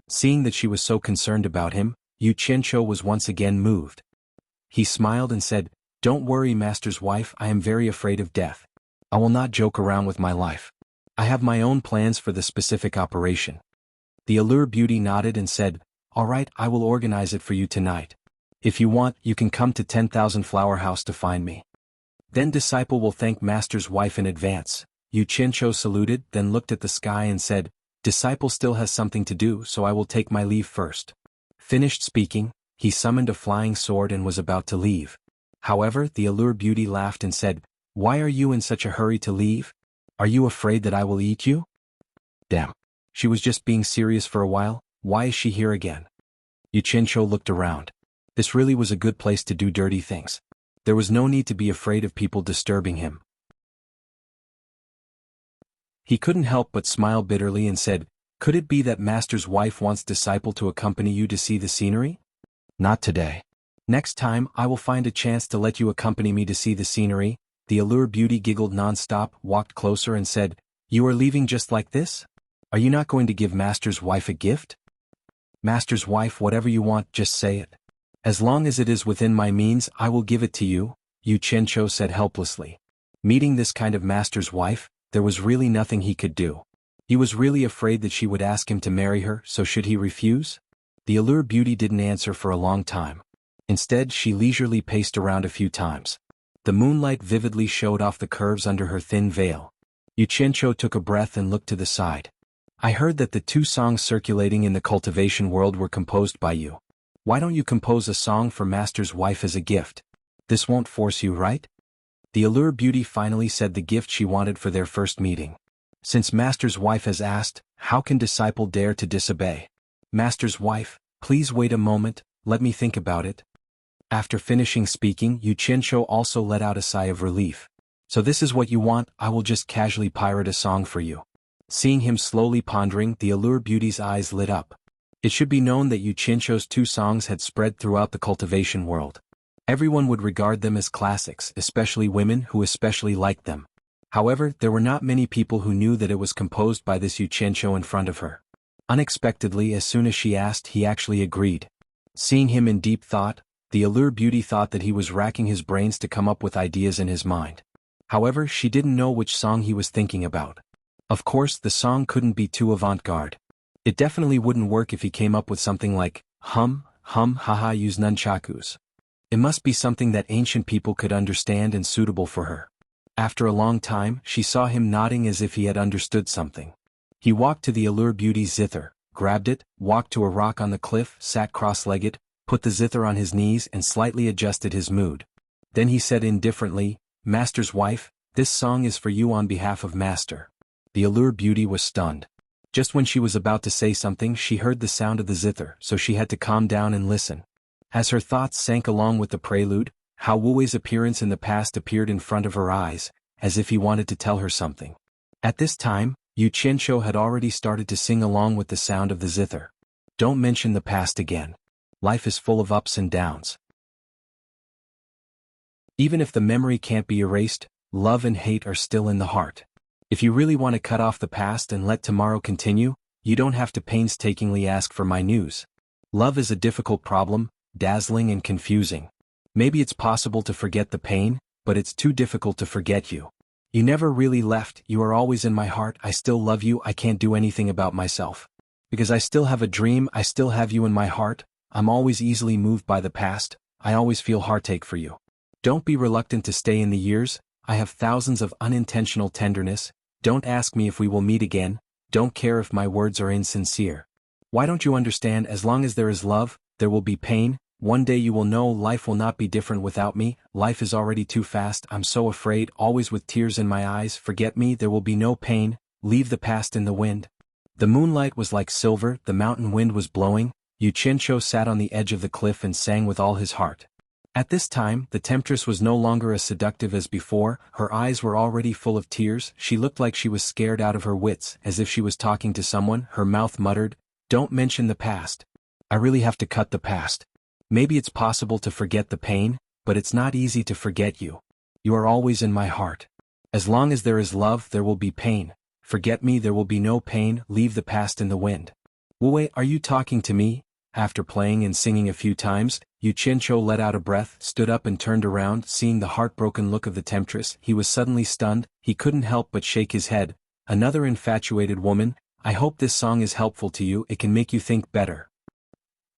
Seeing that she was so concerned about him, Yu Qianqiu was once again moved. He smiled and said, Don't worry, Master's wife, I am very afraid of death. I will not joke around with my life. I have my own plans for the specific operation. The Allure Beauty nodded and said, All right, I will organize it for you tonight. If you want, you can come to 10,000 Flower House to find me. Then Disciple will thank Master's wife in advance. Yu Qianqiu saluted, then looked at the sky and said, Disciple still has something to do, so I will take my leave first. Finished speaking, he summoned a flying sword and was about to leave. However, the Allure Beauty laughed and said, Why are you in such a hurry to leave? Are you afraid that I will eat you? Damn. She was just being serious for a while. Why is she here again? Yu Qianqiu looked around. This really was a good place to do dirty things. There was no need to be afraid of people disturbing him. He couldn't help but smile bitterly and said, Could it be that Master's wife wants Disciple to accompany you to see the scenery? Not today. Next time I will find a chance to let you accompany me to see the scenery. The Allure Beauty giggled non-stop, walked closer and said, You are leaving just like this? Are you not going to give Master's wife a gift? Master's wife, whatever you want, just say it. As long as it is within my means, I will give it to you, Yu Qianqiu said helplessly. Meeting this kind of master's wife, there was really nothing he could do. He was really afraid that she would ask him to marry her, so should he refuse? The Allure Beauty didn't answer for a long time. Instead, she leisurely paced around a few times. The moonlight vividly showed off the curves under her thin veil. Yu Qianqiu took a breath and looked to the side. I heard that the 2 songs circulating in the cultivation world were composed by you. Why don't you compose a song for Master's wife as a gift? This won't force you, right? The Allure Beauty finally said the gift she wanted for their first meeting. Since Master's wife has asked, how can Disciple dare to disobey? Master's wife, please wait a moment, let me think about it. After finishing speaking, Yu Qianqiu also let out a sigh of relief. So this is what you want, I will just casually pirate a song for you. Seeing him slowly pondering, the Allure Beauty's eyes lit up. It should be known that Yu Qianqiu's 2 songs had spread throughout the cultivation world. Everyone would regard them as classics, especially women who especially liked them. However, there were not many people who knew that it was composed by this Yu Qianqiu in front of her. Unexpectedly, as soon as she asked, he actually agreed. Seeing him in deep thought, the Allure Beauty thought that he was racking his brains to come up with ideas in his mind. However, she didn't know which song he was thinking about. Of course, the song couldn't be too avant-garde. It definitely wouldn't work if he came up with something like, hum, haha use nunchakus. It must be something that ancient people could understand and suitable for her. After a long time, she saw him nodding as if he had understood something. He walked to the allure beauty's zither, grabbed it, walked to a rock on the cliff, sat cross-legged, put the zither on his knees and slightly adjusted his mood. Then he said indifferently, Master's wife, this song is for you on behalf of Master. The allure beauty was stunned. Just when she was about to say something, she heard the sound of the zither, so she had to calm down and listen. As her thoughts sank along with the prelude, how Wu's appearance in the past appeared in front of her eyes, as if he wanted to tell her something. At this time, Yu Qianqiu had already started to sing along with the sound of the zither. Don't mention the past again. Life is full of ups and downs. Even if the memory can't be erased, love and hate are still in the heart. If you really want to cut off the past and let tomorrow continue, you don't have to painstakingly ask for my news. Love is a difficult problem, dazzling and confusing. Maybe it's possible to forget the pain, but it's too difficult to forget you. You never really left, you are always in my heart, I still love you, I can't do anything about myself. Because I still have a dream, I still have you in my heart, I'm always easily moved by the past, I always feel heartache for you. Don't be reluctant to stay in the years, I have thousands of unintentional tenderness, don't ask me if we will meet again, don't care if my words are insincere. Why don't you understand, as long as there is love, there will be pain, one day you will know life will not be different without me, life is already too fast, I'm so afraid, always with tears in my eyes, forget me, there will be no pain, leave the past in the wind. The moonlight was like silver, the mountain wind was blowing, Yu Qianqiu sat on the edge of the cliff and sang with all his heart. At this time, the temptress was no longer as seductive as before, her eyes were already full of tears, she looked like she was scared out of her wits, as if she was talking to someone, her mouth muttered, don't mention the past. I really have to cut the past. Maybe it's possible to forget the pain, but it's not easy to forget you. You are always in my heart. As long as there is love, there will be pain. Forget me, there will be no pain, leave the past in the wind. Wu, are you talking to me? After playing and singing a few times, Yu Qianqiu let out a breath, stood up and turned around, seeing the heartbroken look of the temptress, he was suddenly stunned, he couldn't help but shake his head. Another infatuated woman, I hope this song is helpful to you, it can make you think better.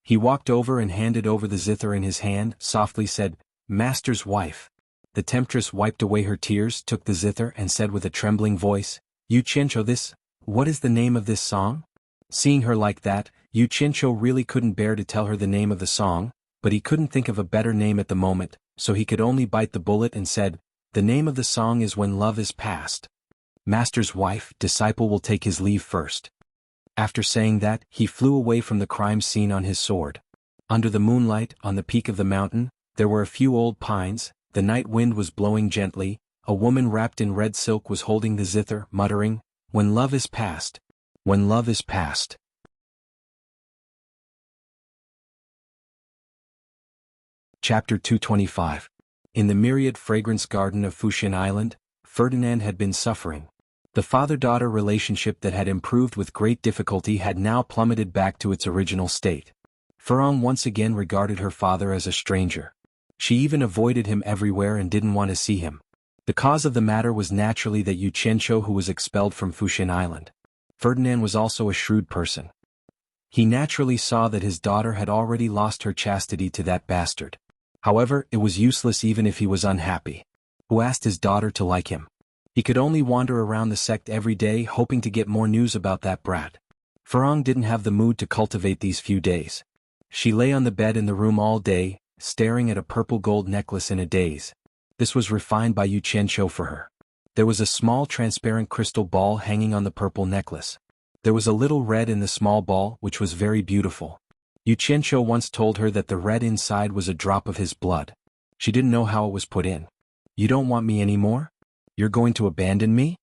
He walked over and handed over the zither in his hand, softly said, Master's wife. The temptress wiped away her tears, took the zither and said with a trembling voice, Yu Qianqiu, what is the name of this song? Seeing her like that, Yu Qianqiu really couldn't bear to tell her the name of the song, but he couldn't think of a better name at the moment, so he could only bite the bullet and said, the name of the song is When Love is Past. Master's wife, disciple will take his leave first. After saying that, he flew away from the crime scene on his sword. Under the moonlight, on the peak of the mountain, there were a few old pines, the night wind was blowing gently, a woman wrapped in red silk was holding the zither, muttering, When love is past. When love is past. Chapter 225. In the myriad fragrance garden of Fuxian Island, Ferdinand had been suffering. The father-daughter relationship that had improved with great difficulty had now plummeted back to its original state. Furong once again regarded her father as a stranger. She even avoided him everywhere and didn't want to see him. The cause of the matter was naturally that Yu Qianqiu who was expelled from Fuxian Island. Ferdinand was also a shrewd person. He naturally saw that his daughter had already lost her chastity to that bastard. However, it was useless even if he was unhappy. Who asked his daughter to like him? He could only wander around the sect every day hoping to get more news about that brat. Furong didn't have the mood to cultivate these few days. She lay on the bed in the room all day, staring at a purple gold necklace in a daze. This was refined by Yu Qianqiu for her. There was a small transparent crystal ball hanging on the purple necklace. There was a little red in the small ball, which was very beautiful. Yu Qianqiu once told her that the red inside was a drop of his blood. She didn't know how it was put in. You don't want me anymore? You're going to abandon me?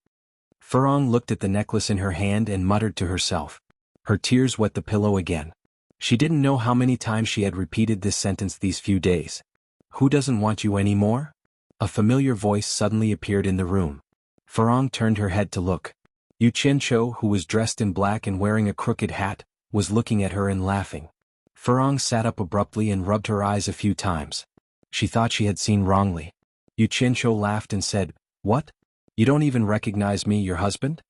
Furong looked at the necklace in her hand and muttered to herself. Her tears wet the pillow again. She didn't know how many times she had repeated this sentence these few days. Who doesn't want you anymore? A familiar voice suddenly appeared in the room. Furong turned her head to look. Yu Qianqiu, who was dressed in black and wearing a crooked hat, was looking at her and laughing. Furong sat up abruptly and rubbed her eyes a few times. She thought she had seen wrongly. Yu Qianqiu laughed and said, What? You don't even recognize me, your husband?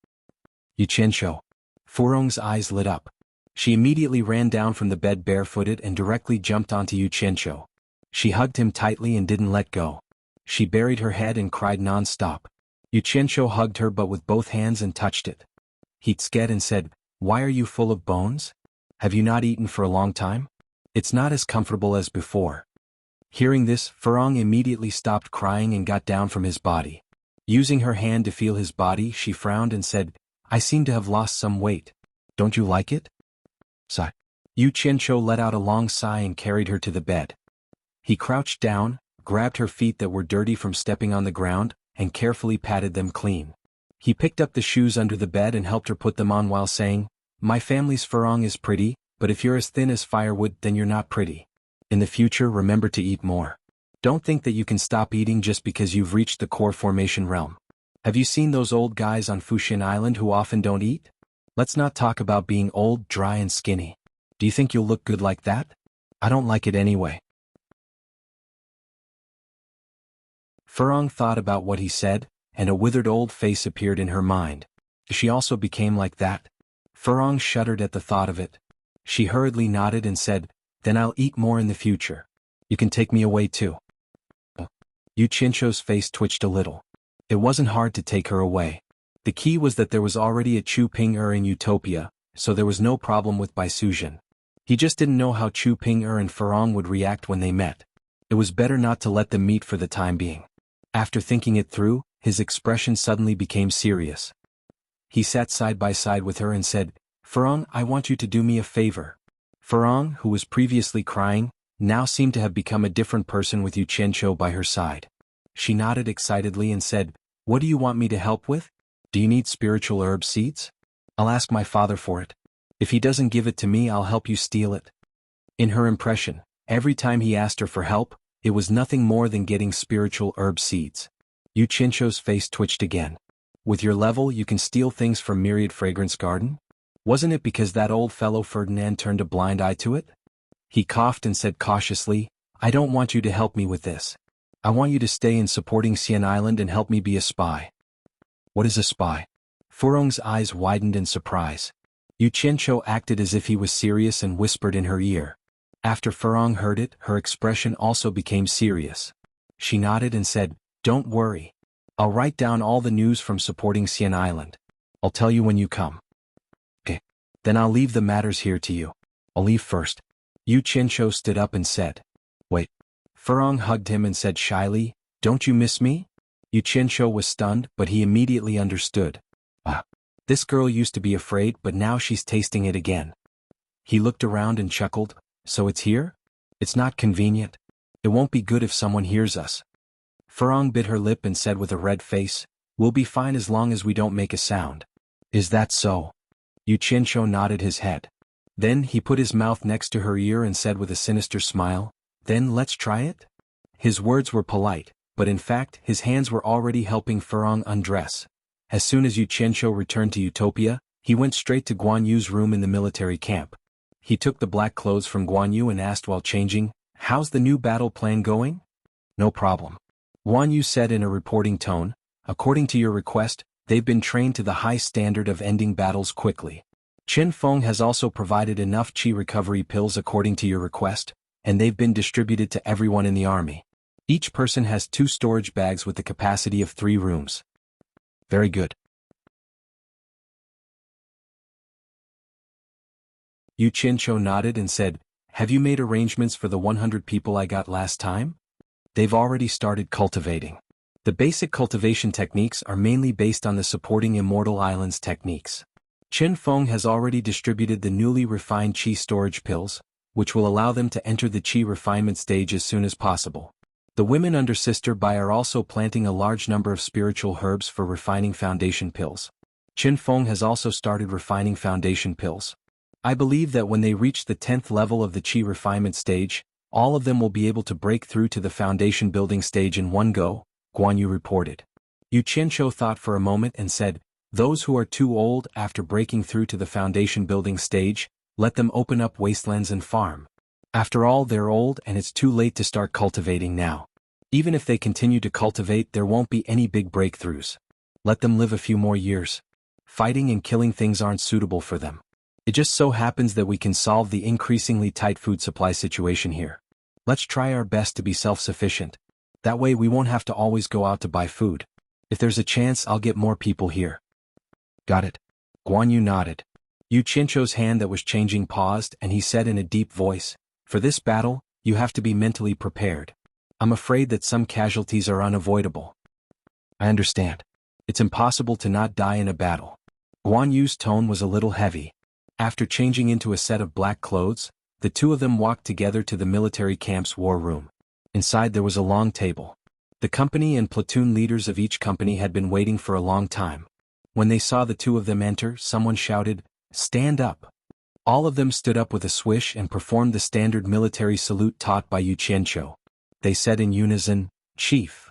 Yu Qianqiu. Furong's eyes lit up. She immediately ran down from the bed barefooted and directly jumped onto Yu Qianqiu. She hugged him tightly and didn't let go. She buried her head and cried non-stop. Yu Qianqiu hugged her but with both hands and touched it. He scared and said, "Why are you full of bones? Have you not eaten for a long time? It's not as comfortable as before." Hearing this, Furong immediately stopped crying and got down from his body. Using her hand to feel his body, she frowned and said, "I seem to have lost some weight. Don't you like it?" Sigh. Yu Qianqiu let out a long sigh and carried her to the bed. He crouched down, grabbed her feet that were dirty from stepping on the ground, and carefully patted them clean. He picked up the shoes under the bed and helped her put them on while saying, "My family's Furong is pretty, but if you're as thin as firewood then you're not pretty. In the future remember to eat more. Don't think that you can stop eating just because you've reached the core formation realm. Have you seen those old guys on Fuxian Island who often don't eat? Let's not talk about being old, dry and skinny. Do you think you'll look good like that? I don't like it anyway." Furong thought about what he said, and a withered old face appeared in her mind. She also became like that. Furong shuddered at the thought of it. She hurriedly nodded and said, "Then I'll eat more in the future. You can take me away too." Yu Qianqiu's face twitched a little. It wasn't hard to take her away. The key was that there was already a Chu Ping-er in Utopia, so there was no problem with Baisuzhen. He just didn't know how Chu Ping-er and Furong would react when they met. It was better not to let them meet for the time being. After thinking it through, his expression suddenly became serious. He sat side by side with her and said, "Furong, I want you to do me a favor." Furong, who was previously crying, now seemed to have become a different person with Yu Qianqiu by her side. She nodded excitedly and said, "What do you want me to help with? Do you need spiritual herb seeds? I'll ask my father for it. If he doesn't give it to me, I'll help you steal it." In her impression, every time he asked her for help, it was nothing more than getting spiritual herb seeds. Yu Qianqiu's face twitched again. "With your level you can steal things from Myriad Fragrance Garden? Wasn't it because that old fellow Ferdinand turned a blind eye to it?" He coughed and said cautiously, "I don't want you to help me with this. I want you to stay in supporting Xian Island and help me be a spy." "What is a spy?" Furong's eyes widened in surprise. Yu Qianqiu acted as if he was serious and whispered in her ear. After Furong heard it, her expression also became serious. She nodded and said, "Don't worry. I'll write down all the news from supporting Xian Island. I'll tell you when you come." "Okay. Then I'll leave the matters here to you. I'll leave first." Yu Qianqiu stood up and said, "Wait." Furong hugged him and said shyly, "Don't you miss me?" Yu Qianqiu was stunned, but he immediately understood. This girl used to be afraid, but now she's tasting it again. He looked around and chuckled, "So it's here? It's not convenient. It won't be good if someone hears us." Furong bit her lip and said with a red face, "We'll be fine as long as we don't make a sound." "Is that so?" Yu Qianqiu nodded his head. Then he put his mouth next to her ear and said with a sinister smile, "Then let's try it?" His words were polite, but in fact his hands were already helping Furong undress. As soon as Yu Qianqiu returned to Utopia, he went straight to Guan Yu's room in the military camp. He took the black clothes from Guan Yu and asked while changing, "How's the new battle plan going?" "No problem," Guan Yu said in a reporting tone. "According to your request, they've been trained to the high standard of ending battles quickly. Chen Feng has also provided enough qi recovery pills according to your request, and they've been distributed to everyone in the army. Each person has 2 storage bags with the capacity of 3 rooms." "Very good." Yu Qianqiu nodded and said, "Have you made arrangements for the 100 people I got last time?" "They've already started cultivating. The basic cultivation techniques are mainly based on the supporting Immortal Islands techniques. Chen Feng has already distributed the newly refined qi storage pills, which will allow them to enter the qi refinement stage as soon as possible. The women under Sister Bai are also planting a large number of spiritual herbs for refining foundation pills. Chen Feng has also started refining foundation pills. I believe that when they reach the 10th level of the qi refinement stage, all of them will be able to break through to the foundation building stage in one go," Guan Yu reported. Yu Qianqiu thought for a moment and said, "Those who are too old after breaking through to the foundation building stage, let them open up wastelands and farm. After all, they're old and it's too late to start cultivating now. Even if they continue to cultivate, there won't be any big breakthroughs. Let them live a few more years." Fighting and killing things aren't suitable for them. It just so happens that we can solve the increasingly tight food supply situation here. Let's try our best to be self-sufficient. That way we won't have to always go out to buy food. If there's a chance, I'll get more people here. Got it. Guan Yu nodded. Yu Qianzhou's hand that was changing paused, and he said in a deep voice, "For this battle, you have to be mentally prepared. I'm afraid that some casualties are unavoidable." I understand. It's impossible to not die in a battle. Guan Yu's tone was a little heavy. After changing into a set of black clothes, the two of them walked together to the military camp's war room. Inside there was a long table. The company and platoon leaders of each company had been waiting for a long time. When they saw the two of them enter, someone shouted, "Stand up." All of them stood up with a swish and performed the standard military salute taught by Yu Qianzhou. They said in unison, "Chief."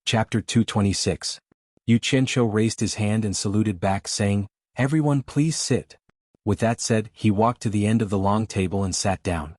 Chapter 226. Yu Qianzhou raised his hand and saluted back, saying, "Everyone please sit." With that said, he walked to the end of the long table and sat down.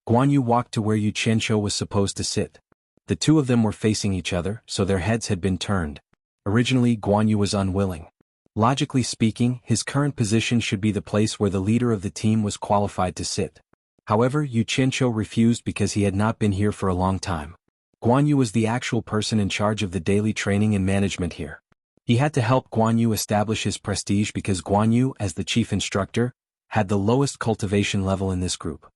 Guan Yu walked to where Yu Qianzhou was supposed to sit. The two of them were facing each other, so their heads had been turned. Originally, Guan Yu was unwilling. Logically speaking, his current position should be the place where the leader of the team was qualified to sit. However, Yu Qianzhou refused because he had not been here for a long time. Guan Yu was the actual person in charge of the daily training and management here. He had to help Guan Yu establish his prestige because Guan Yu, as the chief instructor, had the lowest cultivation level in this group.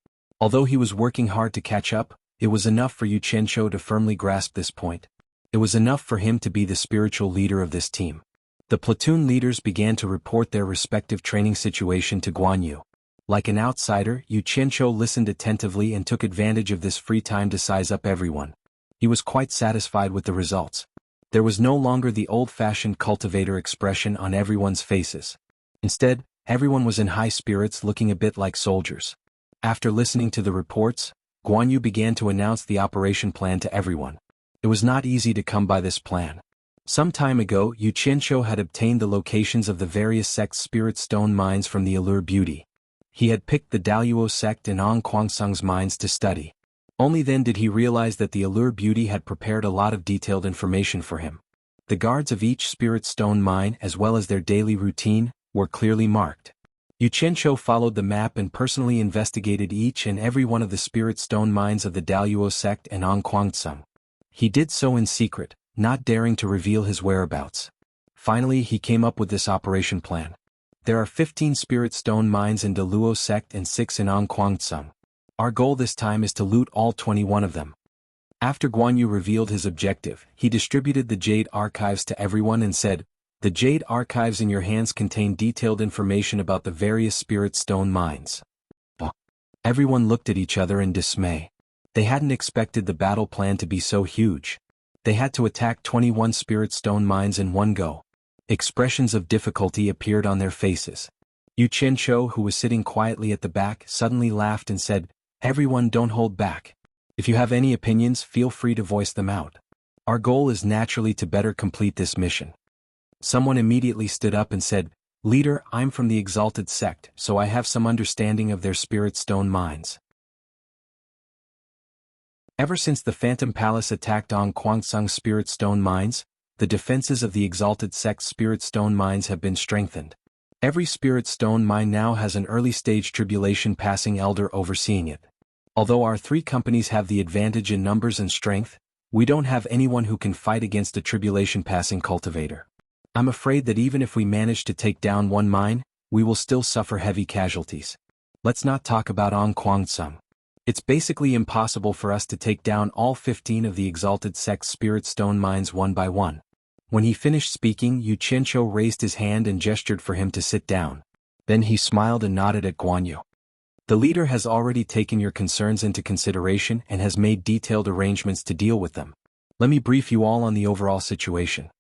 Although he was working hard to catch up, it was enough for Yu Qianzhou to firmly grasp this point. It was enough for him to be the spiritual leader of this team. The platoon leaders began to report their respective training situation to Guan Yu. Like an outsider, Yu Qianzhou listened attentively and took advantage of this free time to size up everyone. He was quite satisfied with the results. There was no longer the old-fashioned cultivator expression on everyone's faces. Instead, everyone was in high spirits, looking a bit like soldiers. After listening to the reports, Guan Yu began to announce the operation plan to everyone. It was not easy to come by this plan. Some time ago, Yu Qianzhou had obtained the locations of the various sects' spirit stone mines from the Allure Beauty. He had picked the Daluo sect and Ong Kwangsung's mines to study. Only then did he realize that the Allure Beauty had prepared a lot of detailed information for him. The guards of each spirit stone mine, as well as their daily routine, were clearly marked. Yu Qianzhou followed the map and personally investigated each and every one of the spirit stone mines of the Daluo sect and Ong Kwangsung. He did so in secret, not daring to reveal his whereabouts. Finally, he came up with this operation plan. There are 15 spirit stone mines in Daluo sect and 6 in Ong Kwangsung. Our goal this time is to loot all 21 of them. After Guan Yu revealed his objective, he distributed the Jade Archives to everyone and said, "The Jade Archives in your hands contain detailed information about the various spirit stone mines." Everyone looked at each other in dismay. They hadn't expected the battle plan to be so huge. They had to attack 21 spirit stone mines in one go. Expressions of difficulty appeared on their faces. Yu Qianzhou, who was sitting quietly at the back, suddenly laughed and said, "Everyone, don't hold back. If you have any opinions, feel free to voice them out. Our goal is naturally to better complete this mission." Someone immediately stood up and said, "Leader, I'm from the Exalted Sect, so I have some understanding of their spirit stone mines. Ever since the Phantom Palace attacked Ong Kwangsung's spirit stone mines, the defenses of the Exalted Sect's spirit stone mines have been strengthened. Every spirit stone mine now has an early-stage tribulation passing elder overseeing it. Although our 3 companies have the advantage in numbers and strength, we don't have anyone who can fight against a tribulation passing cultivator. I'm afraid that even if we manage to take down one mine, we will still suffer heavy casualties. Let's not talk about Ong Kwangsung. It's basically impossible for us to take down all 15 of the Exalted Sect's spirit stone mines one by one." When he finished speaking, Yu Qianzhou raised his hand and gestured for him to sit down. Then he smiled and nodded at Guan Yu. "The leader has already taken your concerns into consideration and has made detailed arrangements to deal with them. Let me brief you all on the overall situation."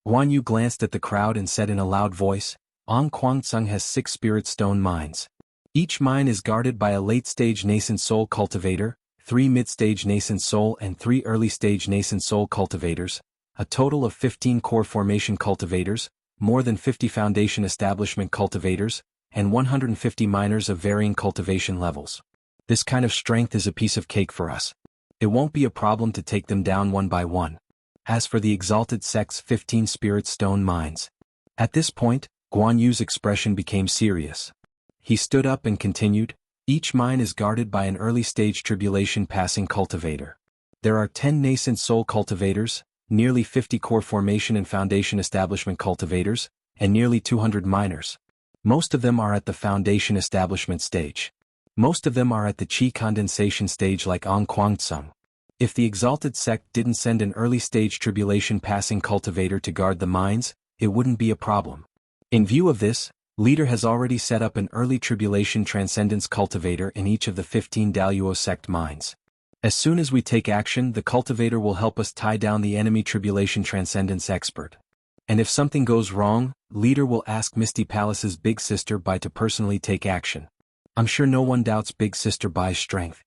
Guan Yu glanced at the crowd and said in a loud voice, "Ong Kwangsung has 6 spirit stone mines. Each mine is guarded by a late-stage nascent soul cultivator, 3 mid-stage nascent soul and 3 early-stage nascent soul cultivators, a total of 15 core formation cultivators, more than 50 foundation establishment cultivators, and 150 miners of varying cultivation levels. This kind of strength is a piece of cake for us. It won't be a problem to take them down one by one. as for the exalted sect's 15 spirit stone mines. At this point, Guan Yu's expression became serious. He stood up and continued, each mine is guarded by an early-stage tribulation-passing cultivator. There are 10 nascent soul cultivators, nearly 50 core formation and foundation establishment cultivators, and nearly 200 miners. Most of them are at the foundation establishment stage. Most of them are at the qi condensation stage like On Kwangtsung. If the exalted sect didn't send an early-stage tribulation-passing cultivator to guard the mines, it wouldn't be a problem. In view of this, Leader has already set up an early tribulation transcendence cultivator in each of the 15 Daluo sect mines. As soon as we take action, the cultivator will help us tie down the enemy tribulation transcendence expert. And if something goes wrong, Leader will ask Misty Palace's big sister Bai to personally take action. I'm sure no one doubts big sister Bai's strength.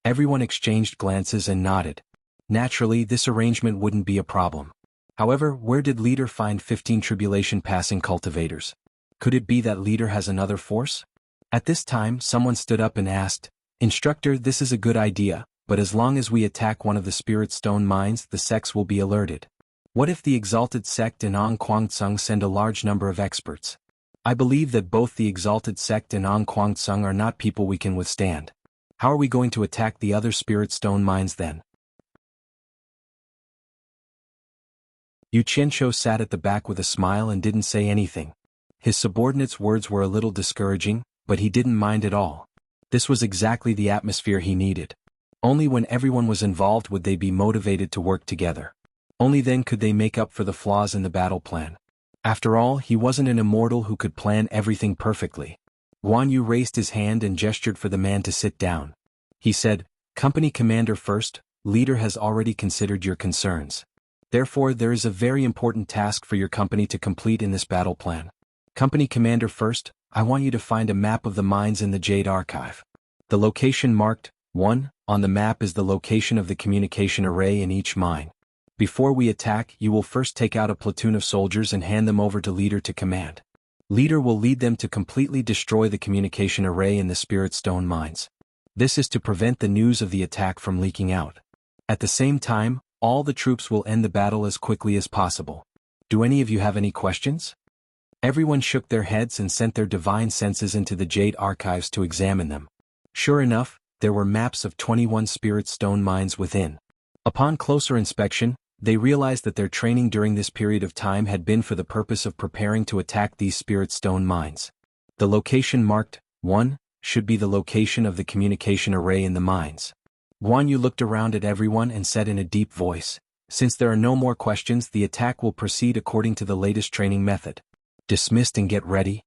Everyone exchanged glances and nodded. Naturally, this arrangement wouldn't be a problem. However, where did Leader find 15 tribulation-passing cultivators? Could it be that Leader has another force? At this time, someone stood up and asked, Instructor, this is a good idea, but as long as we attack one of the spirit stone mines, the sects will be alerted. What if the exalted sect and On Kwangtsung send a large number of experts? I believe that both the exalted sect and On Kwangtsung are not people we can withstand. How are we going to attack the other spirit stone mines then? Yu Qianqiu sat at the back with a smile and didn't say anything. His subordinate's words were a little discouraging, but he didn't mind at all. This was exactly the atmosphere he needed. Only when everyone was involved would they be motivated to work together. Only then could they make up for the flaws in the battle plan. After all, he wasn't an immortal who could plan everything perfectly. Guan Yu raised his hand and gestured for the man to sit down. He said, Company Commander first, Leader has already considered your concerns. Therefore, there is a very important task for your company to complete in this battle plan. Company Commander first, I want you to find a map of the mines in the Jade Archive. The location marked 1 on the map is the location of the communication array in each mine. Before we attack, you will first take out a platoon of soldiers and hand them over to Leader to command. Leader will lead them to completely destroy the communication array in the Spirit Stone mines. This is to prevent the news of the attack from leaking out. At the same time, all the troops will end the battle as quickly as possible. Do any of you have any questions? Everyone shook their heads and sent their divine senses into the Jade Archives to examine them. Sure enough, there were maps of 21 Spirit Stone mines within. Upon closer inspection, they realized that their training during this period of time had been for the purpose of preparing to attack these Spirit Stone mines. The location marked 1 should be the location of the communication array in the mines. Guan Yu looked around at everyone and said in a deep voice, Since there are no more questions, the attack will proceed according to the latest training method. Dismissed and get ready?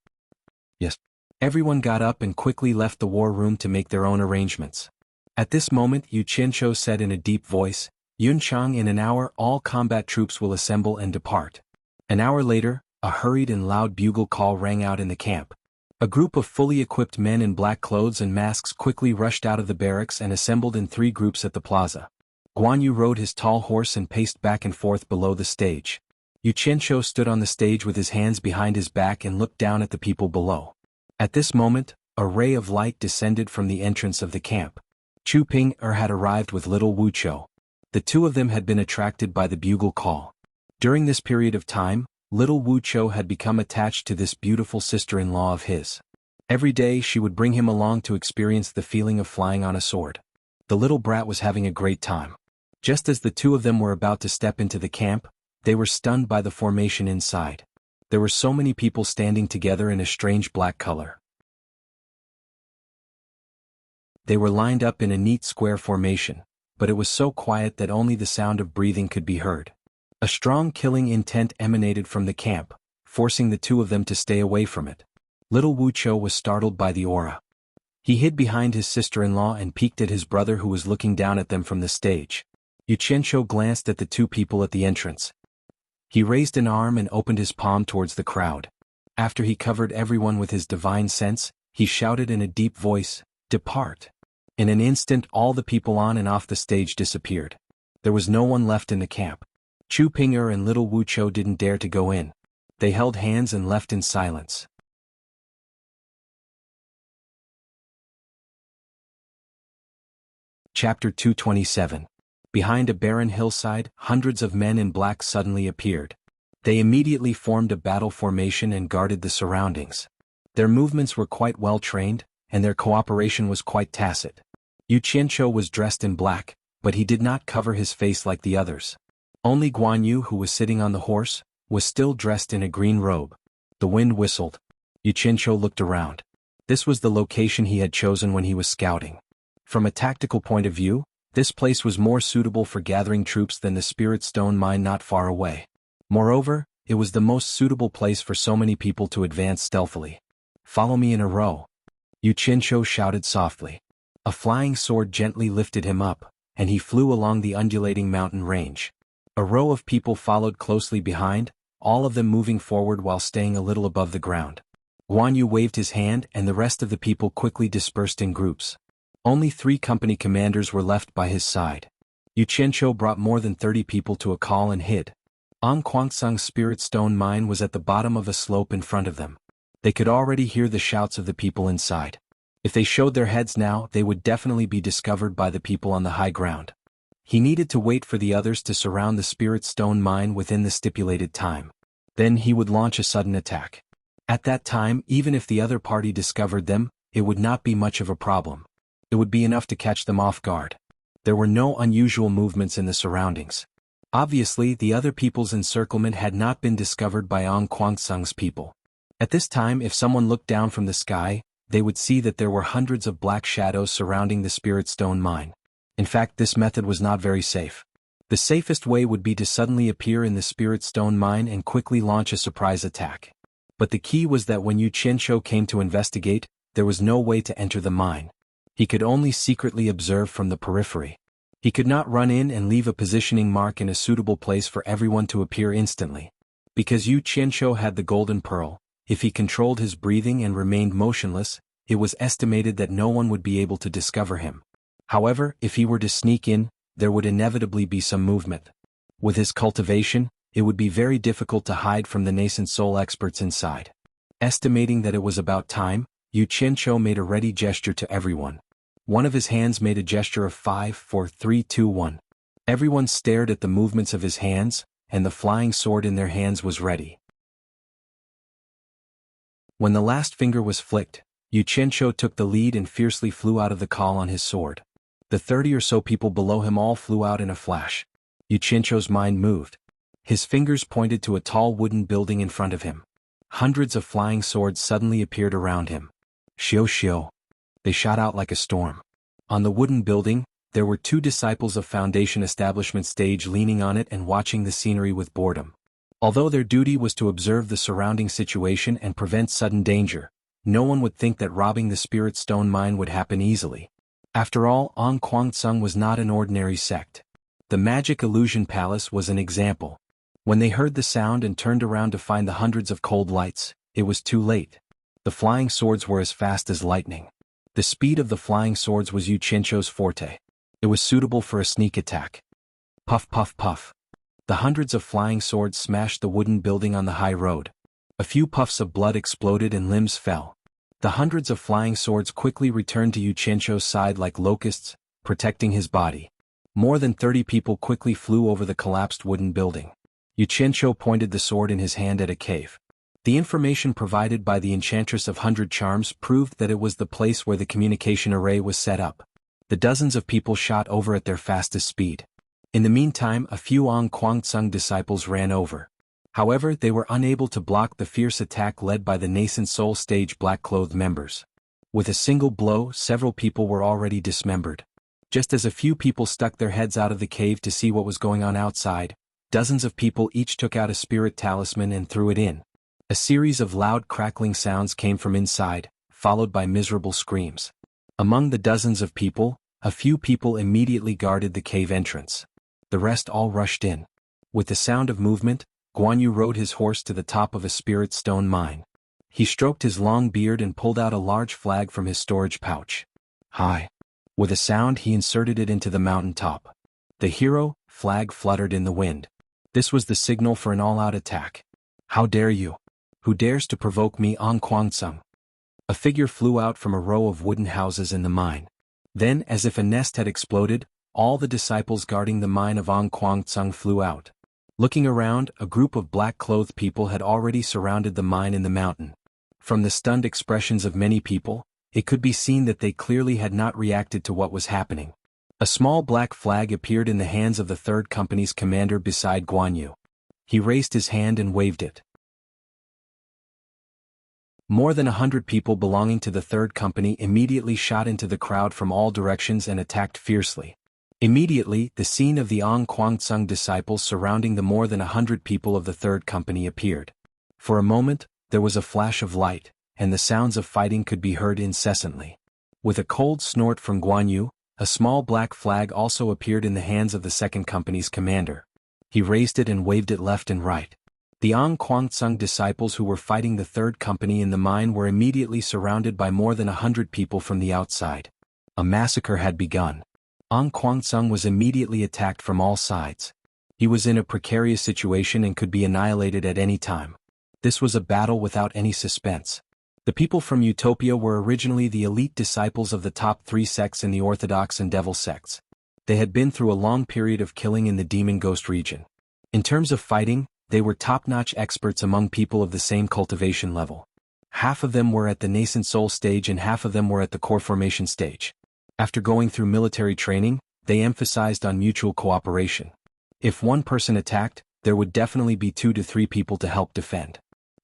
Yes. Everyone got up and quickly left the war room to make their own arrangements. At this moment, Yu Qianqiu said in a deep voice, Yun Chang, in an hour all combat troops will assemble and depart. An hour later, a hurried and loud bugle call rang out in the camp. A group of fully equipped men in black clothes and masks quickly rushed out of the barracks and assembled in 3 groups at the plaza. Guan Yu rode his tall horse and paced back and forth below the stage. Yu Qianqiu stood on the stage with his hands behind his back and looked down at the people below. At this moment, a ray of light descended from the entrance of the camp. Chu Ping-er had arrived with little Wuqiu. The two of them had been attracted by the bugle call. During this period of time, little Wuqiu had become attached to this beautiful sister-in-law of his. Every day she would bring him along to experience the feeling of flying on a sword. The little brat was having a great time. Just as the two of them were about to step into the camp, they were stunned by the formation inside. There were so many people standing together in a strange black color. They were lined up in a neat square formation, but it was so quiet that only the sound of breathing could be heard. A strong killing intent emanated from the camp, forcing the two of them to stay away from it. Little Wuqiu was startled by the aura. He hid behind his sister-in-law and peeked at his brother who was looking down at them from the stage. Yu Qianqiu glanced at the two people at the entrance. He raised an arm and opened his palm towards the crowd. After he covered everyone with his divine sense, he shouted in a deep voice, "Depart!" In an instant all the people on and off the stage disappeared. There was no one left in the camp. Chu Ping-er and little Wuqiu didn't dare to go in. They held hands and left in silence. Chapter 227. Behind a barren hillside, hundreds of men in black suddenly appeared. They immediately formed a battle formation and guarded the surroundings. Their movements were quite well trained, and their cooperation was quite tacit. Yu Qianqiu was dressed in black, but he did not cover his face like the others. Only Guan Yu, who was sitting on the horse, was still dressed in a green robe. The wind whistled. Yu Qianqiu looked around. This was the location he had chosen when he was scouting. From a tactical point of view, this place was more suitable for gathering troops than the Spirit Stone mine not far away. Moreover, it was the most suitable place for so many people to advance stealthily. "Follow me in a row," Yu Qianqiu shouted softly. A flying sword gently lifted him up, and he flew along the undulating mountain range. A row of people followed closely behind, all of them moving forward while staying a little above the ground. Guan Yu waved his hand and the rest of the people quickly dispersed in groups. Only 3 company commanders were left by his side. Yu Qianqiu brought more than 30 people to a call and hid. An Kuangsung's Spirit Stone mine was at the bottom of a slope in front of them. They could already hear the shouts of the people inside. If they showed their heads now, they would definitely be discovered by the people on the high ground. He needed to wait for the others to surround the Spirit Stone mine within the stipulated time. Then he would launch a sudden attack. At that time, even if the other party discovered them, it would not be much of a problem. It would be enough to catch them off guard. There were no unusual movements in the surroundings. Obviously, the other people's encirclement had not been discovered by An Kuangsung's people. At this time, if someone looked down from the sky, they would see that there were hundreds of black shadows surrounding the Spirit Stone mine. In fact, this method was not very safe. The safest way would be to suddenly appear in the Spirit Stone mine and quickly launch a surprise attack. But the key was that when Yu Qianqiu came to investigate, there was no way to enter the mine. He could only secretly observe from the periphery. He could not run in and leave a positioning mark in a suitable place for everyone to appear instantly. Because Yu Qianqiu had the golden pearl, if he controlled his breathing and remained motionless, it was estimated that no one would be able to discover him. However, if he were to sneak in, there would inevitably be some movement. With his cultivation, it would be very difficult to hide from the nascent soul experts inside. Estimating that it was about time, Yu Qianqiu made a ready gesture to everyone. One of his hands made a gesture of 5, 4, 3, 2, 1. Everyone stared at the movements of his hands, and the flying sword in their hands was ready. When the last finger was flicked, Yu Qianqiu took the lead and fiercely flew out of the call on his sword. The 30 or so people below him all flew out in a flash. Yu Qianqiu's mind moved. His fingers pointed to a tall wooden building in front of him. Hundreds of flying swords suddenly appeared around him. Xiu xiu. They shot out like a storm. On the wooden building, there were 2 disciples of Foundation Establishment Stage leaning on it and watching the scenery with boredom. Although their duty was to observe the surrounding situation and prevent sudden danger, no one would think that robbing the Spirit Stone mine would happen easily. After all, An Kuangsung was not an ordinary sect. The Magic Illusion Palace was an example. When they heard the sound and turned around to find the hundreds of cold lights, it was too late. The flying swords were as fast as lightning. The speed of the flying swords was Yu Qianqiu's forte. It was suitable for a sneak attack. Puff puff puff. The hundreds of flying swords smashed the wooden building on the high road. A few puffs of blood exploded and limbs fell. The hundreds of flying swords quickly returned to Yu Qianqiu's side like locusts, protecting his body. More than 30 people quickly flew over the collapsed wooden building. Yu Qianqiu pointed the sword in his hand at a cave. The information provided by the Enchantress of 100 Charms proved that it was the place where the communication array was set up. The dozens of people shot over at their fastest speed. In the meantime, a few An Kuangsung disciples ran over. However, they were unable to block the fierce attack led by the nascent soul stage black-clothed members. With a single blow, several people were already dismembered. Just as a few people stuck their heads out of the cave to see what was going on outside, dozens of people each took out a spirit talisman and threw it in. A series of loud crackling sounds came from inside, followed by miserable screams. Among the dozens of people, a few people immediately guarded the cave entrance. The rest all rushed in. With the sound of movement, Guan Yu rode his horse to the top of a Spirit Stone mine. He stroked his long beard and pulled out a large flag from his storage pouch. Hi. With a sound, he inserted it into the mountain top. The hero flag fluttered in the wind. This was the signal for an all-out attack. How dare you? Who dares to provoke me, An Kuangsung? A figure flew out from a row of wooden houses in the mine. Then, as if a nest had exploded, all the disciples guarding the mine of Ong Kwang Tsung flew out. Looking around, a group of black-clothed people had already surrounded the mine in the mountain. From the stunned expressions of many people, it could be seen that they clearly had not reacted to what was happening. A small black flag appeared in the hands of the third company's commander beside Guan Yu. He raised his hand and waved it. More than 100 people belonging to the third company immediately shot into the crowd from all directions and attacked fiercely. Immediately, the scene of the Ong Kwang Tsung disciples surrounding the more than 100 people of the third company appeared. For a moment, there was a flash of light, and the sounds of fighting could be heard incessantly. With a cold snort from Guan Yu, a small black flag also appeared in the hands of the second company's commander. He raised it and waved it left and right. The Ong Kwang Tsung disciples who were fighting the third company in the mine were immediately surrounded by more than 100 people from the outside. A massacre had begun. Ong Kwang Tsung was immediately attacked from all sides. He was in a precarious situation and could be annihilated at any time. This was a battle without any suspense. The people from Utopia were originally the elite disciples of the top 3 sects in the Orthodox and Devil sects. They had been through a long period of killing in the Demon Ghost region. In terms of fighting, they were top-notch experts among people of the same cultivation level. Half of them were at the nascent soul stage and half of them were at the core formation stage. After going through military training, they emphasized on mutual cooperation. If one person attacked, there would definitely be 2 to 3 people to help defend.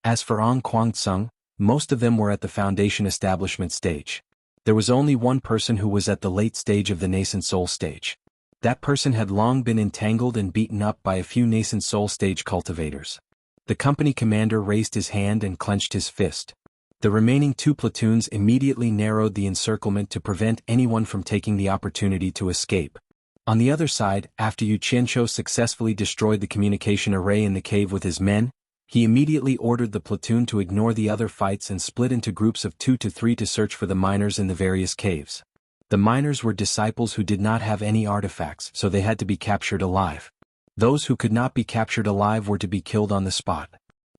As for Ong Kwang Tsung, most of them were at the foundation establishment stage. There was only one person who was at the late stage of the nascent soul stage. That person had long been entangled and beaten up by a few nascent soul stage cultivators. The company commander raised his hand and clenched his fist. The remaining 2 platoons immediately narrowed the encirclement to prevent anyone from taking the opportunity to escape. On the other side, after Yu Qianqiu successfully destroyed the communication array in the cave with his men, he immediately ordered the platoon to ignore the other fights and split into groups of 2 to 3 to search for the miners in the various caves. The miners were disciples who did not have any artifacts, so they had to be captured alive. Those who could not be captured alive were to be killed on the spot.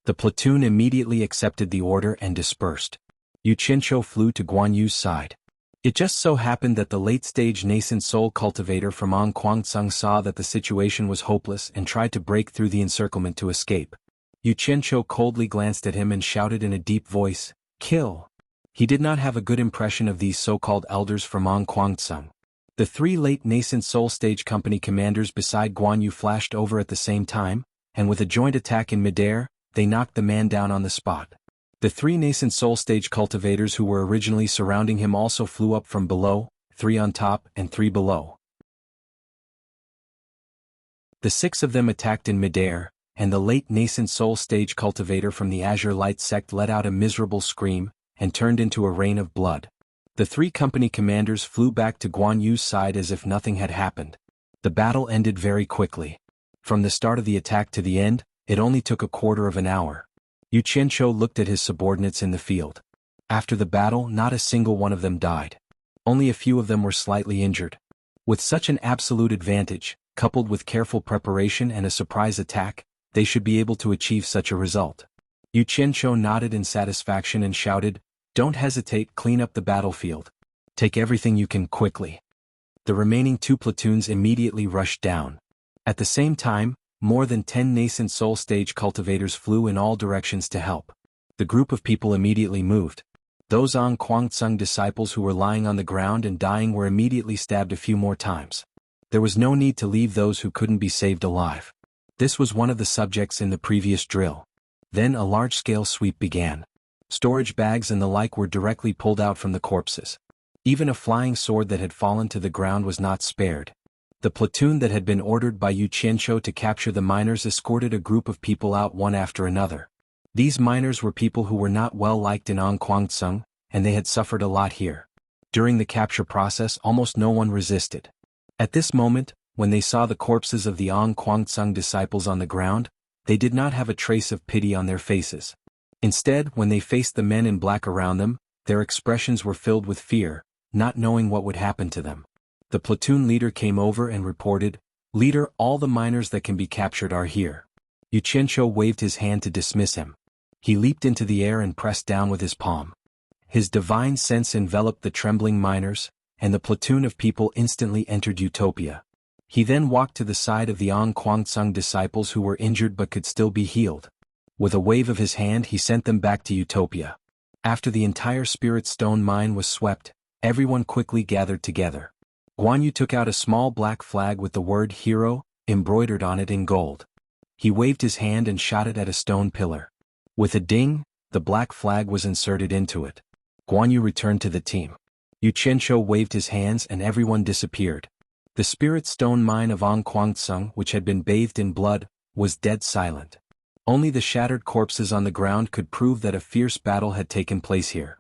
The platoon immediately accepted the order and dispersed. Yu Qianqiu flew to Guan Yu's side. It just so happened that the late-stage nascent soul cultivator from Ong Kwang Tsung saw that the situation was hopeless and tried to break through the encirclement to escape. Yu Qianqiu coldly glanced at him and shouted in a deep voice, "Kill!" He did not have a good impression of these so-called elders from Ong Kwang Tsung. The 3 late nascent soul stage company commanders beside Guan Yu flashed over at the same time, and with a joint attack in midair, they knocked the man down on the spot. The 3 nascent soul stage cultivators who were originally surrounding him also flew up from below, 3 on top and 3 below. The 6 of them attacked in midair, and the late nascent soul stage cultivator from the Azure Light sect let out a miserable scream, and turned into a rain of blood. The 3 company commanders flew back to Guan Yu's side as if nothing had happened. The battle ended very quickly. From the start of the attack to the end, it only took a quarter of an hour. Yu Qianqiu looked at his subordinates in the field. After the battle, not a single one of them died. Only a few of them were slightly injured. With such an absolute advantage, coupled with careful preparation and a surprise attack, they should be able to achieve such a result. Yu Qianqiu nodded in satisfaction and shouted, "Don't hesitate, clean up the battlefield. Take everything you can quickly." The remaining 2 platoons immediately rushed down. At the same time, more than 10 nascent soul stage cultivators flew in all directions to help. The group of people immediately moved. Those Ong Kwang Tsung disciples who were lying on the ground and dying were immediately stabbed a few more times. There was no need to leave those who couldn't be saved alive. This was one of the subjects in the previous drill. Then a large-scale sweep began. Storage bags and the like were directly pulled out from the corpses. Even a flying sword that had fallen to the ground was not spared. The platoon that had been ordered by Yu Qianqiu to capture the miners escorted a group of people out one after another. These miners were people who were not well liked in Ong Kwang Tsung, and they had suffered a lot here. During the capture process, almost no one resisted. At this moment, when they saw the corpses of the Ong Kwang Tsung disciples on the ground, they did not have a trace of pity on their faces. Instead, when they faced the men in black around them, their expressions were filled with fear, not knowing what would happen to them. The platoon leader came over and reported, "Leader, all the miners that can be captured are here." Yu Qianqiu waved his hand to dismiss him. He leaped into the air and pressed down with his palm. His divine sense enveloped the trembling miners, and the platoon of people instantly entered Utopia. He then walked to the side of the Ong Kwangsung disciples who were injured but could still be healed. With a wave of his hand he sent them back to Utopia. After the entire Spirit Stone mine was swept, everyone quickly gathered together. Guan Yu took out a small black flag with the word Hero embroidered on it in gold. He waved his hand and shot it at a stone pillar. With a ding, the black flag was inserted into it. Guan Yu returned to the team. Yu Qianshou waved his hands and everyone disappeared. The Spirit Stone mine of Ong Kwangsung, which had been bathed in blood, was dead silent. Only the shattered corpses on the ground could prove that a fierce battle had taken place here.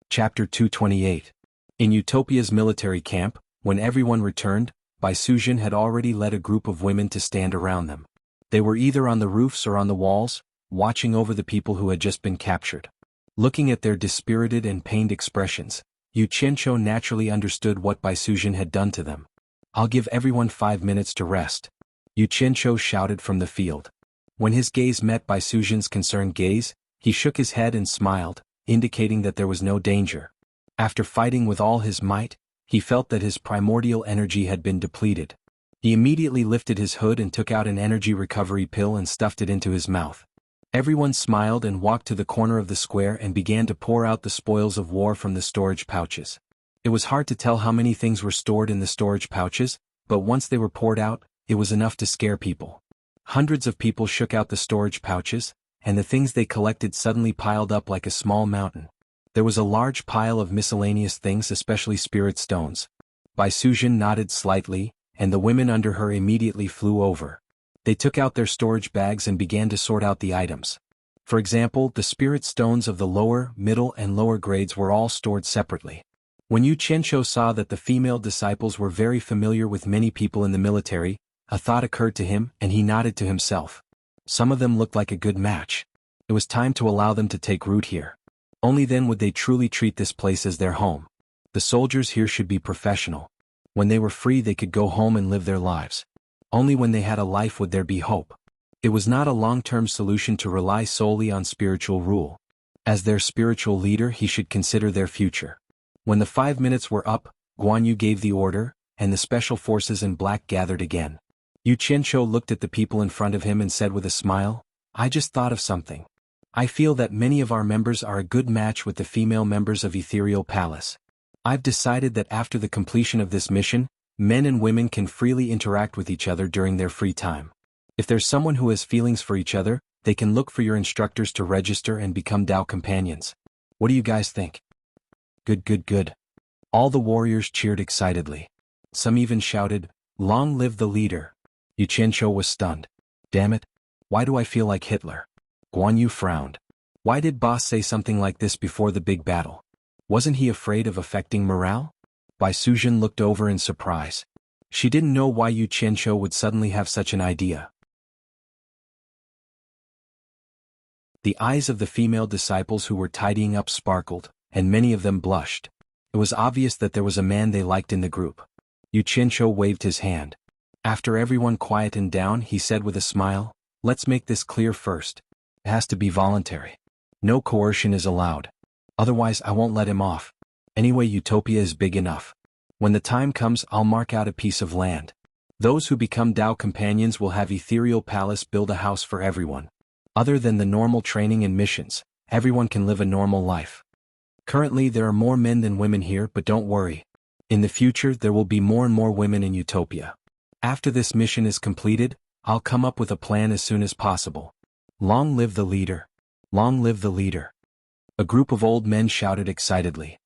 Chapter 228. In Utopia's military camp, when everyone returned, Bai Sujin had already led a group of women to stand around them. They were either on the roofs or on the walls, watching over the people who had just been captured. Looking at their dispirited and pained expressions, Yu Qianshou naturally understood what Bai Sujin had done to them. "I'll give everyone 5 minutes to rest," Yu Qianshou shouted from the field. When his gaze met Bai Sujin's concerned gaze, he shook his head and smiled, indicating that there was no danger. After fighting with all his might, he felt that his primordial energy had been depleted. He immediately lifted his hood and took out an energy recovery pill and stuffed it into his mouth. Everyone smiled and walked to the corner of the square and began to pour out the spoils of war from the storage pouches. It was hard to tell how many things were stored in the storage pouches, but once they were poured out, it was enough to scare people. Hundreds of people shook out the storage pouches, and the things they collected suddenly piled up like a small mountain. There was a large pile of miscellaneous things, especially spirit stones. Bai Sujin nodded slightly, and the women under her immediately flew over. They took out their storage bags and began to sort out the items. For example, the spirit stones of the lower, middle and lower grades were all stored separately. When Yu Qianshou saw that the female disciples were very familiar with many people in the military, a thought occurred to him and he nodded to himself. Some of them looked like a good match. It was time to allow them to take root here. Only then would they truly treat this place as their home. The soldiers here should be professional. When they were free they could go home and live their lives. Only when they had a life would there be hope. It was not a long-term solution to rely solely on spiritual rule. As their spiritual leader he should consider their future. When the 5 minutes were up, Guan Yu gave the order, and the special forces in black gathered again. Yu Qianshou looked at the people in front of him and said with a smile, "I just thought of something. I feel that many of our members are a good match with the female members of Ethereal Palace. I've decided that after the completion of this mission, men and women can freely interact with each other during their free time. If there's someone who has feelings for each other, they can look for your instructors to register and become Dao companions. What do you guys think?" "Good, good, good." All the warriors cheered excitedly. Some even shouted, "Long live the leader." Yu Qianshou was stunned. "Damn it. Why do I feel like Hitler?" Guan Yu frowned. Why did Boss say something like this before the big battle? Wasn't he afraid of affecting morale? Bai Sujin looked over in surprise. She didn't know why Yu Qianshou would suddenly have such an idea. The eyes of the female disciples who were tidying up sparkled, and many of them blushed. It was obvious that there was a man they liked in the group. Yu Qianshou waved his hand. After everyone quietened down, he said with a smile, "Let's make this clear first. It has to be voluntary. No coercion is allowed. Otherwise I won't let him off. Anyway, Utopia is big enough. When the time comes I'll mark out a piece of land. Those who become Dao companions will have Ethereal Palace build a house for everyone. Other than the normal training and missions, everyone can live a normal life. Currently there are more men than women here, but don't worry. In the future there will be more and more women in Utopia. After this mission is completed, I'll come up with a plan as soon as possible. Long live the leader. Long live the leader." A group of old men shouted excitedly.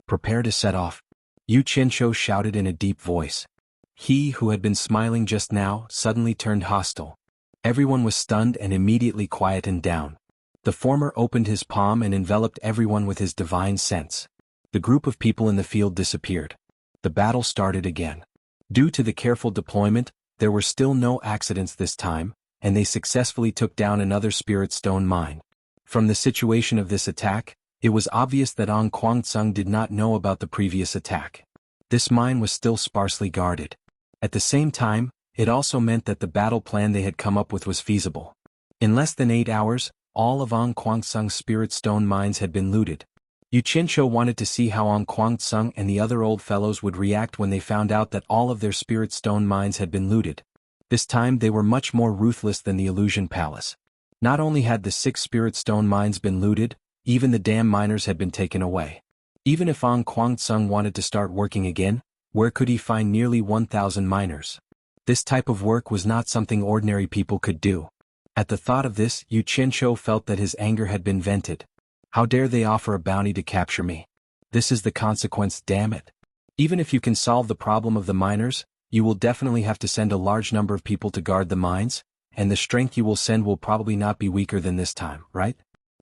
"Prepare to set off." Yu Qianshou shouted in a deep voice. He who had been smiling just now suddenly turned hostile. Everyone was stunned and immediately quietened down. The former opened his palm and enveloped everyone with his divine sense. The group of people in the field disappeared. The battle started again. Due to the careful deployment, there were still no accidents this time, and they successfully took down another spirit stone mine. From the situation of this attack, it was obvious that Ong Kwangsung did not know about the previous attack. This mine was still sparsely guarded. At the same time, it also meant that the battle plan they had come up with was feasible. In less than 8 hours, all of Ong Kwangsung's spirit stone mines had been looted. Yu Qianqiu wanted to see how Ong Kwangsung and the other old fellows would react when they found out that all of their spirit stone mines had been looted. This time they were much more ruthless than the Illusion Palace. Not only had the 6 spirit stone mines been looted, even the damn miners had been taken away. Even if Ong Kwangsung wanted to start working again, where could he find nearly 1,000 miners? This type of work was not something ordinary people could do. At the thought of this, Yu Qianqiu felt that his anger had been vented. How dare they offer a bounty to capture me? This is the consequence, damn it. Even if you can solve the problem of the miners, you will definitely have to send a large number of people to guard the mines, and the strength you will send will probably not be weaker than this time, right?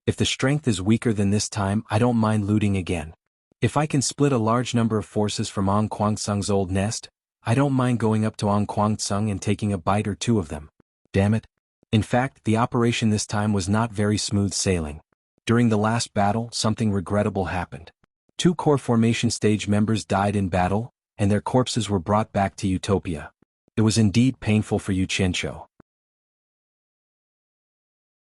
If the strength is weaker than this time, I don't mind looting again. If I can split a large number of forces from Ong Kwangsung's old nest, I don't mind going up to Ong Kwangsung and taking a bite or two of them. Damn it. In fact, the operation this time was not very smooth sailing. During the last battle, something regrettable happened. 2 core formation stage members died in battle, and their corpses were brought back to Utopia. It was indeed painful for Yu Qianqiu.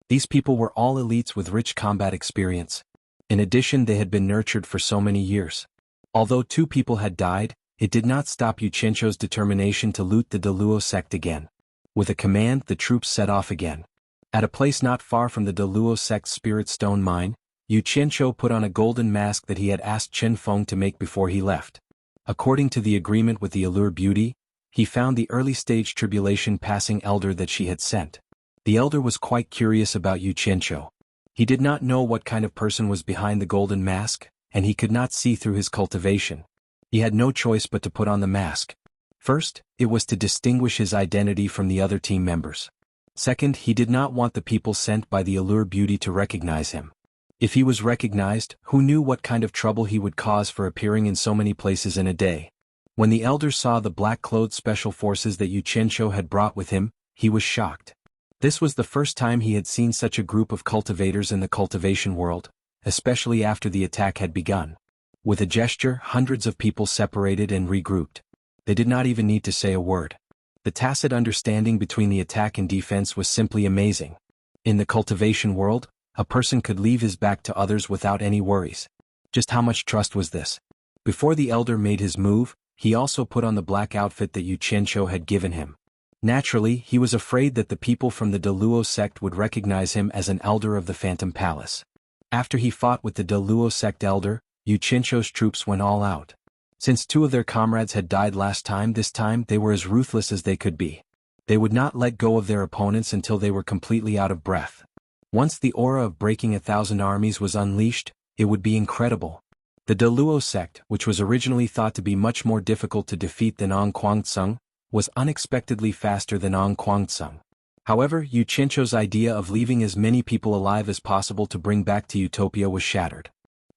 These people were all elites with rich combat experience. In addition, they had been nurtured for so many years. Although 2 people had died, it did not stop Yu Qianqiu's determination to loot the Deluo sect again. With a command, the troops set off again. At a place not far from the Deluo sect's spirit stone mine, Yu Qianqiu put on a golden mask that he had asked Chen Feng to make before he left. According to the agreement with the Allure Beauty, he found the early-stage tribulation-passing elder that she had sent. The elder was quite curious about Yu Qianqiu. He did not know what kind of person was behind the golden mask, and he could not see through his cultivation. He had no choice but to put on the mask. First, it was to distinguish his identity from the other team members. Second, he did not want the people sent by the Allure Beauty to recognize him. If he was recognized, who knew what kind of trouble he would cause for appearing in so many places in a day? When the elder saw the black-clothed special forces that Yu Qianqiu had brought with him, he was shocked. This was the first time he had seen such a group of cultivators in the cultivation world, especially after the attack had begun. With a gesture, hundreds of people separated and regrouped. They did not even need to say a word. The tacit understanding between the attack and defense was simply amazing. In the cultivation world, a person could leave his back to others without any worries. Just how much trust was this? Before the elder made his move, he also put on the black outfit that Yu Qianqiu had given him. Naturally, he was afraid that the people from the Deluo sect would recognize him as an elder of the Phantom Palace. After he fought with the Deluo sect elder, Yu Qianqiu's troops went all out. Since 2 of their comrades had died last time, this time they were as ruthless as they could be. They would not let go of their opponents until they were completely out of breath. Once the aura of breaking 1,000 armies was unleashed, it would be incredible. The Deluo sect, which was originally thought to be much more difficult to defeat than Ong Kwangsung, was unexpectedly faster than Ong Kwangsung. However, Yu Qianqiu's idea of leaving as many people alive as possible to bring back to Utopia was shattered.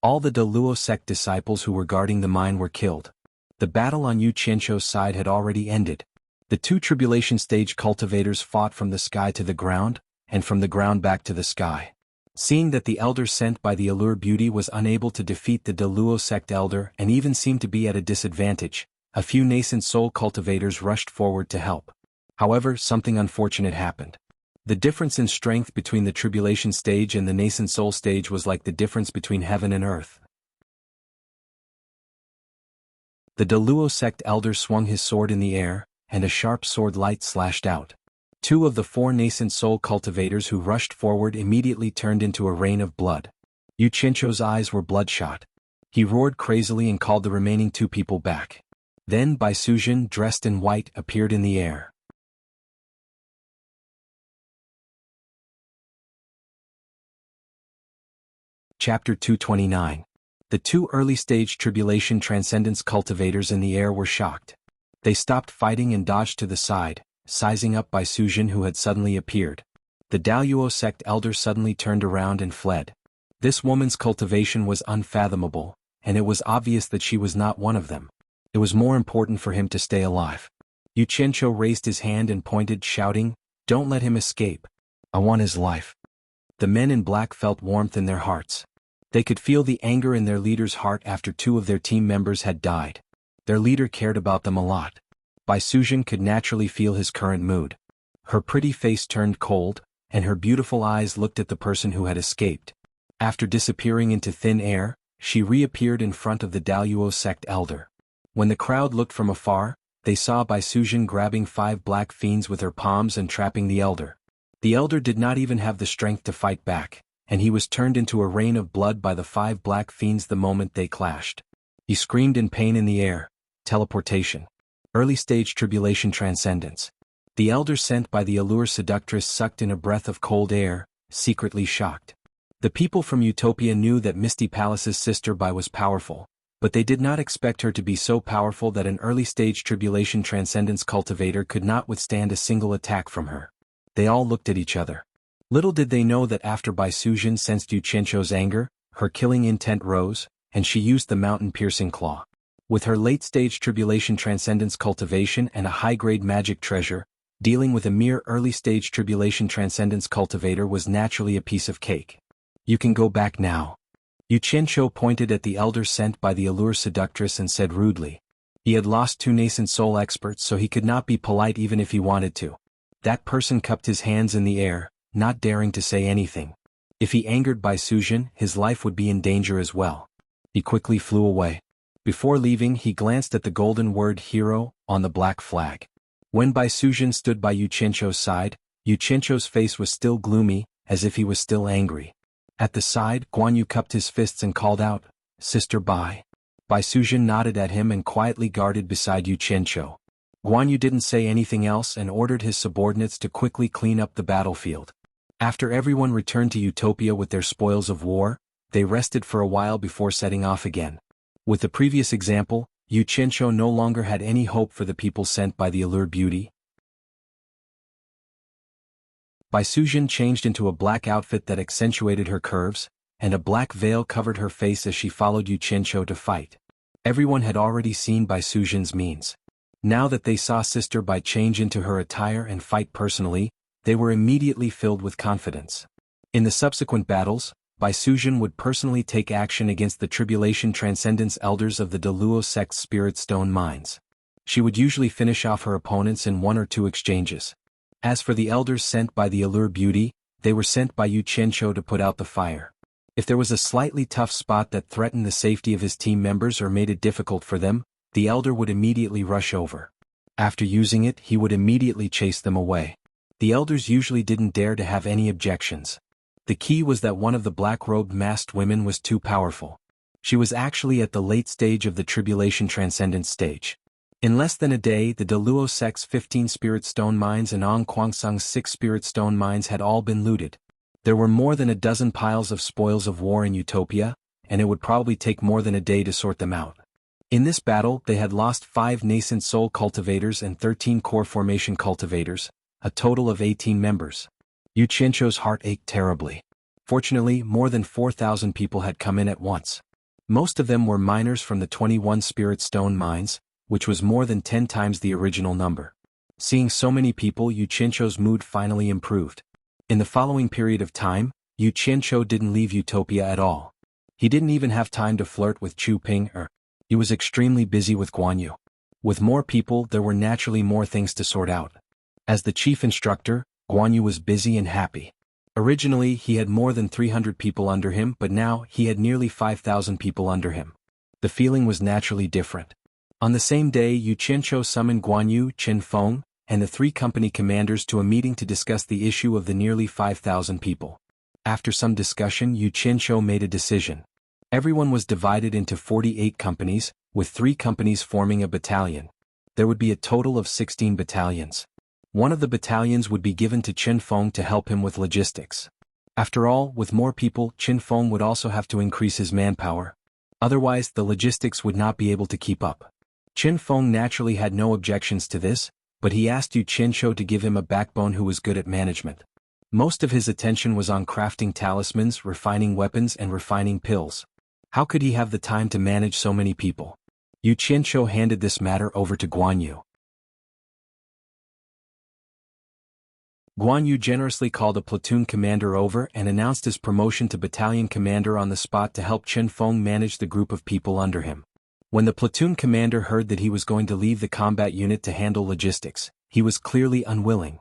All the Deluo sect disciples who were guarding the mine were killed. The battle on Yu Qianqiu's side had already ended. The 2 tribulation stage cultivators fought from the sky to the ground, and from the ground back to the sky. Seeing that the elder sent by the Allure Beauty was unable to defeat the Deluo sect elder and even seemed to be at a disadvantage, a few nascent soul cultivators rushed forward to help. However, something unfortunate happened. The difference in strength between the tribulation stage and the nascent soul stage was like the difference between heaven and earth. The Deluo sect elder swung his sword in the air, and a sharp sword light slashed out. 2 of the 4 nascent soul cultivators who rushed forward immediately turned into a rain of blood. Yu Qianqiu's eyes were bloodshot. He roared crazily and called the remaining 2 people back. Then Bai Sujin, dressed in white, appeared in the air. Chapter 229. The 2 early-stage tribulation transcendence cultivators in the air were shocked. They stopped fighting and dodged to the side, sizing up Bai Sujin who had suddenly appeared. The Daoyuo sect elder suddenly turned around and fled. This woman's cultivation was unfathomable, and it was obvious that she was not one of them. It was more important for him to stay alive. Yu Qianqiu raised his hand and pointed, shouting, "Don't let him escape. I want his life." The men in black felt warmth in their hearts. They could feel the anger in their leader's heart after 2 of their team members had died. Their leader cared about them a lot. Bai Sujin could naturally feel his current mood. Her pretty face turned cold, and her beautiful eyes looked at the person who had escaped. After disappearing into thin air, she reappeared in front of the Daluo sect elder. When the crowd looked from afar, they saw Bai Sujin grabbing 5 black fiends with her palms and trapping the elder. The elder did not even have the strength to fight back, and he was turned into a rain of blood by the 5 black fiends the moment they clashed. He screamed in pain in the air. Teleportation. Early stage tribulation transcendence. The elder sent by the allure seductress sucked in a breath of cold air, secretly shocked. The people from Utopia knew that Misty Palace's sister Bai was powerful, but they did not expect her to be so powerful that an early stage tribulation transcendence cultivator could not withstand a single attack from her. They all looked at each other. Little did they know that after Bai Sujin sensed Yu Qianzhou's anger, her killing intent rose, and she used the mountain-piercing claw. With her late-stage tribulation transcendence cultivation and a high-grade magic treasure, dealing with a mere early-stage tribulation transcendence cultivator was naturally a piece of cake. You can go back now. Yu Qianzhou pointed at the elder sent by the allure seductress and said rudely. He had lost 2 nascent soul experts, so he could not be polite even if he wanted to. That person cupped his hands in the air, not daring to say anything. If he angered Bai Sujin, his life would be in danger as well. He quickly flew away. Before leaving, he glanced at the golden word hero on the black flag. When Bai Sujin stood by Yu Qianzhou's side, Yu Qianzhou's face was still gloomy, as if he was still angry. At the side, Guan Yu cupped his fists and called out, "Sister Bai." Bai Sujin nodded at him and quietly guarded beside Yu Qianzhou. Guan Yu didn't say anything else and ordered his subordinates to quickly clean up the battlefield. After everyone returned to Utopia with their spoils of war, they rested for a while before setting off again. With the previous example, Yu Qianzhou no longer had any hope for the people sent by the allure beauty. Bai Sujin changed into a black outfit that accentuated her curves, and a black veil covered her face as she followed Yu Qianzhou to fight. Everyone had already seen Bai Sujin's means. Now that they saw Sister Bai change into her attire and fight personally, they were immediately filled with confidence. In the subsequent battles, Bai Sujin would personally take action against the Tribulation Transcendence elders of the Daluo sect's Spirit Stone mines. She would usually finish off her opponents in 1 or 2 exchanges. As for the elders sent by the allure beauty, they were sent by Yu Qianzhou to put out the fire. If there was a slightly tough spot that threatened the safety of his team members or made it difficult for them, the elder would immediately rush over. After using it, he would immediately chase them away. The elders usually didn't dare to have any objections. The key was that one of the black-robed masked women was too powerful. She was actually at the late stage of the Tribulation Transcendence stage. In less than a day, the Daluo sect's 15 Spirit Stone mines and Ong Kwangsung's 6 Spirit Stone mines had all been looted. There were more than a dozen piles of spoils of war in Utopia, and it would probably take more than a day to sort them out. In this battle, they had lost 5 nascent soul cultivators and 13 core formation cultivators, a total of 18 members. Yu Qianzhou's heart ached terribly. Fortunately, more than 4,000 people had come in at once. Most of them were miners from the 21 Spirit Stone mines, which was more than 10 times the original number. Seeing so many people, Yu Qianzhou's mood finally improved. In the following period of time, Yu Qianzhou didn't leave Utopia at all. He didn't even have time to flirt with Chu Ping he was extremely busy with Guan Yu. With more people, there were naturally more things to sort out. As the chief instructor, Guan Yu was busy and happy. Originally, he had more than 300 people under him, but now he had nearly 5,000 people under him. The feeling was naturally different. On the same day, Yu Qianzhou summoned Guan Yu, Qin Feng, and the 3 company commanders to a meeting to discuss the issue of the nearly 5,000 people. After some discussion, Yu Qianzhou made a decision. Everyone was divided into 48 companies, with 3 companies forming a battalion. There would be a total of 16 battalions. One of the battalions would be given to Qin Feng to help him with logistics. After all, with more people, Qin Feng would also have to increase his manpower. Otherwise, the logistics would not be able to keep up. Qin Feng naturally had no objections to this, but he asked Yu Qianzhou to give him a backbone who was good at management. Most of his attention was on crafting talismans, refining weapons, and refining pills. How could he have the time to manage so many people? Yu Qianzhou handed this matter over to Guan Yu. Guan Yu generously called a platoon commander over and announced his promotion to battalion commander on the spot to help Qin Feng manage the group of people under him. When the platoon commander heard that he was going to leave the combat unit to handle logistics, he was clearly unwilling.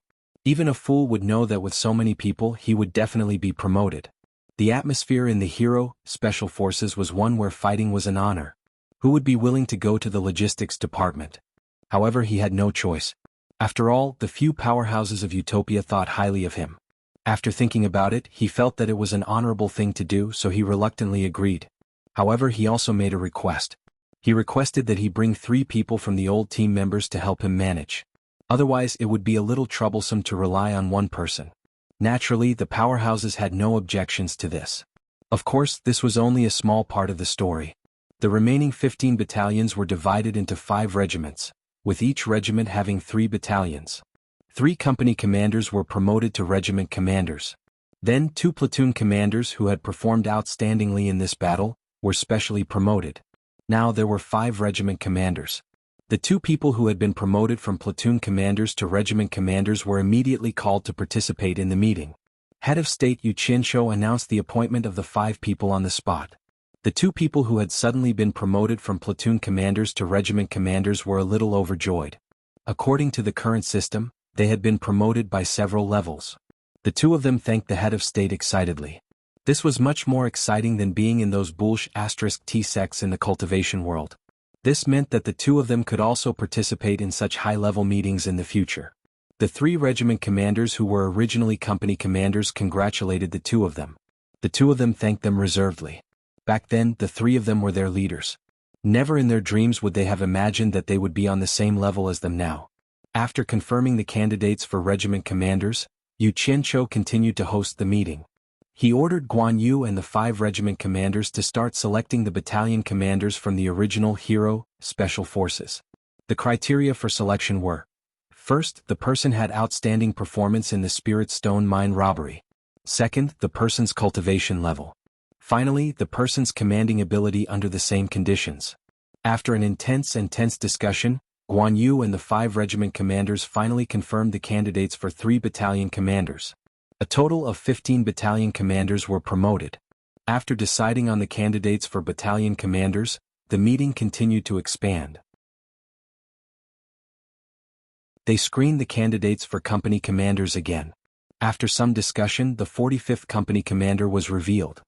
Even a fool would know that with so many people he would definitely be promoted. The atmosphere in the Hero Special Forces was one where fighting was an honor. Who would be willing to go to the logistics department? However, he had no choice. After all, the few powerhouses of Utopia thought highly of him. After thinking about it, he felt that it was an honorable thing to do, so he reluctantly agreed. However, he also made a request. He requested that he bring 3 people from the old team members to help him manage. Otherwise, it would be a little troublesome to rely on one person. Naturally, the powerhouses had no objections to this. Of course, this was only a small part of the story. The remaining 15 battalions were divided into 5 regiments, with each regiment having 3 battalions. 3 company commanders were promoted to regiment commanders. Then 2 platoon commanders who had performed outstandingly in this battle were specially promoted. Now there were 5 regiment commanders. The 2 people who had been promoted from platoon commanders to regiment commanders were immediately called to participate in the meeting. Head of State Yu Qianshou announced the appointment of the 5 people on the spot. The 2 people who had suddenly been promoted from platoon commanders to regiment commanders were a little overjoyed. According to the current system, they had been promoted by several levels. The 2 of them thanked the head of state excitedly. This was much more exciting than being in those bullsh *t sects in the cultivation world. This meant that the 2 of them could also participate in such high-level meetings in the future. The 3 regiment commanders who were originally company commanders congratulated the 2 of them. The 2 of them thanked them reservedly. Back then, the 3 of them were their leaders. Never in their dreams would they have imagined that they would be on the same level as them now. After confirming the candidates for regiment commanders, Yu Qianshou continued to host the meeting. He ordered Guan Yu and the 5 regiment commanders to start selecting the battalion commanders from the original Hero Special Forces. The criteria for selection were: first, the person had outstanding performance in the Spirit Stone mine robbery. Second, the person's cultivation level. Finally, the person's commanding ability under the same conditions. After an intense discussion, Guan Yu and the 5 regiment commanders finally confirmed the candidates for 3 battalion commanders. A total of 15 battalion commanders were promoted. After deciding on the candidates for battalion commanders, the meeting continued to expand. They screened the candidates for company commanders again. After some discussion, the 45th company commander was revealed.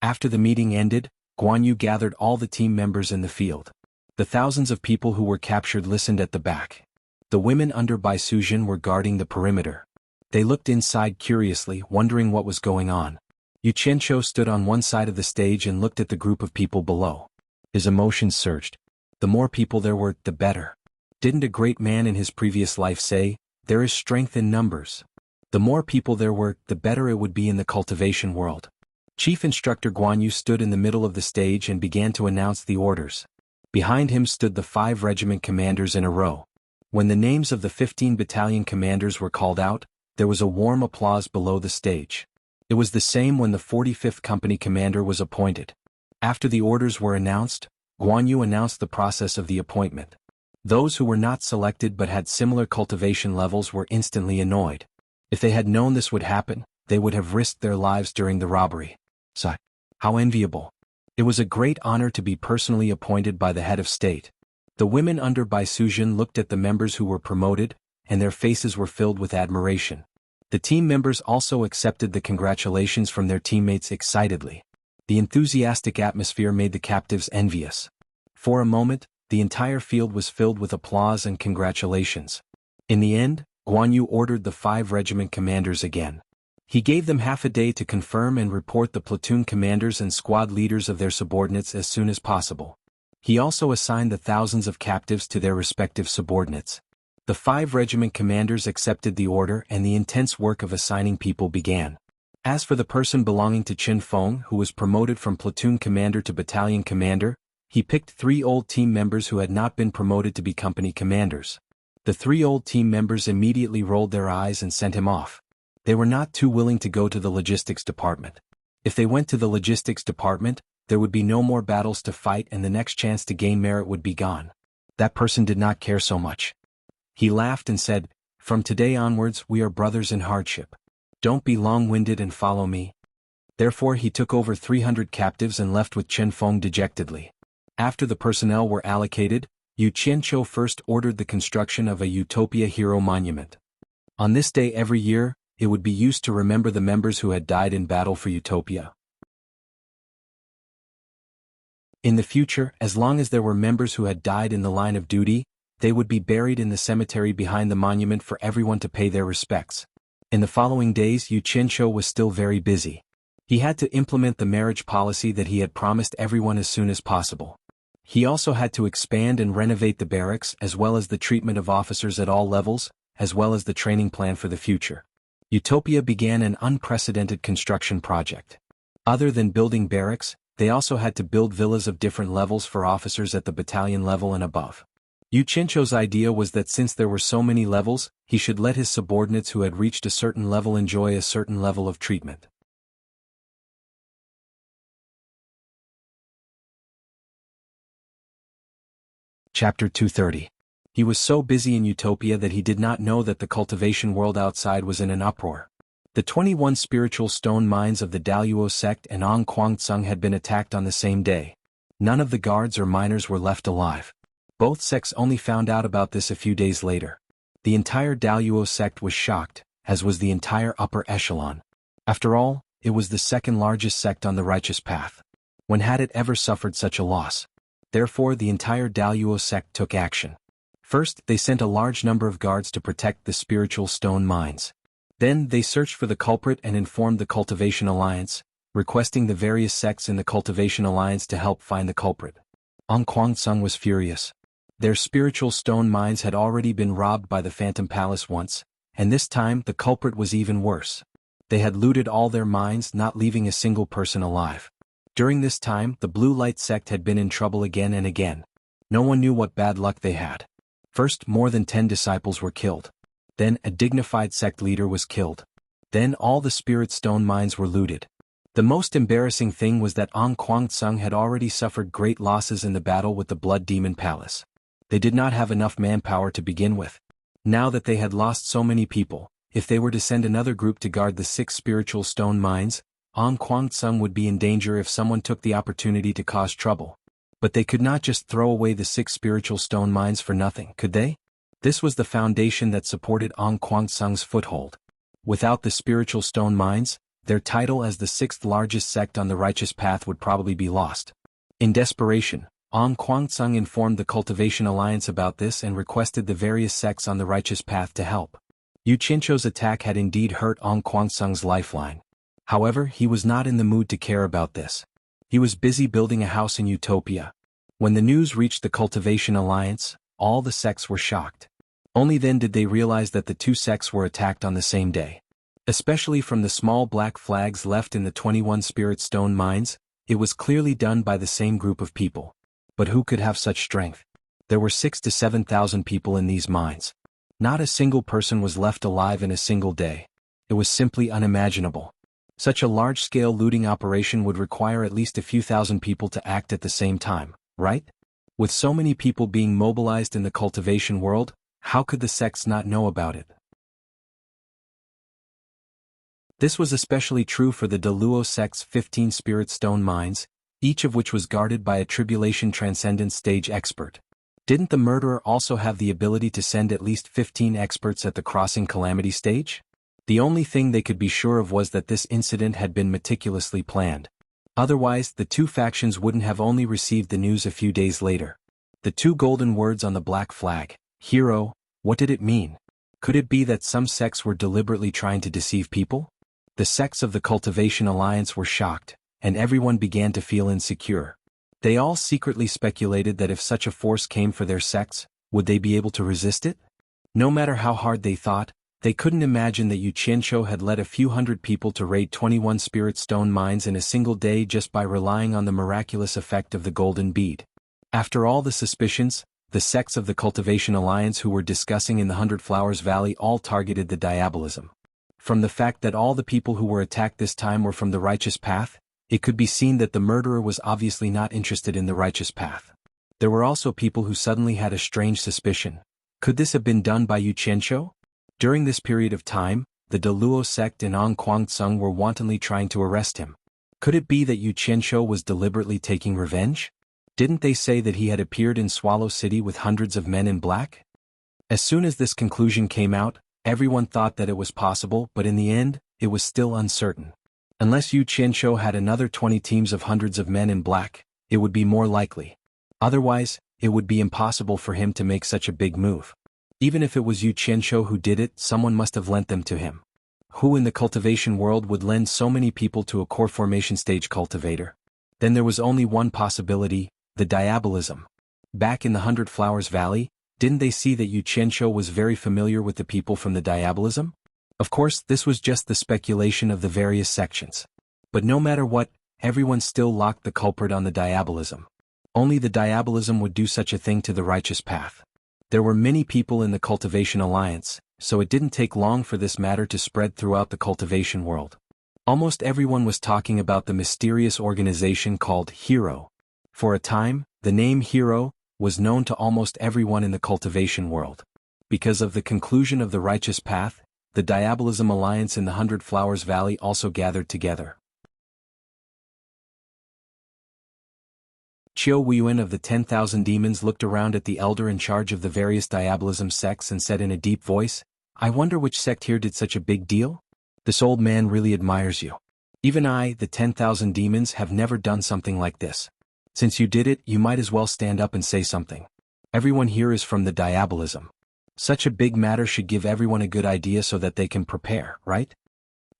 After the meeting ended, Guan Yu gathered all the team members in the field. The thousands of people who were captured listened at the back. The women under Bai Suzhen were guarding the perimeter. They looked inside curiously, wondering what was going on. Yu Qianshou stood on one side of the stage and looked at the group of people below. His emotions surged. The more people there were, the better. Didn't a great man in his previous life say, "There is strength in numbers"? The more people there were, the better it would be in the cultivation world. Chief Instructor Guan Yu stood in the middle of the stage and began to announce the orders. Behind him stood the 5 regiment commanders in a row. When the names of the 15 battalion commanders were called out, there was a warm applause below the stage. It was the same when the 45th company commander was appointed. After the orders were announced, Guan Yu announced the process of the appointment. Those who were not selected but had similar cultivation levels were instantly annoyed. If they had known this would happen, they would have risked their lives during the robbery. So, how enviable. It was a great honor to be personally appointed by the head of state. The women under Bai Suzhen looked at the members who were promoted, and their faces were filled with admiration. The team members also accepted the congratulations from their teammates excitedly. The enthusiastic atmosphere made the captives envious. For a moment, the entire field was filled with applause and congratulations. In the end, Guan Yu ordered the 5 regiment commanders again. He gave them half a day to confirm and report the platoon commanders and squad leaders of their subordinates as soon as possible. He also assigned the thousands of captives to their respective subordinates. The 5 regiment commanders accepted the order and the intense work of assigning people began. As for the person belonging to Qin Feng who was promoted from platoon commander to battalion commander, he picked 3 old team members who had not been promoted to be company commanders. The 3 old team members immediately rolled their eyes and sent him off. They were not too willing to go to the logistics department. If they went to the logistics department, there would be no more battles to fight and the next chance to gain merit would be gone. That person did not care so much. He laughed and said, "From today onwards we are brothers in hardship. Don't be long-winded and follow me." Therefore he took over 300 captives and left with Qin Feng dejectedly. After the personnel were allocated, Yu Qianshou first ordered the construction of a Utopia Hero Monument. On this day every year, it would be used to remember the members who had died in battle for Utopia. In the future, as long as there were members who had died in the line of duty, they would be buried in the cemetery behind the monument for everyone to pay their respects. In the following days, Yu Qianqiu was still very busy. He had to implement the marriage policy that he had promised everyone as soon as possible. He also had to expand and renovate the barracks as well as the treatment of officers at all levels, as well as the training plan for the future. Utopia began an unprecedented construction project. Other than building barracks, they also had to build villas of different levels for officers at the battalion level and above. Yu Qianqiu's idea was that since there were so many levels, he should let his subordinates who had reached a certain level enjoy a certain level of treatment. Chapter 230. He was so busy in Utopia that he did not know that the cultivation world outside was in an uproar. The 21 spiritual stone mines of the Daluo sect and Ong Kwang-tsung had been attacked on the same day. None of the guards or miners were left alive. Both sects only found out about this a few days later. The entire Daluo sect was shocked, as was the entire upper echelon. After all, it was the second largest sect on the righteous path. When had it ever suffered such a loss? Therefore the entire Daluo sect took action. First, they sent a large number of guards to protect the spiritual stone mines. Then, they searched for the culprit and informed the Cultivation Alliance, requesting the various sects in the Cultivation Alliance to help find the culprit. Ong Kwang-tsung was furious. Their spiritual stone mines had already been robbed by the Phantom Palace once, and this time the culprit was even worse. They had looted all their mines, not leaving a single person alive. During this time, the Blue Light sect had been in trouble again and again. No one knew what bad luck they had. First, more than 10 disciples were killed. Then, a dignified sect leader was killed. Then all the spirit stone mines were looted. The most embarrassing thing was that Ong Kwang-tsung had already suffered great losses in the battle with the Blood Demon Palace. They did not have enough manpower to begin with. Now that they had lost so many people, if they were to send another group to guard the 6 spiritual stone mines, Ong Kwang-tsung would be in danger if someone took the opportunity to cause trouble. But they could not just throw away the 6 spiritual stone mines for nothing, could they? This was the foundation that supported Ong Kwang-tsung's foothold. Without the spiritual stone mines, their title as the 6th largest sect on the righteous path would probably be lost. In desperation, Ong Kwang-tsung informed the Cultivation Alliance about this and requested the various sects on the righteous path to help. Yu Qianqiu's attack had indeed hurt Ong Kwang-tsung's lifeline. However, he was not in the mood to care about this. He was busy building a house in Utopia. When the news reached the Cultivation Alliance, all the sects were shocked. Only then did they realize that the 2 sects were attacked on the same day. Especially from the small black flags left in the 21 spirit stone mines, it was clearly done by the same group of people. But who could have such strength? There were 6,000 to 7,000 people in these mines. Not a single person was left alive in a single day. It was simply unimaginable. Such a large-scale looting operation would require at least a few thousand people to act at the same time, right? With so many people being mobilized in the cultivation world, how could the sects not know about it? This was especially true for the Daluo sect's 15 spirit stone mines, each of which was guarded by a tribulation transcendence stage expert. Didn't the murderer also have the ability to send at least 15 experts at the crossing calamity stage? The only thing they could be sure of was that this incident had been meticulously planned. Otherwise, the 2 factions wouldn't have only received the news a few days later. The 2 golden words on the black flag, hero, what did it mean? Could it be that some sects were deliberately trying to deceive people? The sects of the Cultivation Alliance were shocked, and everyone began to feel insecure. They all secretly speculated that if such a force came for their sects, would they be able to resist it? No matter how hard they thought, they couldn't imagine that Yu Qianqiu had led a few hundred people to raid 21 spirit stone mines in a single day just by relying on the miraculous effect of the golden bead. After all the suspicions, the sects of the Cultivation Alliance who were discussing in the Hundred Flowers Valley all targeted the diabolism. From the fact that all the people who were attacked this time were from the righteous path, it could be seen that the murderer was obviously not interested in the righteous path. There were also people who suddenly had a strange suspicion. Could this have been done by Yu Qianqiu? During this period of time, the Daluo sect and Ong Kwang-tsung were wantonly trying to arrest him. Could it be that Yu Qianqiu was deliberately taking revenge? Didn't they say that he had appeared in Swallow City with hundreds of men in black? As soon as this conclusion came out, Everyone thought that it was possible, but in the end, it was still uncertain. Unless Yu Qianzhou had another 20 teams of hundreds of men in black, it would be more likely. Otherwise, it would be impossible for him to make such a big move. Even if it was Yu Qianzhou who did it, someone must have lent them to him. Who in the cultivation world would lend so many people to a core formation stage cultivator? Then there was only one possibility, the diabolism. Back in the 100 Flowers Valley, didn't they see that Yu Qianzhou was very familiar with the people from the diabolism? Of course, this was just the speculation of the various sections. But no matter what, everyone still locked the culprit on the diabolism. Only the diabolism would do such a thing to the righteous path. There were many people in the Cultivation Alliance, so it didn't take long for this matter to spread throughout the cultivation world. Almost everyone was talking about the mysterious organization called Hero. For a time, the name Hero was known to almost everyone in the cultivation world. Because of the conclusion of the righteous path, the Diabolism Alliance in the 100 Flowers Valley also gathered together. Qiu Weiyuan of the 10,000 demons looked around at the elder in charge of the various diabolism sects and said in a deep voice, "I wonder which sect here did such a big deal? This old man really admires you. Even I, the 10,000 demons, have never done something like this. Since you did it, you might as well stand up and say something. Everyone here is from the diabolism. Such a big matter should give everyone a good idea so that they can prepare, right?"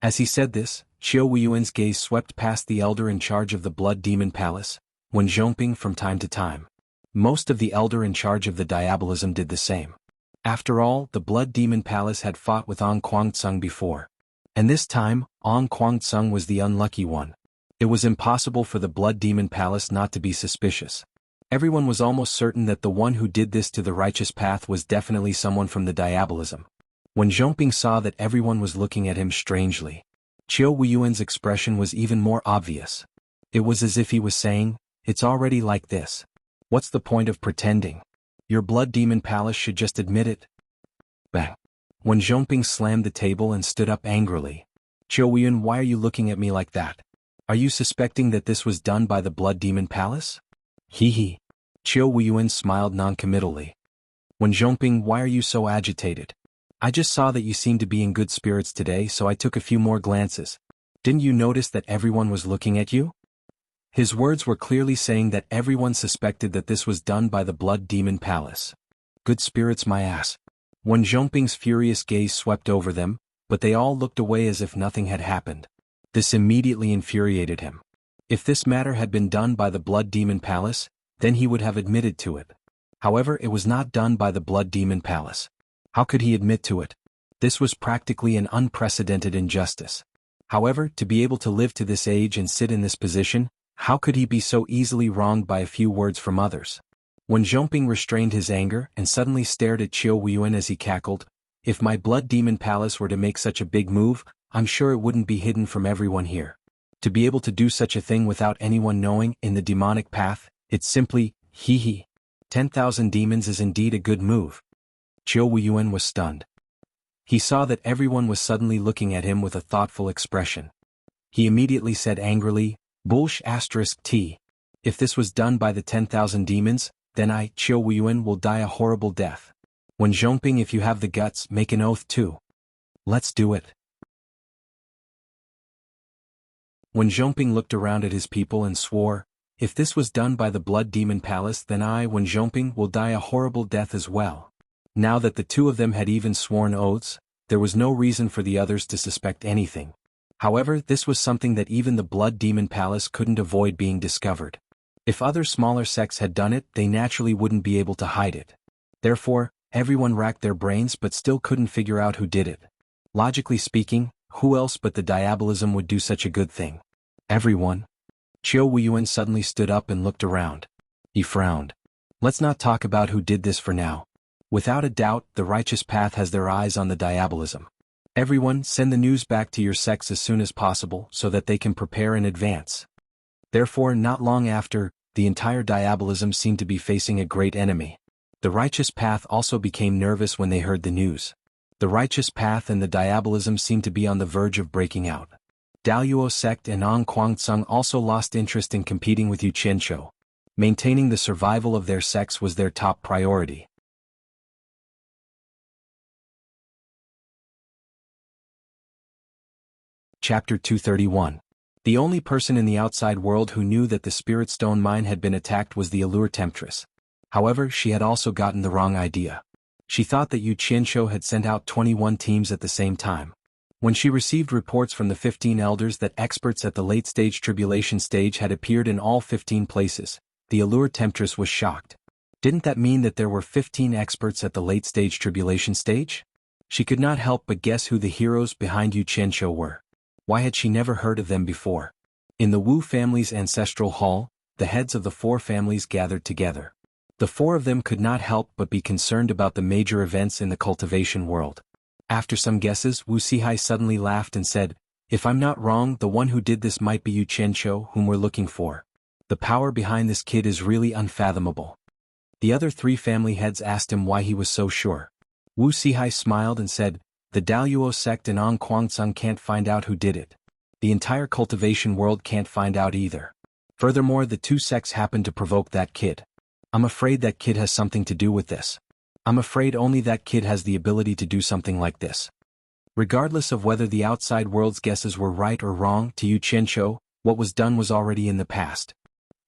As he said this, Qiu Weiyuan's gaze swept past the elder in charge of the Blood Demon Palace, Wen Zhongping from time to time. Most of the elder in charge of the diabolism did the same. After all, the Blood Demon Palace had fought with Ong Guangceng before. And this time, Ong Guangceng was the unlucky one. It was impossible for the Blood Demon Palace not to be suspicious. Everyone was almost certain that the one who did this to the righteous path was definitely someone from the diabolism. When Zhongping saw that everyone was looking at him strangely, Qiu Weiyuan's expression was even more obvious. It was as if he was saying, "It's already like this. What's the point of pretending? Your Blood Demon Palace should just admit it." Bang. When Zhongping slammed the table and stood up angrily. "Qiu Weiyuan, why are you looking at me like that? Are you suspecting that this was done by the Blood Demon Palace?" Hee hee. Qiu Weiyuan smiled noncommittally. "When Zhongping, why are you so agitated? I just saw that you seemed to be in good spirits today, so I took a few more glances. Didn't you notice that everyone was looking at you?" His words were clearly saying that everyone suspected that this was done by the Blood Demon Palace. Good spirits, my ass. When Zhongping's furious gaze swept over them, but they all looked away as if nothing had happened. This immediately infuriated him. If this matter had been done by the Blood Demon Palace, then he would have admitted to it. However, it was not done by the Blood Demon Palace. How could he admit to it? This was practically an unprecedented injustice. However, to be able to live to this age and sit in this position, how could he be so easily wronged by a few words from others? When Zhongping restrained his anger and suddenly stared at Qiu Weiyuan as he cackled, "If my Blood Demon Palace were to make such a big move, I'm sure it wouldn't be hidden from everyone here. To be able to do such a thing without anyone knowing in the demonic path, it's simply, hee hee. 10,000 demons is indeed a good move." Qiu Weiyuan was stunned. He saw that everyone was suddenly looking at him with a thoughtful expression. He immediately said angrily, "Bullsh *T. If this was done by the 10,000 demons, then I, Qiu Weiyuan, will die a horrible death. When Zhongping, if you have the guts, make an oath too." "Let's do it." When Zhongping looked around at his people and swore, "If this was done by the Blood Demon Palace, then I, when Zhongping, will die a horrible death as well." Now that the two of them had even sworn oaths, there was no reason for the others to suspect anything. However, this was something that even the Blood Demon Palace couldn't avoid being discovered. If other smaller sects had done it, they naturally wouldn't be able to hide it. Therefore, everyone racked their brains but still couldn't figure out who did it. Logically speaking, who else but the diabolism would do such a good thing? Everyone. Qiu Weiyuan suddenly stood up and looked around. He frowned. "Let's not talk about who did this for now. Without a doubt, the righteous path has their eyes on the diabolism. Everyone, send the news back to your sects as soon as possible so that they can prepare in advance." Therefore, not long after, the entire diabolism seemed to be facing a great enemy. The righteous path also became nervous when they heard the news. The righteous path and the diabolism seemed to be on the verge of breaking out. Daluo sect and Ong Guangceng also lost interest in competing with Yu Qianzhou. Maintaining the survival of their sects was their top priority. Chapter 231. The only person in the outside world who knew that the Spirit Stone mine had been attacked was the Allure Temptress. However, she had also gotten the wrong idea. She thought that Yu Qianqiu had sent out 21 teams at the same time. When she received reports from the 15 elders that experts at the late-stage tribulation stage had appeared in all 15 places, the Allure Temptress was shocked. Didn't that mean that there were 15 experts at the late-stage tribulation stage? She could not help but guess who the heroes behind Yu Qianqiu were. Why had she never heard of them before? In the Wu family's ancestral hall, the heads of the 4 families gathered together. The 4 of them could not help but be concerned about the major events in the cultivation world. After some guesses, Wuxia suddenly laughed and said, "If I'm not wrong, the one who did this might be Yu Qianqiu, whom we're looking for. The power behind this kid is really unfathomable." The other 3 family heads asked him why he was so sure. Wuxia smiled and said, "The Daoyuo sect and An Kuangcang can't find out who did it. The entire cultivation world can't find out either. Furthermore, the 2 sects happened to provoke that kid. I'm afraid that kid has something to do with this. I'm afraid only that kid has the ability to do something like this." Regardless of whether the outside world's guesses were right or wrong, to Yu Qianqiu, what was done was already in the past.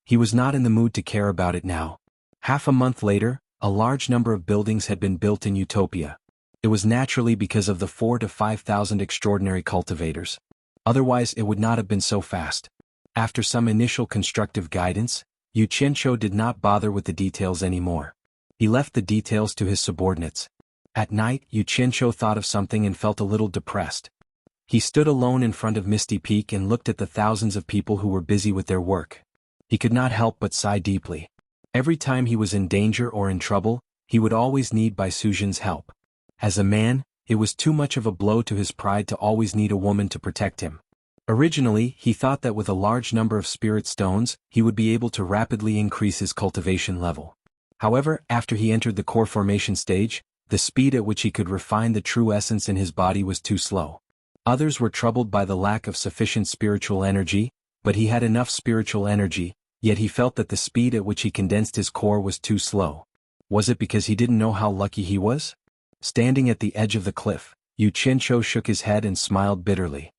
He was not in the mood to care about it now. Half a month later, a large number of buildings had been built in Utopia. It was naturally because of the 4,000 to 5,000 extraordinary cultivators. Otherwise it would not have been so fast. After some initial constructive guidance, Yu Qianqiu did not bother with the details anymore. He left the details to his subordinates. At night, Yu Qianqiu thought of something and felt a little depressed. He stood alone in front of Misty Peak and looked at the thousands of people who were busy with their work. He could not help but sigh deeply. Every time he was in danger or in trouble, he would always need Bai Suzhen's help. As a man, it was too much of a blow to his pride to always need a woman to protect him. Originally, he thought that with a large number of spirit stones, he would be able to rapidly increase his cultivation level. However, after he entered the core formation stage, the speed at which he could refine the true essence in his body was too slow. Others were troubled by the lack of sufficient spiritual energy, but he had enough spiritual energy, yet he felt that the speed at which he condensed his core was too slow. Was it because he didn't know how lucky he was? Standing at the edge of the cliff, Yu Qianqiu shook his head and smiled bitterly.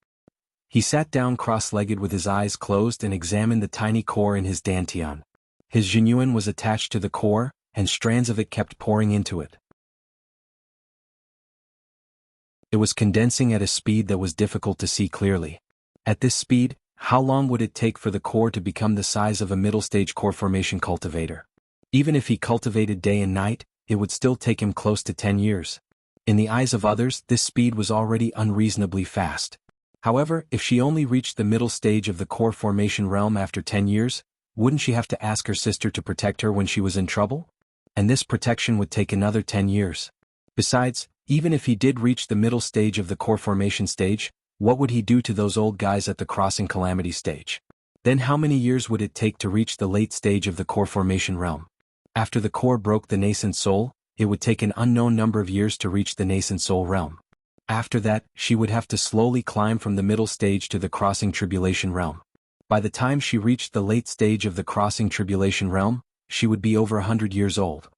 He sat down cross-legged with his eyes closed and examined the tiny core in his dantian. His jinyuan was attached to the core, and strands of it kept pouring into it. It was condensing at a speed that was difficult to see clearly. At this speed, how long would it take for the core to become the size of a middle-stage core formation cultivator? Even if he cultivated day and night, it would still take him close to 10 years. In the eyes of others, this speed was already unreasonably fast. However, if she only reached the middle stage of the core formation realm after 10 years, wouldn't she have to ask her sister to protect her when she was in trouble? And this protection would take another 10 years. Besides, even if he did reach the middle stage of the core formation stage, what would he do to those old guys at the crossing calamity stage? Then how many years would it take to reach the late stage of the core formation realm? After the core broke the nascent soul, it would take an unknown number of years to reach the nascent soul realm. After that, she would have to slowly climb from the middle stage to the crossing tribulation realm. By the time she reached the late stage of the crossing tribulation realm, she would be over 100 years old.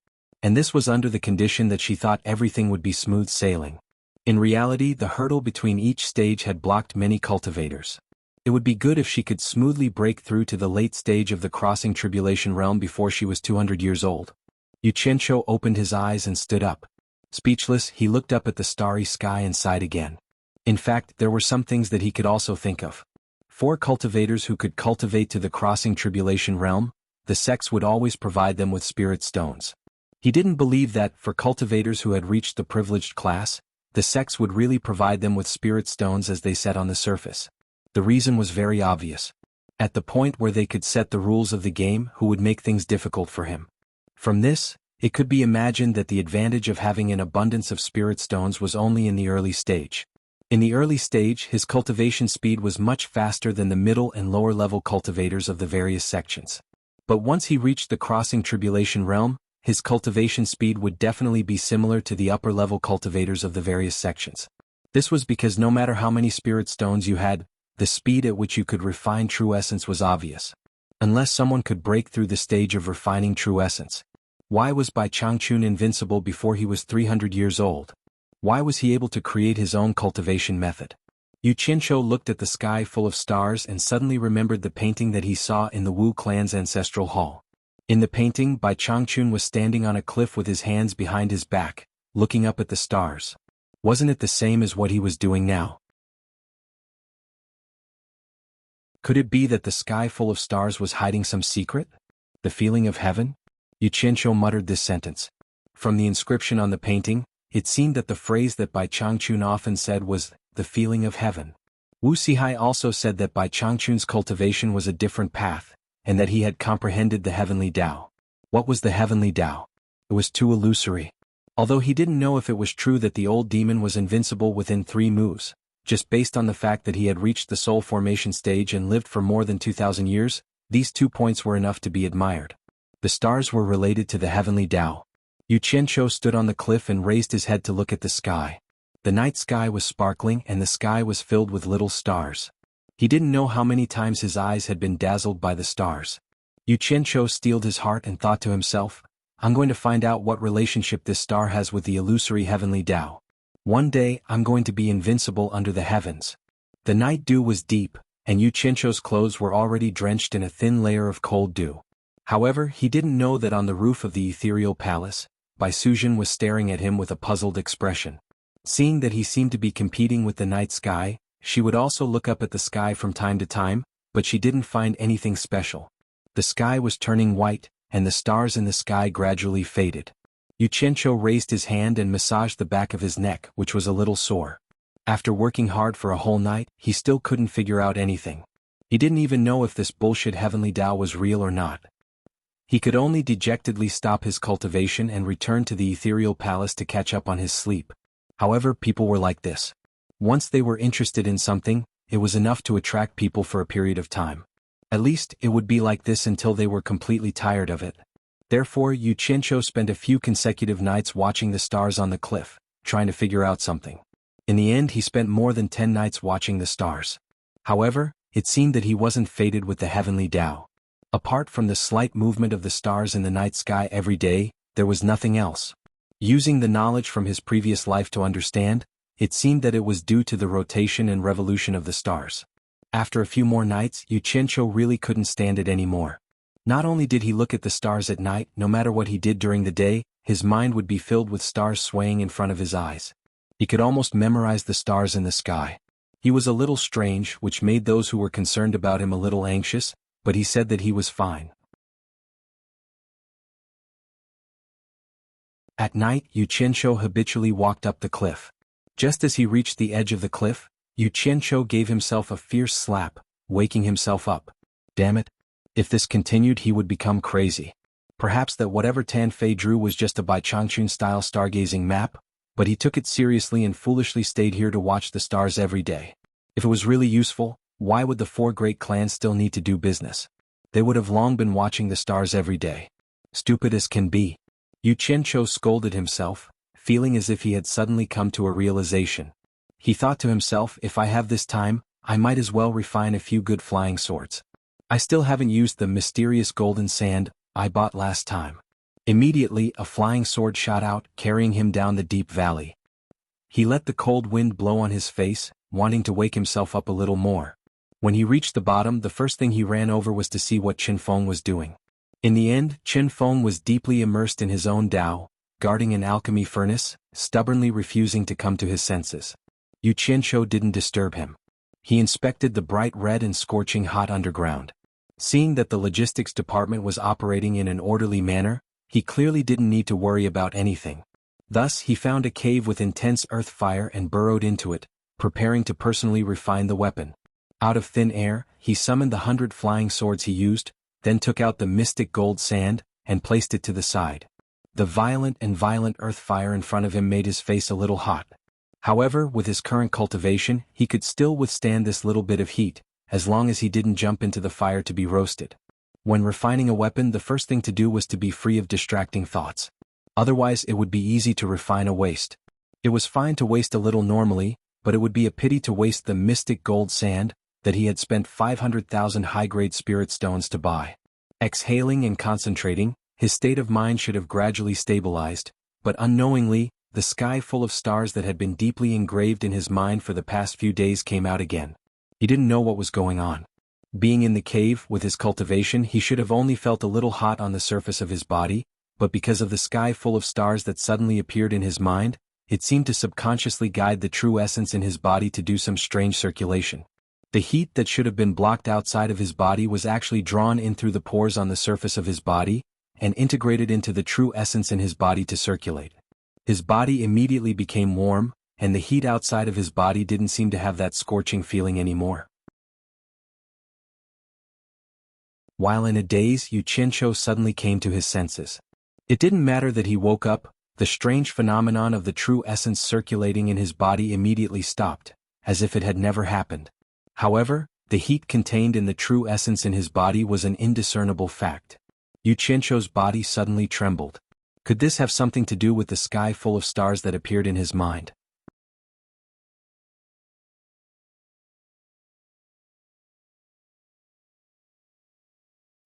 And this was under the condition that she thought everything would be smooth sailing. In reality, the hurdle between each stage had blocked many cultivators. It would be good if she could smoothly break through to the late stage of the crossing tribulation realm before she was 200 years old. Yu Qianqiu opened his eyes and stood up. Speechless, he looked up at the starry sky and sighed again. In fact, there were some things that he could also think of. 4 cultivators who could cultivate to the crossing tribulation realm, the sects would always provide them with spirit stones. He didn't believe that, for cultivators who had reached the privileged class, the sects would really provide them with spirit stones as they said on the surface. The reason was very obvious. At the point where they could set the rules of the game, who would make things difficult for him? From this, it could be imagined that the advantage of having an abundance of spirit stones was only in the early stage. In the early stage, his cultivation speed was much faster than the middle and lower level cultivators of the various sections. But once he reached the crossing tribulation realm, his cultivation speed would definitely be similar to the upper level cultivators of the various sections. This was because no matter how many spirit stones you had, the speed at which you could refine true essence was obvious. Unless someone could break through the stage of refining true essence. Why was Bai Changchun invincible before he was 300 years old? Why was he able to create his own cultivation method? Yu Qianqiu looked at the sky full of stars and suddenly remembered the painting that he saw in the Wu clan's ancestral hall. In the painting, Bai Changchun was standing on a cliff with his hands behind his back, looking up at the stars. Wasn't it the same as what he was doing now? Could it be that the sky full of stars was hiding some secret? The feeling of heaven? Yu Qianqiu muttered this sentence. From the inscription on the painting, it seemed that the phrase that Bai Changchun often said was, the feeling of heaven. Wuxia also said that Bai Changchun's cultivation was a different path, and that he had comprehended the heavenly Tao. What was the heavenly Tao? It was too illusory. Although he didn't know if it was true that the old demon was invincible within 3 moves, just based on the fact that he had reached the soul formation stage and lived for more than 2,000 years, these 2 points were enough to be admired. The stars were related to the heavenly Tao. Yu Qianqiu stood on the cliff and raised his head to look at the sky. The night sky was sparkling and the sky was filled with little stars. He didn't know how many times his eyes had been dazzled by the stars. Yu Qianqiu steeled his heart and thought to himself, I'm going to find out what relationship this star has with the illusory heavenly Tao. One day, I'm going to be invincible under the heavens. The night dew was deep, and Yu Qianqiu's clothes were already drenched in a thin layer of cold dew. However, he didn't know that on the roof of the ethereal palace, Bai Suzhen was staring at him with a puzzled expression. Seeing that he seemed to be competing with the night sky, she would also look up at the sky from time to time, but she didn't find anything special. The sky was turning white, and the stars in the sky gradually faded. Yu Qianqiu raised his hand and massaged the back of his neck, which was a little sore. After working hard for a whole night, he still couldn't figure out anything. He didn't even know if this bullshit heavenly Tao was real or not. He could only dejectedly stop his cultivation and return to the ethereal palace to catch up on his sleep. However, people were like this. Once they were interested in something, it was enough to attract people for a period of time. At least, it would be like this until they were completely tired of it. Therefore, Yu Qianqiu spent a few consecutive nights watching the stars on the cliff, trying to figure out something. In the end, he spent more than 10 nights watching the stars. However, it seemed that he wasn't fated with the heavenly Tao. Apart from the slight movement of the stars in the night sky every day, there was nothing else. Using the knowledge from his previous life to understand, it seemed that it was due to the rotation and revolution of the stars. After a few more nights, Yu Qianqiu really couldn't stand it anymore. Not only did he look at the stars at night, no matter what he did during the day, his mind would be filled with stars swaying in front of his eyes. He could almost memorize the stars in the sky. He was a little strange, which made those who were concerned about him a little anxious, but he said that he was fine. At night, Yu Qianqiu habitually walked up the cliff. Just as he reached the edge of the cliff, Yu Qianqiu gave himself a fierce slap, waking himself up. Damn it. If this continued, he would become crazy. Perhaps that whatever Tan Fei drew was just a Bai Changchun-style stargazing map, but he took it seriously and foolishly stayed here to watch the stars every day. If it was really useful, why would the 4 great clans still need to do business? They would have long been watching the stars every day. Stupid as can be. Yu Qianqiu scolded himself, feeling as if he had suddenly come to a realization. He thought to himself, if I have this time, I might as well refine a few good flying swords. I still haven't used the mysterious golden sand I bought last time. Immediately, a flying sword shot out, carrying him down the deep valley. He let the cold wind blow on his face, wanting to wake himself up a little more. When he reached the bottom, the first thing he ran over was to see what Chen Feng was doing. In the end, Chen Feng was deeply immersed in his own Tao, guarding an alchemy furnace, stubbornly refusing to come to his senses. Yu Qianqiu didn't disturb him. He inspected the bright red and scorching hot underground. Seeing that the logistics department was operating in an orderly manner, he clearly didn't need to worry about anything. Thus, he found a cave with intense earth fire and burrowed into it, preparing to personally refine the weapon. Out of thin air, he summoned the 100 flying swords he used, then took out the mystic gold sand, and placed it to the side. The violent earth fire in front of him made his face a little hot. However, with his current cultivation, he could still withstand this little bit of heat, as long as he didn't jump into the fire to be roasted. When refining a weapon, the first thing to do was to be free of distracting thoughts. Otherwise, it would be easy to refine a waste. It was fine to waste a little normally, but it would be a pity to waste the mystic gold sand that he had spent 500,000 high-grade spirit stones to buy. Exhaling and concentrating, his state of mind should have gradually stabilized, but unknowingly, the sky full of stars that had been deeply engraved in his mind for the past few days came out again. He didn't know what was going on. Being in the cave with his cultivation, he should have only felt a little hot on the surface of his body, but because of the sky full of stars that suddenly appeared in his mind, it seemed to subconsciously guide the true essence in his body to do some strange circulation. The heat that should have been blocked outside of his body was actually drawn in through the pores on the surface of his body, and integrated into the true essence in his body to circulate. His body immediately became warm, and the heat outside of his body didn't seem to have that scorching feeling anymore. While in a daze, Yu Qianqiu suddenly came to his senses. It didn't matter that he woke up, the strange phenomenon of the true essence circulating in his body immediately stopped, as if it had never happened. However, the heat contained in the true essence in his body was an indiscernible fact. Yu Qianqiu's body suddenly trembled. Could this have something to do with the sky full of stars that appeared in his mind?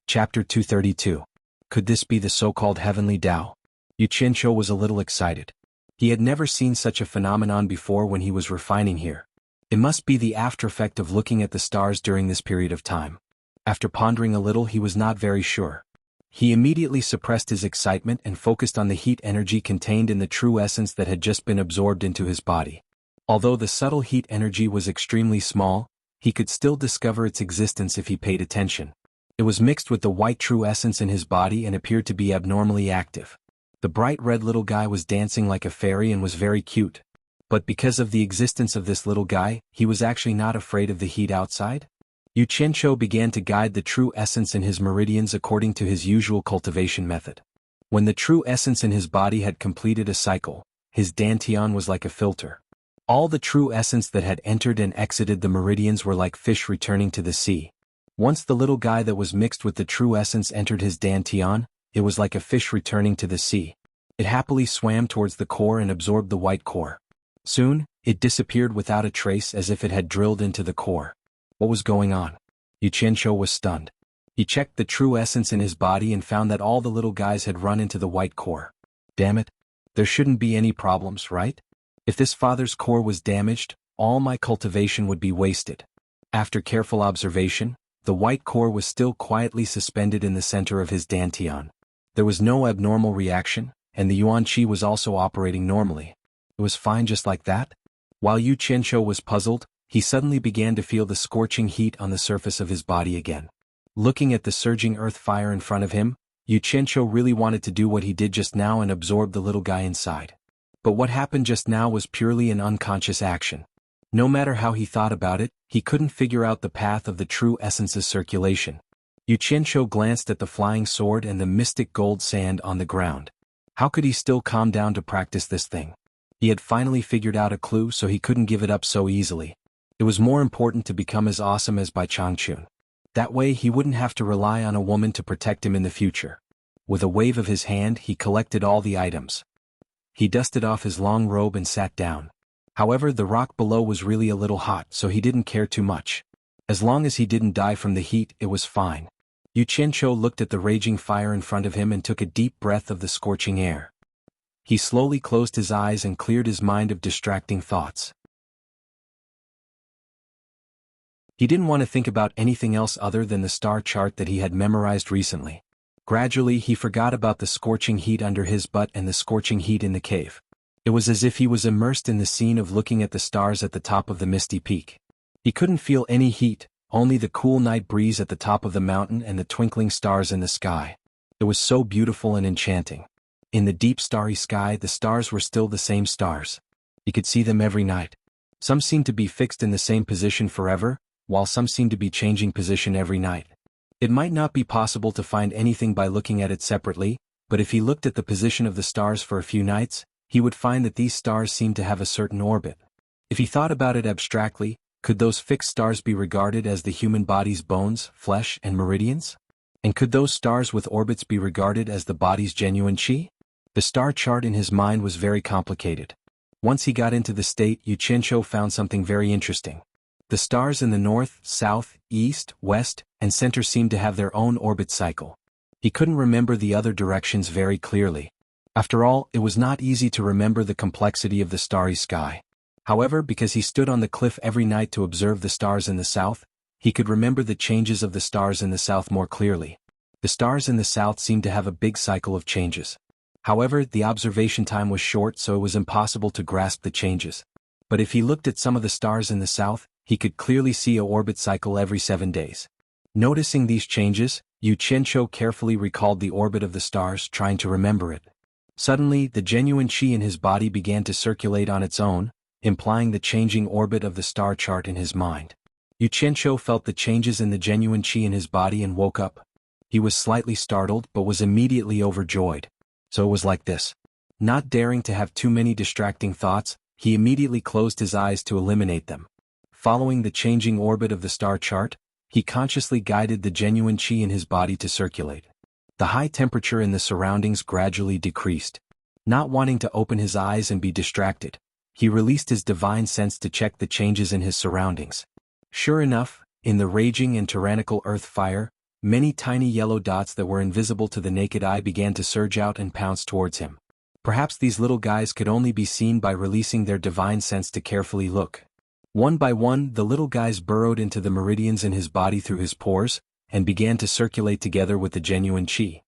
Chapter 232. Could this be the so-called heavenly Tao? Yu Qianqiu was a little excited. He had never seen such a phenomenon before when he was refining here. It must be the after-effect of looking at the stars during this period of time. After pondering a little, he was not very sure. He immediately suppressed his excitement and focused on the heat energy contained in the true essence that had just been absorbed into his body. Although the subtle heat energy was extremely small, he could still discover its existence if he paid attention. It was mixed with the white true essence in his body and appeared to be abnormally active. The bright red little guy was dancing like a fairy and was very cute. But because of the existence of this little guy, he was actually not afraid of the heat outside? Yu Qianqiu began to guide the true essence in his meridians according to his usual cultivation method. When the true essence in his body had completed a cycle, his dantian was like a filter. All the true essence that had entered and exited the meridians were like fish returning to the sea. Once the little guy that was mixed with the true essence entered his dantian, it was like a fish returning to the sea. It happily swam towards the core and absorbed the white core. Soon, it disappeared without a trace as if it had drilled into the core. What was going on? Yu Qianqiu was stunned. He checked the true essence in his body and found that all the little guys had run into the white core. Damn it. There shouldn't be any problems, right? If this father's core was damaged, all my cultivation would be wasted. After careful observation, the white core was still quietly suspended in the center of his dantian. There was no abnormal reaction, and the yuan qi was also operating normally. It was fine just like that? While Yu Qianqiu was puzzled, he suddenly began to feel the scorching heat on the surface of his body again. Looking at the surging earth fire in front of him, Yu Qianqiu really wanted to do what he did just now and absorb the little guy inside. But what happened just now was purely an unconscious action. No matter how he thought about it, he couldn't figure out the path of the true essence's circulation. Yu Qianqiu glanced at the flying sword and the mystic gold sand on the ground. How could he still calm down to practice this thing? He had finally figured out a clue, so he couldn't give it up so easily. It was more important to become as awesome as Bai Changchun. That way he wouldn't have to rely on a woman to protect him in the future. With a wave of his hand, he collected all the items. He dusted off his long robe and sat down. However, the rock below was really a little hot, so he didn't care too much. As long as he didn't die from the heat, it was fine. Yu Qianqiu looked at the raging fire in front of him and took a deep breath of the scorching air. He slowly closed his eyes and cleared his mind of distracting thoughts. He didn't want to think about anything else other than the star chart that he had memorized recently. Gradually he forgot about the scorching heat under his butt and the scorching heat in the cave. It was as if he was immersed in the scene of looking at the stars at the top of the misty peak. He couldn't feel any heat, only the cool night breeze at the top of the mountain and the twinkling stars in the sky. It was so beautiful and enchanting. In the deep starry sky, the stars were still the same stars. He could see them every night. Some seemed to be fixed in the same position forever, while some seemed to be changing position every night. It might not be possible to find anything by looking at it separately, but if he looked at the position of the stars for a few nights, he would find that these stars seemed to have a certain orbit. If he thought about it abstractly, could those fixed stars be regarded as the human body's bones, flesh, and meridians? And could those stars with orbits be regarded as the body's genuine qi? The star chart in his mind was very complicated. Once he got into the state, Yu Qianqiu found something very interesting. The stars in the north, south, east, west, and center seemed to have their own orbit cycle. He couldn't remember the other directions very clearly. After all, it was not easy to remember the complexity of the starry sky. However, because he stood on the cliff every night to observe the stars in the south, he could remember the changes of the stars in the south more clearly. The stars in the south seemed to have a big cycle of changes. However, the observation time was short, so it was impossible to grasp the changes. But if he looked at some of the stars in the south, he could clearly see a orbit cycle every 7 days. Noticing these changes, Yu Qianqiu carefully recalled the orbit of the stars, trying to remember it. Suddenly, the genuine qi in his body began to circulate on its own, implying the changing orbit of the star chart in his mind. Yu Qianqiu felt the changes in the genuine qi in his body and woke up. He was slightly startled but was immediately overjoyed. So it was like this. Not daring to have too many distracting thoughts, he immediately closed his eyes to eliminate them. Following the changing orbit of the star chart, he consciously guided the genuine qi in his body to circulate. The high temperature in the surroundings gradually decreased. Not wanting to open his eyes and be distracted, he released his divine sense to check the changes in his surroundings. Sure enough, in the raging and tyrannical earth fire, many tiny yellow dots that were invisible to the naked eye began to surge out and pounce towards him. Perhaps these little guys could only be seen by releasing their divine sense to carefully look. One by one, the little guys burrowed into the meridians in his body through his pores, and began to circulate together with the genuine qi.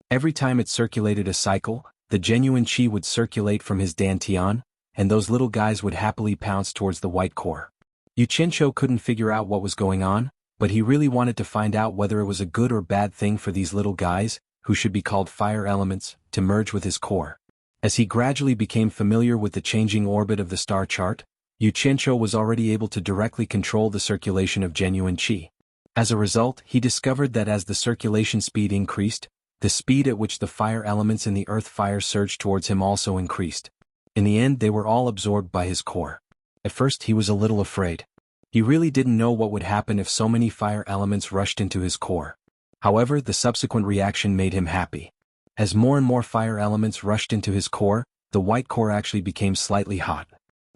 Every time it circulated a cycle, the genuine qi would circulate from his dantian, and those little guys would happily pounce towards the white core. Yu Qianqiu couldn't figure out what was going on, but he really wanted to find out whether it was a good or bad thing for these little guys, who should be called fire elements, to merge with his core. As he gradually became familiar with the changing orbit of the star chart, Yu Qianqiu was already able to directly control the circulation of genuine qi. As a result, he discovered that as the circulation speed increased, the speed at which the fire elements in the earth fire surged towards him also increased. In the end, they were all absorbed by his core. At first, he was a little afraid. He really didn't know what would happen if so many fire elements rushed into his core. However, the subsequent reaction made him happy. As more and more fire elements rushed into his core, the white core actually became slightly hot.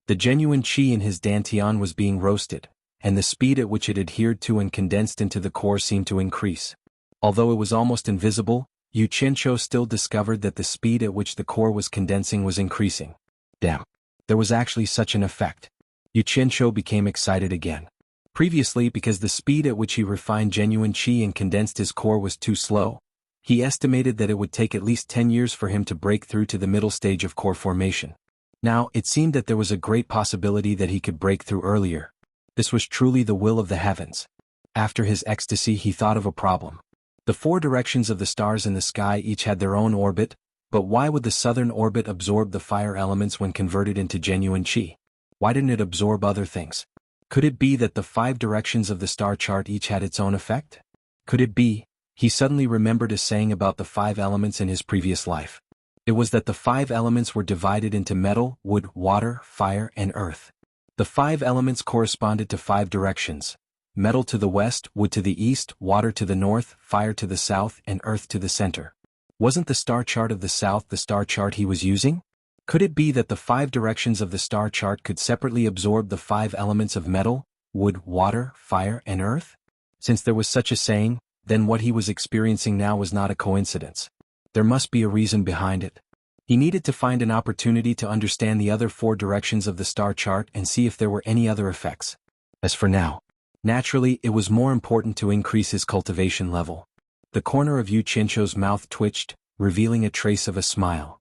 The genuine qi in his dantian was being roasted, and the speed at which it adhered to and condensed into the core seemed to increase. Although it was almost invisible, Yu Qianqiu still discovered that the speed at which the core was condensing was increasing. Damn. There was actually such an effect. Yu Qianqiu became excited again. Previously, because the speed at which he refined genuine qi and condensed his core was too slow, he estimated that it would take at least 10 years for him to break through to the middle stage of core formation. Now, it seemed that there was a great possibility that he could break through earlier. This was truly the will of the heavens. After his ecstasy, he thought of a problem. The 4 directions of the stars in the sky each had their own orbit, but why would the southern orbit absorb the fire elements when converted into genuine qi? Why didn't it absorb other things? Could it be that the 5 directions of the star chart each had its own effect? Could it be? He suddenly remembered a saying about the 5 elements in his previous life. It was that the 5 elements were divided into metal, wood, water, fire, and earth. The 5 elements corresponded to 5 directions: metal to the west, wood to the east, water to the north, fire to the south, and earth to the center. Wasn't the star chart of the south the star chart he was using? Could it be that the 5 directions of the star chart could separately absorb the 5 elements of metal, wood, water, fire, and earth? Since there was such a saying, then what he was experiencing now was not a coincidence. There must be a reason behind it. He needed to find an opportunity to understand the other 4 directions of the star chart and see if there were any other effects. As for now, naturally, it was more important to increase his cultivation level. The corner of Yu Qianqiu's mouth twitched, revealing a trace of a smile.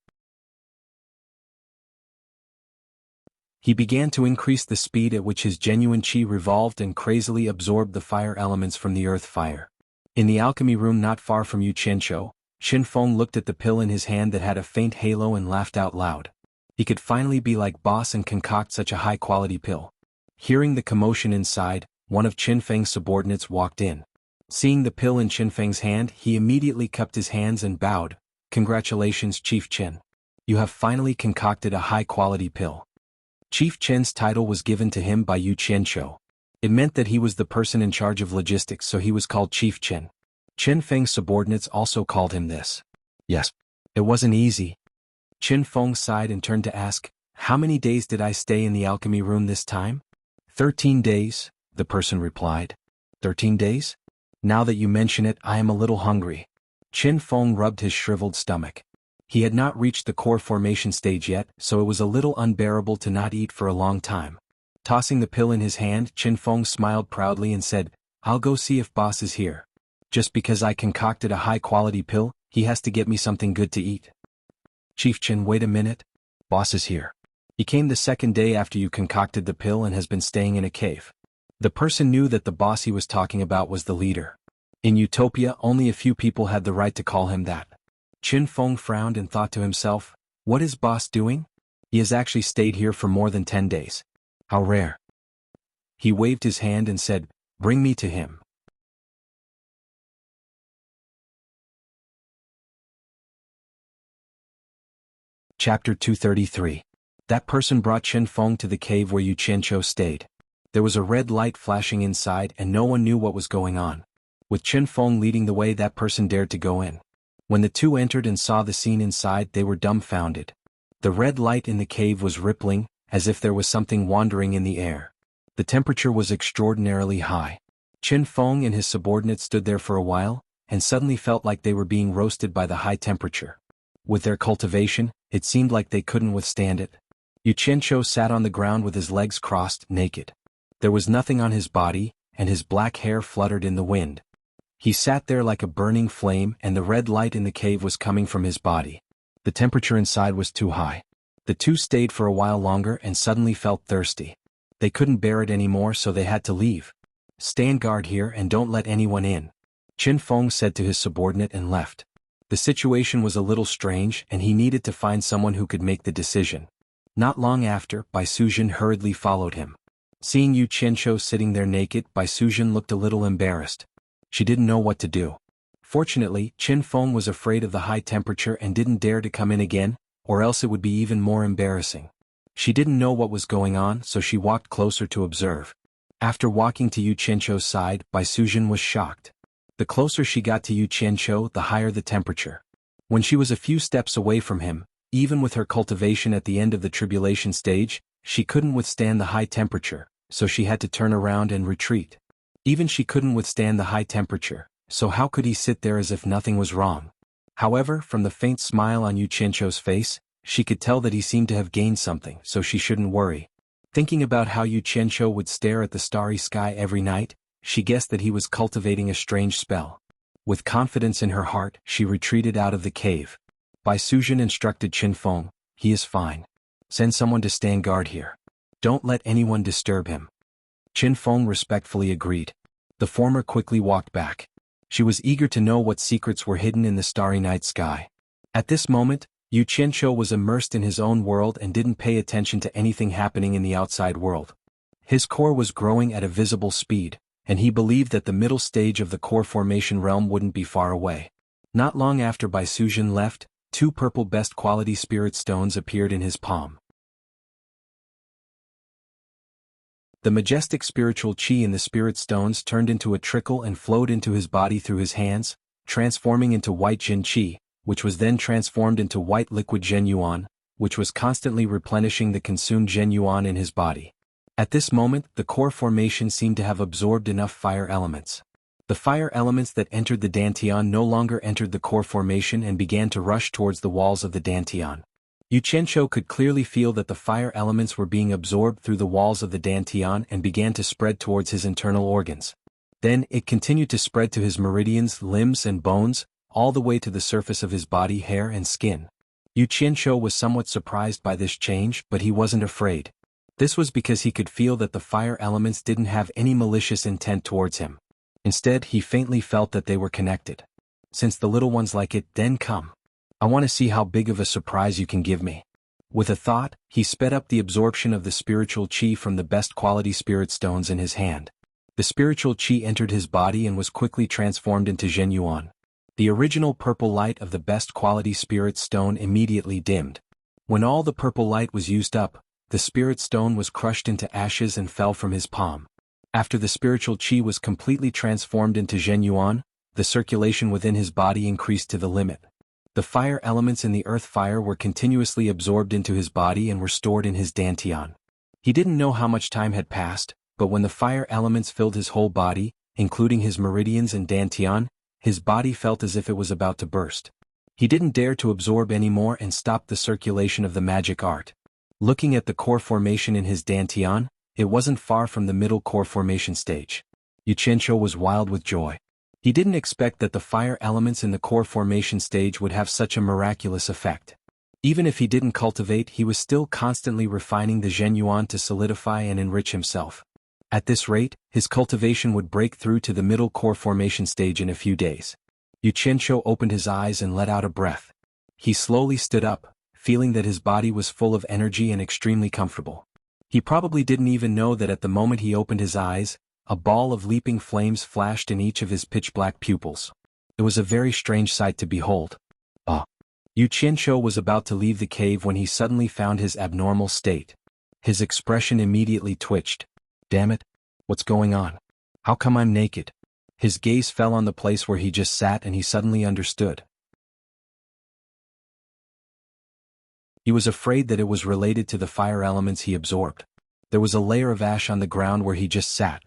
He began to increase the speed at which his genuine qi revolved and crazily absorbed the fire elements from the earth fire. In the alchemy room not far from Yu Qianqiu, Qin Feng looked at the pill in his hand that had a faint halo and laughed out loud. He could finally be like boss and concoct such a high-quality pill. Hearing the commotion inside, one of Qin Feng's subordinates walked in. Seeing the pill in Qin Feng's hand, he immediately cupped his hands and bowed. "Congratulations, Chief Qin. You have finally concocted a high-quality pill." Chief Qin's title was given to him by Yu Qianqiu. It meant that he was the person in charge of logistics, so he was called Chief Qin. Qin Feng's subordinates also called him this. Yes, it wasn't easy. Qin Feng sighed and turned to ask, "How many days did I stay in the alchemy room this time?" 13 days, the person replied. 13 days? Now that you mention it, I am a little hungry. Qin Feng rubbed his shriveled stomach. He had not reached the core formation stage yet, so it was a little unbearable to not eat for a long time. Tossing the pill in his hand, Qin Feng smiled proudly and said, I'll go see if boss is here. Just because I concocted a high-quality pill, he has to get me something good to eat. Chief Qin, wait a minute. Boss is here. He came the second day after you concocted the pill and has been staying in a cave. The person knew that the boss he was talking about was the leader. In Utopia, only a few people had the right to call him that. Qin Feng frowned and thought to himself, what is boss doing? He has actually stayed here for more than 10 days. How rare. He waved his hand and said, bring me to him. Chapter 233. That person brought Qin Feng to the cave where Yu Qianqiu stayed. There was a red light flashing inside and no one knew what was going on. With Qin Feng leading the way, that person dared to go in. When the two entered and saw the scene inside, they were dumbfounded. The red light in the cave was rippling, as if there was something wandering in the air. The temperature was extraordinarily high. Qin Feng and his subordinates stood there for a while, and suddenly felt like they were being roasted by the high temperature. With their cultivation, it seemed like they couldn't withstand it. Yu Qianqiu sat on the ground with his legs crossed, naked. There was nothing on his body, and his black hair fluttered in the wind. He sat there like a burning flame, and the red light in the cave was coming from his body. The temperature inside was too high. The two stayed for a while longer and suddenly felt thirsty. They couldn't bear it anymore, so they had to leave. Stand guard here and don't let anyone in. Qin Feng said to his subordinate and left. The situation was a little strange and he needed to find someone who could make the decision. Not long after, Bai Suzhen hurriedly followed him. Seeing Yu Qianqiu sitting there naked, Bai Suzhen looked a little embarrassed. She didn't know what to do. Fortunately, Qin Feng was afraid of the high temperature and didn't dare to come in again, or else it would be even more embarrassing. She didn't know what was going on, so she walked closer to observe. After walking to Yu Qianqiu's side, Bai Suzhen was shocked. The closer she got to Yu Qianqiu, the higher the temperature. When she was a few steps away from him, even with her cultivation at the end of the tribulation stage, she couldn't withstand the high temperature, so she had to turn around and retreat. Even she couldn't withstand the high temperature, so how could he sit there as if nothing was wrong? However, from the faint smile on Yu Qianqiu's face, she could tell that he seemed to have gained something, so she shouldn't worry. Thinking about how Yu Qianqiu would stare at the starry sky every night, she guessed that he was cultivating a strange spell. With confidence in her heart, she retreated out of the cave. Bai Suzhen instructed Qin Feng, he is fine. Send someone to stand guard here. Don't let anyone disturb him. Qin Feng respectfully agreed. The former quickly walked back. She was eager to know what secrets were hidden in the starry night sky. At this moment, Yu Qianqiu was immersed in his own world and didn't pay attention to anything happening in the outside world. His core was growing at a visible speed, and he believed that the middle stage of the core formation realm wouldn't be far away. Not long after Bai Suzhen left, 2 purple best quality spirit stones appeared in his palm. The majestic spiritual qi in the spirit stones turned into a trickle and flowed into his body through his hands, transforming into white Jin qi, which was then transformed into white liquid Zhen Yuan, which was constantly replenishing the consumed Zhen Yuan in his body. At this moment, the core formation seemed to have absorbed enough fire elements. The fire elements that entered the Dantian no longer entered the core formation and began to rush towards the walls of the Dantian. Yu Qianqiu could clearly feel that the fire elements were being absorbed through the walls of the Dantian and began to spread towards his internal organs. Then it continued to spread to his meridians, limbs and bones, all the way to the surface of his body, hair and skin. Yu Qianqiu was somewhat surprised by this change, but he wasn't afraid. This was because he could feel that the fire elements didn't have any malicious intent towards him. Instead, he faintly felt that they were connected. Since the little ones like it, then come. I want to see how big of a surprise you can give me. With a thought, he sped up the absorption of the spiritual qi from the best quality spirit stones in his hand. The spiritual qi entered his body and was quickly transformed into Zhen Yuan. The original purple light of the best quality spirit stone immediately dimmed. When all the purple light was used up, the spirit stone was crushed into ashes and fell from his palm. After the spiritual qi was completely transformed into Zhen Yuan, the circulation within his body increased to the limit. The fire elements in the earth fire were continuously absorbed into his body and were stored in his Dantian. He didn't know how much time had passed, but when the fire elements filled his whole body, including his meridians and dantian, his body felt as if it was about to burst. He didn't dare to absorb any more and stopped the circulation of the magic art. Looking at the core formation in his dantian, it wasn't far from the middle core formation stage. Yuqianqiu was wild with joy. He didn't expect that the fire elements in the core formation stage would have such a miraculous effect. Even if he didn't cultivate, he was still constantly refining the Zhenyuan to solidify and enrich himself. At this rate, his cultivation would break through to the middle core formation stage in a few days. Yuqianqiu opened his eyes and let out a breath. He slowly stood up, feeling that his body was full of energy and extremely comfortable. He probably didn't even know that at the moment he opened his eyes, a ball of leaping flames flashed in each of his pitch-black pupils. It was a very strange sight to behold. Yuqianqiu was about to leave the cave when he suddenly found his abnormal state. His expression immediately twitched. Damn it! What's going on? How come I'm naked? His gaze fell on the place where he just sat and he suddenly understood. He was afraid that it was related to the fire elements he absorbed. There was a layer of ash on the ground where he just sat.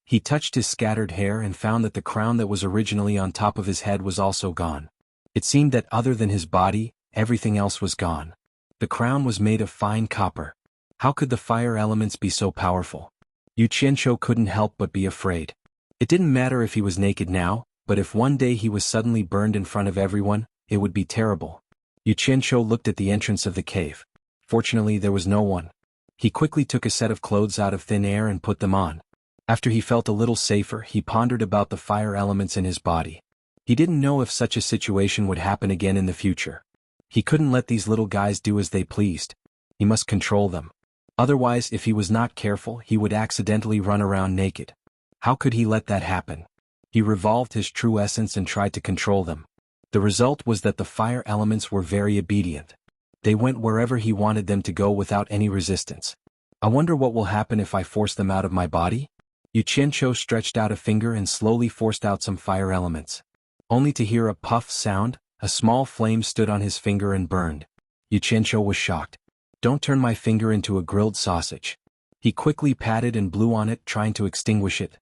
He touched his scattered hair and found that the crown that was originally on top of his head was also gone. It seemed that other than his body, everything else was gone. The crown was made of fine copper. How could the fire elements be so powerful? Yuqianqiu couldn't help but be afraid. It didn't matter if he was naked now, but if one day he was suddenly burned in front of everyone, it would be terrible. Yuqianqiu looked at the entrance of the cave. Fortunately, there was no one. He quickly took a set of clothes out of thin air and put them on. After he felt a little safer, he pondered about the fire elements in his body. He didn't know if such a situation would happen again in the future. He couldn't let these little guys do as they pleased. He must control them. Otherwise, if he was not careful, he would accidentally run around naked. How could he let that happen? He revolved his true essence and tried to control them. The result was that the fire elements were very obedient. They went wherever he wanted them to go without any resistance. I wonder what will happen if I force them out of my body? Yuqianqiu stretched out a finger and slowly forced out some fire elements. Only to hear a puff sound, a small flame stood on his finger and burned. Yuqianqiu was shocked. Don't turn my finger into a grilled sausage. He quickly patted and blew on it, trying to extinguish it.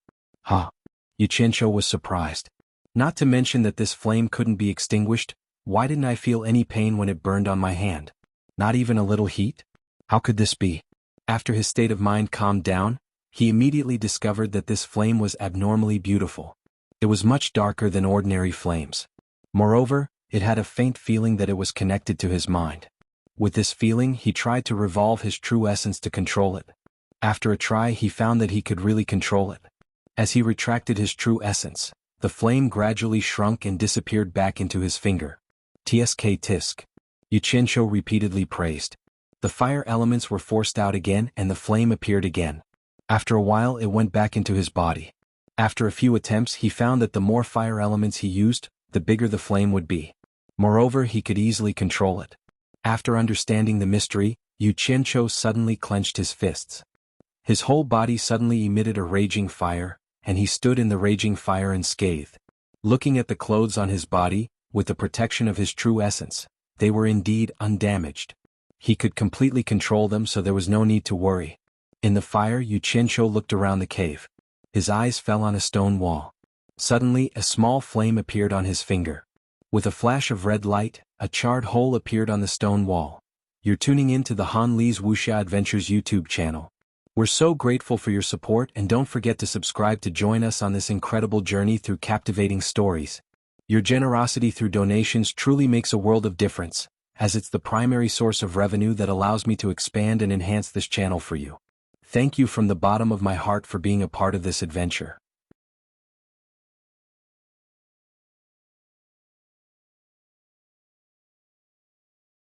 Yuqianqiu was surprised. Not to mention that this flame couldn't be extinguished. Why didn't I feel any pain when it burned on my hand? Not even a little heat? How could this be? After his state of mind calmed down, he immediately discovered that this flame was abnormally beautiful. It was much darker than ordinary flames. Moreover, it had a faint feeling that it was connected to his mind. With this feeling, he tried to revolve his true essence to control it. After a try, he found that he could really control it. As he retracted his true essence, the flame gradually shrunk and disappeared back into his finger. Tsk tisk. Yuqianqiu repeatedly praised. The fire elements were forced out again and the flame appeared again. After a while, it went back into his body. After a few attempts, he found that the more fire elements he used, the bigger the flame would be. Moreover, he could easily control it. After understanding the mystery, Yuqianqiu suddenly clenched his fists. His whole body suddenly emitted a raging fire, and he stood in the raging fire unscathed. Looking at the clothes on his body, with the protection of his true essence, they were indeed undamaged. He could completely control them, so there was no need to worry. In the fire, Yuqianqiu looked around the cave. His eyes fell on a stone wall. Suddenly, a small flame appeared on his finger. With a flash of red light, a charred hole appeared on the stone wall. You're tuning in to the Han Li's Wuxia Adventures YouTube channel. We're so grateful for your support, and don't forget to subscribe to join us on this incredible journey through captivating stories. Your generosity through donations truly makes a world of difference, as it's the primary source of revenue that allows me to expand and enhance this channel for you. Thank you from the bottom of my heart for being a part of this adventure.